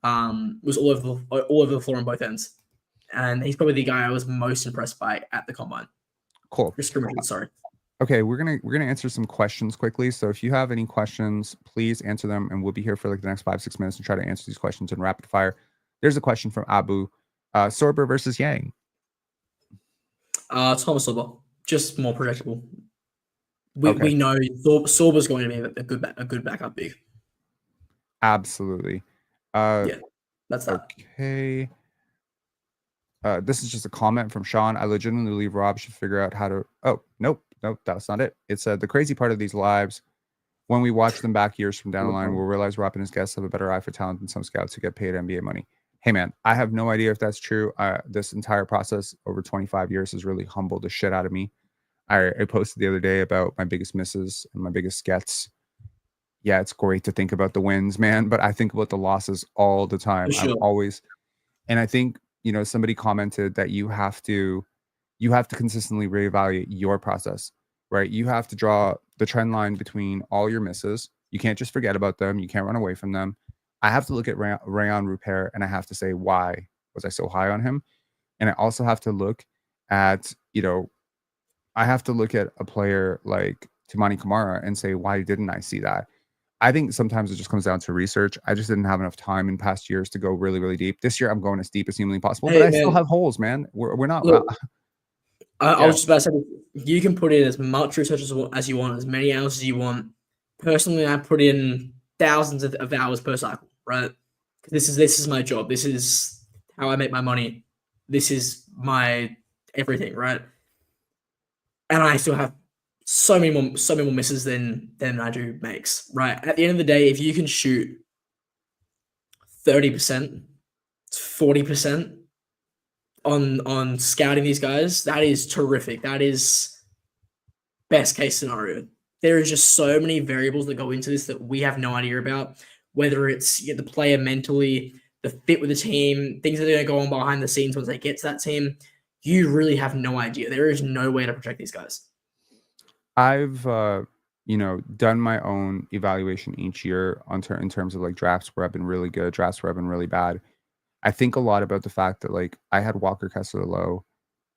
Was all over the floor on both ends, and he's probably the guy I was most impressed by at the combine. Cool. Sorry. Okay, we're gonna answer some questions quickly. So if you have any questions, please answer them, and we'll be here for like the next 5-6 minutes and try to answer these questions in rapid fire. There's a question from Abu. Sorber versus Yang. Thomas Sorber, just more projectable. We know Sorber's going to be a good backup big. Absolutely. Yeah, that's that. Okay. This is just a comment from Sean. I legitimately believe Rob should figure out how to. Oh, nope. nope, that's not it. It said the crazy part of these lives, when we watch them back years from down the line, we'll realize Rob and his guests have a better eye for talent than some scouts who get paid NBA money. Hey man, I have no idea if that's true. This entire process over 25 years has really humbled the shit out of me. I posted the other day about my biggest misses and my biggest gets. Yeah, it's great to think about the wins, man, but I think about the losses all the time. For sure. And I think, somebody commented that you have to consistently reevaluate your process, right? You have to draw the trend line between all your misses. You can't just forget about them. You can't run away from them. I have to look at Rayon Rupert and I have to say, why was I so high on him? And I also have to look at, I have to look at a player like Toumani Camara and say, why didn't I see that? I think sometimes it just comes down to research. I just didn't have enough time in past years to go really, really deep. This year, I'm going as deep as humanly possible, but I still have holes, man. We're not. Look, I was just about to say, you can put in as much research as you want, as many hours as you want. Personally, I put in thousands of hours per cycle, right? This is my job. This is how I make my money. This is my everything, right? And I still have so many more misses than I do makes, right? At the end of the day, if you can shoot 30%, 40% on scouting these guys, that is terrific. That is best case scenario. There is just so many variables that go into this that we have no idea about, whether it's the player mentally, the fit with the team, things that are going to go on behind the scenes once they get to that team. You really have no idea. There is no way to protect these guys. I've done my own evaluation each year in terms of like drafts where I've been really good, drafts where I've been really bad. I think a lot about the fact that like I had Walker Kessler low,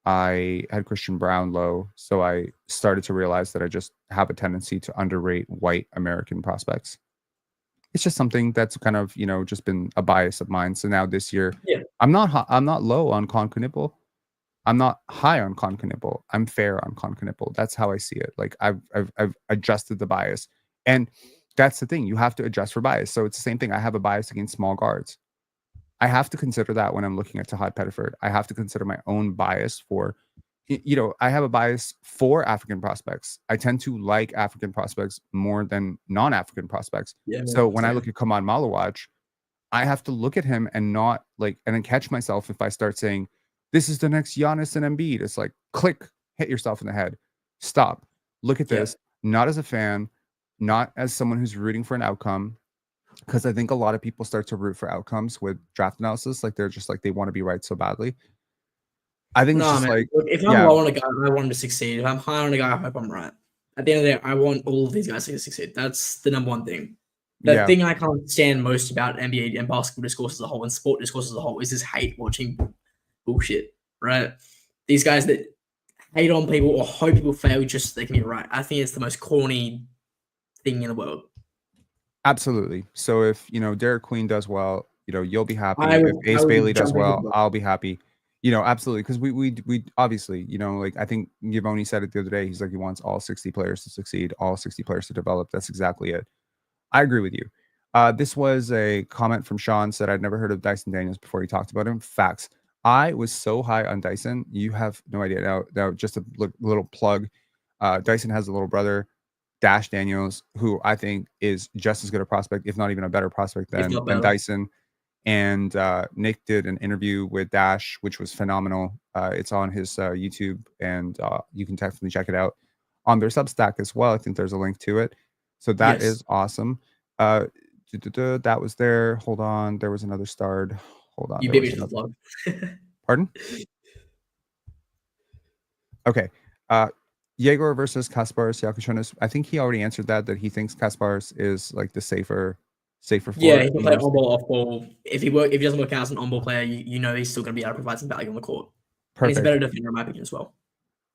I had Christian Brown low, so I started to realize that I just have a tendency to underrate white American prospects. It's just something that's kind of just been a bias of mine. So now this year, I'm not low on Concunipple. I'm not high on Concunipple. I'm fair on Concunipple. That's how I see it. Like I've adjusted the bias, and that's the thing. You have to adjust for bias. So it's the same thing. I have a bias against small guards. I have to consider that when I'm looking at Haad Pettiford. I have to consider my own bias for, I have a bias for African prospects. I tend to like African prospects more than non-African prospects. Yeah, so when I look at Khaman Malauch, I have to look at him and not and then catch myself if I start saying, this is the next Giannis and Embiid. It's like, click, hit yourself in the head. Stop. Look at this, not as a fan, not as someone who's rooting for an outcome. Because I think a lot of people start to root for outcomes with draft analysis. Like they're just like, they want to be right so badly. I think it's just like, look, if I'm low on a guy, I want him to succeed. If I'm high on a guy, I hope I'm right. At the end of the day, I want all of these guys to succeed. That's the number one thing. The thing I can't stand most about NBA and basketball discourse as a whole and sport discourse as a whole is this hate watching bullshit, right? These guys that hate on people or hope people fail just so they can be right. I think it's the most corny thing in the world. Absolutely. So if Derik Queen does well, you'll be happy. If Ace Bailey does well, I'll be happy. Absolutely, because we obviously, like I think Givoni said it the other day. He's like he wants all 60 players to succeed, all 60 players to develop. That's exactly it. I agree with you. This was a comment from Sean, said I'd never heard of Dyson Daniels before he talked about him. Facts. I was so high on Dyson. You have no idea. Now just a little plug. Dyson has a little brother, Dash Daniels, who I think is just as good a prospect, if not even a better prospect than Dyson. And Nick did an interview with Dash, which was phenomenal. It's on his YouTube, and you can definitely check it out on their Substack as well. I think there's a link to it. So that is awesome. That was there. Hold on. There was another starred. Hold on. You beat me to the vlog. Pardon? Okay. Egor versus Kasparas Yakushonis. I think he already answered that he thinks Kasparas is like the safer forward. Yeah, he can play on ball, off ball. If he doesn't work out as an on ball player, he's still going to be able to provide some value on the court. Perfect. And he's a better defender in my opinion as well.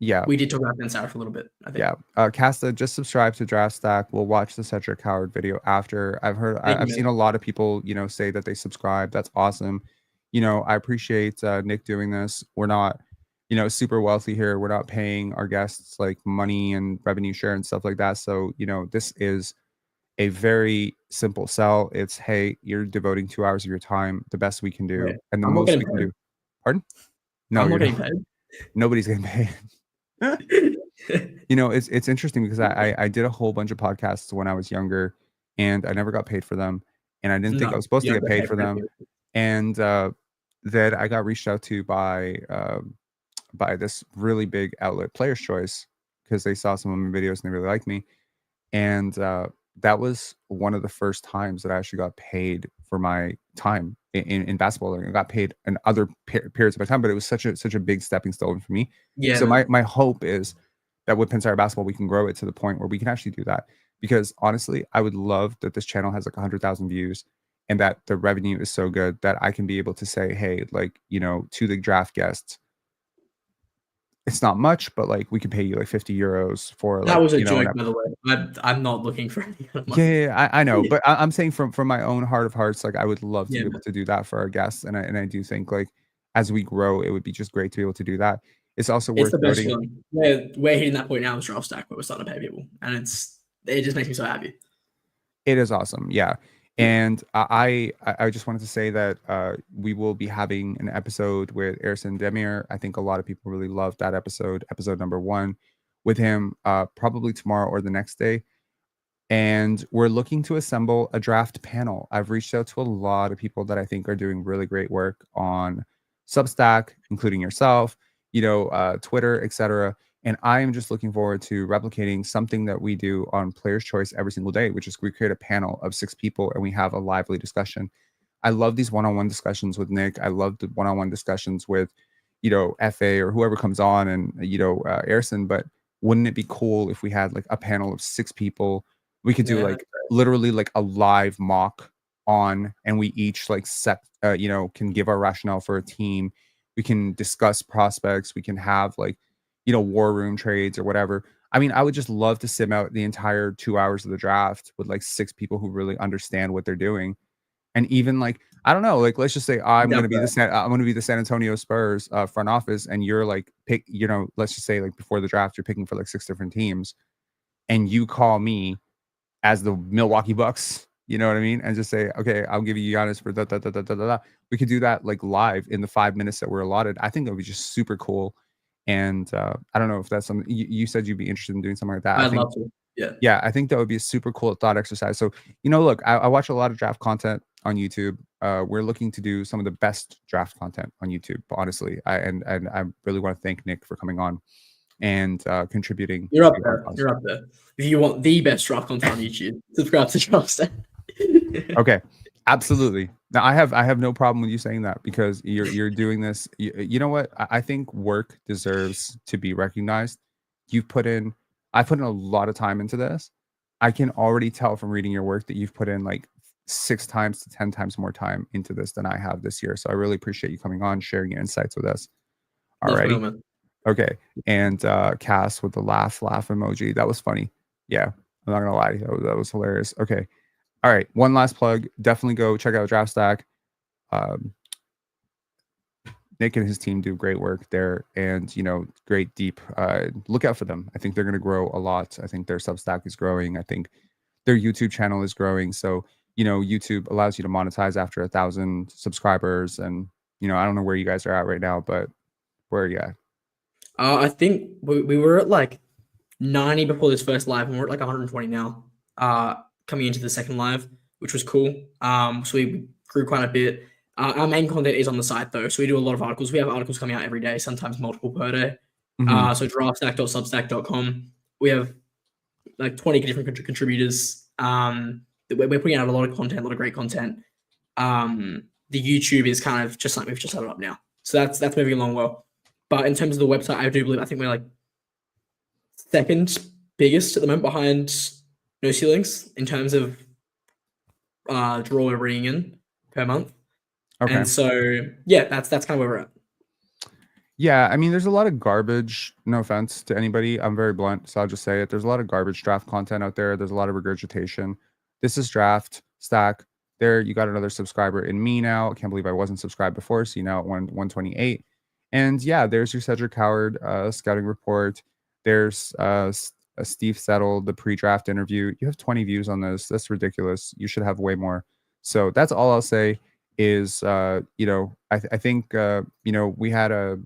Yeah. We did talk about Ben Sarah for a little bit, I think. Yeah. Casta, just subscribe to Draftstack. We'll watch the Cedric Howard video after. I've seen a lot of people, say that they subscribe. That's awesome. I appreciate Nick doing this. We're not, super wealthy here. We're not paying our guests like money and revenue share and stuff like that. So, this is a very simple sell. It's, hey, you're devoting 2 hours of your time, the best we can do. Right. And the most we can do. Pardon? No, I'm not getting paid. Nobody's getting paid. You know, it's interesting because I did a whole bunch of podcasts when I was younger, and I never got paid for them, and I didn't think I No, was supposed you to don't get get paid paid for for them. anything. And then I got reached out to by this really big outlet, Player's Choice, because they saw some of my videos and they really liked me. And that was one of the first times that I actually got paid for my time in basketball. Like, I got paid in other periods of my time, but it was such a big stepping stone for me. Yeah, So man. my hope is that with Pinsire Basketball, we can grow it to the point where we can actually do that. Because honestly, I would love that this channel has like 100,000 views and that the revenue is so good that I can be able to say, hey, like, you know, to the draft guests, it's not much, but like we could pay you like 50 euros for That like, was a you know, joke, by the way. I'm not looking for any kind of yeah, money. yeah, yeah, I know, but I'm saying from my own heart of hearts, like I would love to Yeah, be able man. to do that for our guests, and I do think like as we grow, it would be just great to be able to do that. It's also It's worth the best noting feeling. We're hitting that point now with Draftstack where we're starting to pay people, and it just makes me so happy. it is awesome, yeah. Yeah. And I just wanted to say that we will be having an episode with Ersin Demir. I think a lot of people really loved that episode number 1, with him probably tomorrow or the next day. And we're looking to assemble a draft panel. I've reached out to a lot of people that I think are doing really great work on Substack, including yourself, you know, Twitter, etc. And I am just looking forward to replicating something that we do on Player's Choice every single day, which is we create a panel of 6 people and we have a lively discussion. I love these one-on-one discussions with Nick. I love the one-on-one discussions with, you know, FA or whoever comes on, and you know, Erson. But wouldn't it be cool if we had like a panel of 6 people? We could do Yeah. like literally like a live mock on, and we each like set, you know, can give our rationale for a team. We can discuss prospects. We can have like, you know, war room trades or whatever. I mean, I would just love to sim out the entire 2 hours of the draft with like 6 people who really understand what they're doing. And even like, I don't know, like let's just say I'm Down gonna be for the San Antonio Spurs front office, and you're like you know, let's just say like before the draft, you're picking for like 6 different teams, and you call me as the Milwaukee Bucks, you know what I mean? And just say, okay, I'll give you Giannis for da da da da da da. Da. We could do that like live in the 5 minutes that we're allotted. I think that would be just super cool. And I don't know if that's something you said you'd be interested in doing something like that. I I'd think, love to. Yeah. yeah, I think that would be a super cool thought exercise. So, you know, look, I watch a lot of draft content on YouTube. We're looking to do some of the best draft content on YouTube, honestly. And I really want to thank Nick for coming on and contributing You're up to our there. cause. You're up there. If you want the best draft content on YouTube, subscribe to Draftstack. Okay, absolutely. Now I have no problem with you saying that, because you're doing this. You know what? I think work deserves to be recognized. You've put in, I put in a lot of time into this. I can already tell from reading your work that you've put in like 6 times to 10 times more time into this than I have this year. So I really appreciate you coming on, sharing your insights with us. Love coming Alrighty. on, man. Okay. And Cass with the laugh emoji. That was funny. Yeah. I'm not gonna lie. That was hilarious. Okay. All right, one last plug. Definitely go check out Draftstack. Um, Nick and his team do great work there, and you know, great deep. Look out for them. I think they're going to grow a lot. I think their Substack is growing. I think their YouTube channel is growing. So you know, YouTube allows you to monetize after 1,000 subscribers, and you know, I don't know where you guys are at right now, but where are you at? I think we were at like 90 before this first live, and we're at like 120 now. Coming into the second live, which was cool. So we grew quite a bit. Our main content is on the site though, so we do a lot of articles. We have articles coming out every day, sometimes multiple per day. Mhm. So draftstack.substack.com. We have like 20 different contributors. We're putting out a lot of content, a lot of great content. The YouTube is kind of just like we've just set it up now, so that's moving along well. But in terms of the website, I think we're like second biggest at the moment behind No Ceilings in terms of draw we're bringing in per month. Okay. And so yeah, that's kind of where we're at. Yeah, I mean, there's a lot of garbage. No offense to anybody. I'm very blunt, so I'll just say it. There's a lot of garbage draft content out there. There's a lot of regurgitation. This is Draft Stack. There, you got another subscriber in me now. I can't believe I wasn't subscribed before. So you now at 128. And yeah, there's your Cedric Howard scouting report. There's Steve Settle, the pre-draft interview. You have 20 views on this. That's ridiculous. You should have way more. So that's all I'll say is, you know, I think, you know, we had a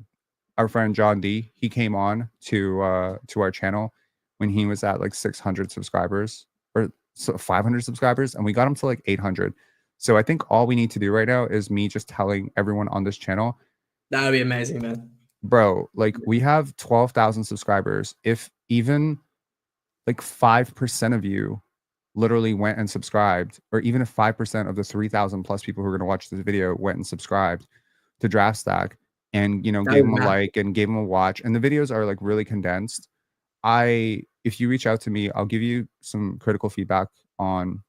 our friend John D, he came on to our channel when he was at like 600 subscribers or 500 subscribers, and we got him to like 800. So I think all we need to do right now is me just telling everyone on this channel. That would be amazing, man. Bro, like we have 12,000 subscribers. If even like 5% of you literally went and subscribed, or even if 5% of the 3,000 plus people who are going to watch this video went and subscribed to Draftstack and, you know, gave them a like and gave them a watch, and the videos are like really condensed. If you reach out to me, I'll give you some critical feedback on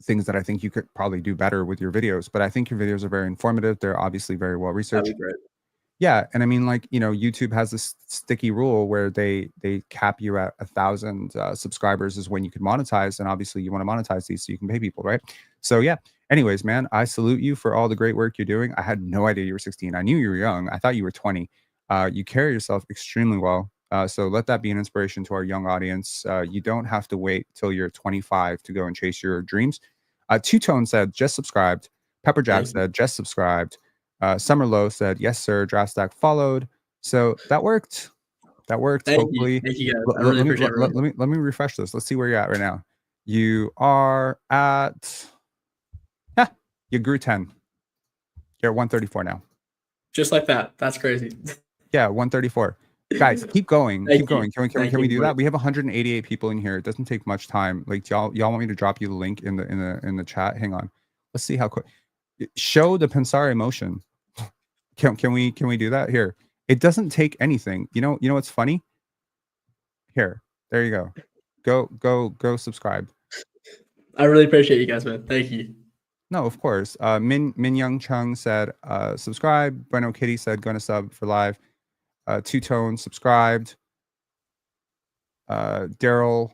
things that I think you could probably do better with your videos. But I think your videos are very informative. They're obviously very well researched. That'd be great. Yeah, and I mean, like, you know, YouTube has this sticky rule where they cap you at 1,000 subscribers is when you can monetize, and obviously you want to monetize these so you can pay people, right? So yeah. Anyways, man, I salute you for all the great work you're doing. I had no idea you were 16. I knew you were young. I thought you were 20. You carry yourself extremely well. So let that be an inspiration to our young audience. You don't have to wait till you're 25 to go and chase your dreams. Two Tone said just subscribed. Pepper Jack said just subscribed. Summer Low said, yes, sir. Draftstack followed. So that worked. That worked. Hopefully. Thank you guys. I really appreciate it. Let me refresh this. Let's see where you're at right now. You are at, you grew 10. You're at 134 now. Just like that. That's crazy. Yeah, 134. Guys, keep going. Keep going. Can we do that? We have 188 people in here. It doesn't take much time. Like y'all want me to drop you the link in the chat? Hang on. Let's see how quick. Show the Pensare motion. Can we do that here? It doesn't take anything. You know what's funny? Here, there you go. Go subscribe. I really appreciate you guys, man. Thank you. No, of course. Min Young Chung said subscribe. Breno Kitty said gonna sub for live. Two Tone subscribed. Daryl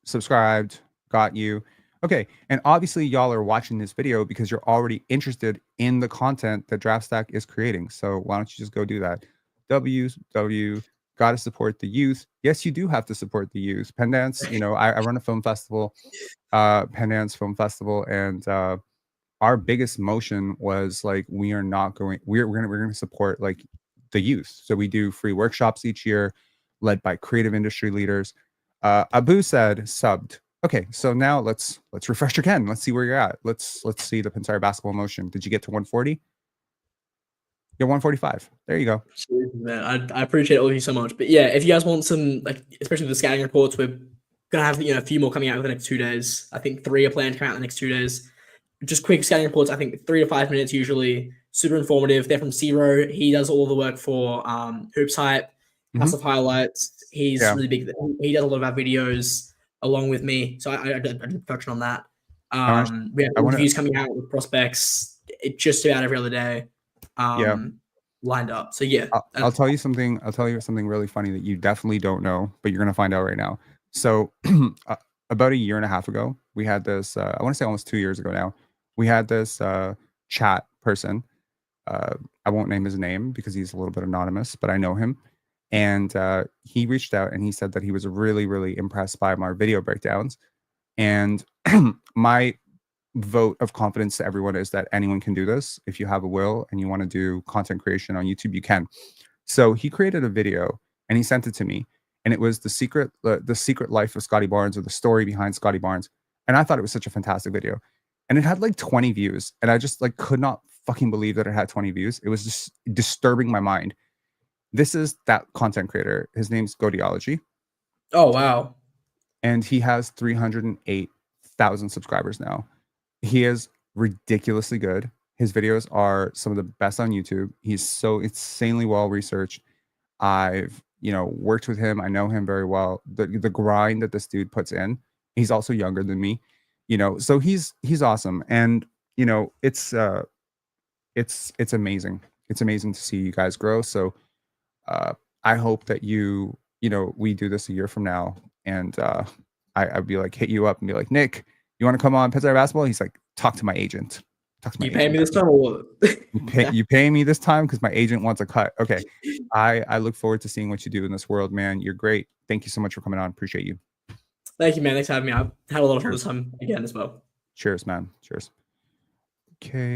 subscribed. Got you. Okay, and obviously y'all are watching this video because you're already interested in the content that Draftstack is creating. So why don't you just go do that? Gotta support the youth. Yes, you do have to support the youth. Pendance, you know, I run a film festival, Pendance Film Festival, and our biggest motion was like we're gonna support like the youth. So we do free workshops each year, led by creative industry leaders. Abu said subbed. Okay, so now let's refresh again. Let's see where you're at. Let's see the Pensare basketball motion. Did you get to 140? You're 145. There you go. Man, I appreciate all of you so much. But yeah, if you guys want some, like, especially the scouting reports, we're gonna have a few more coming out over the next 2 days. I think 3 are planned to come out in the next 2 days. Just quick scouting reports. I think 3 to 5 minutes usually. Super informative. They're from Thiero. He does all the work for Hoops Hype, House of Highlights. He's really big. He does a lot of our videos along with me. So I did a production on that. We have interviews coming out with prospects just about every other day. Lined up. So yeah. I'll tell you something. I'll tell you something really funny that you definitely don't know, but you're gonna find out right now. So about 1.5 years ago, we had this. I want to say almost 2 years ago now. We had this chat person. I won't name his name because he's a little bit anonymous, but I know him. And he reached out and he said that he was really, really impressed by my video breakdowns. And my vote of confidence to everyone is that anyone can do this. If you have a will and you want to do content creation on YouTube, you can. So he created a video and he sent it to me. And it was the secret life of Scotty Barnes, or the story behind Scotty Barnes. And I thought it was such a fantastic video. And it had like 20 views. And I just like could not fucking believe that it had 20 views. It was just disturbing my mind. This is that content creator. His name's Godiology. Oh, wow. And he has 308,000 subscribers now. He is ridiculously good. His videos are some of the best on YouTube. He's so insanely well researched. I've, worked with him. I know him very well. The grind that this dude puts in. He's also younger than me, so he's awesome. And, it's amazing. It's amazing to see you guys grow. So I hope that we do this a year from now, and I'd be like, hit you up and be like, Nick, you want to come on Pensare Basketball? He's like, talk to my agent. You pay me this time or what? You pay me this time because my agent wants a cut. Okay. I look forward to seeing what you do in this world, man. You're great. Thank you so much for coming on. Appreciate you. Thank you, man. Thanks for having me. I've had a lot of fun this time again as well. Cheers, man. Cheers. Okay.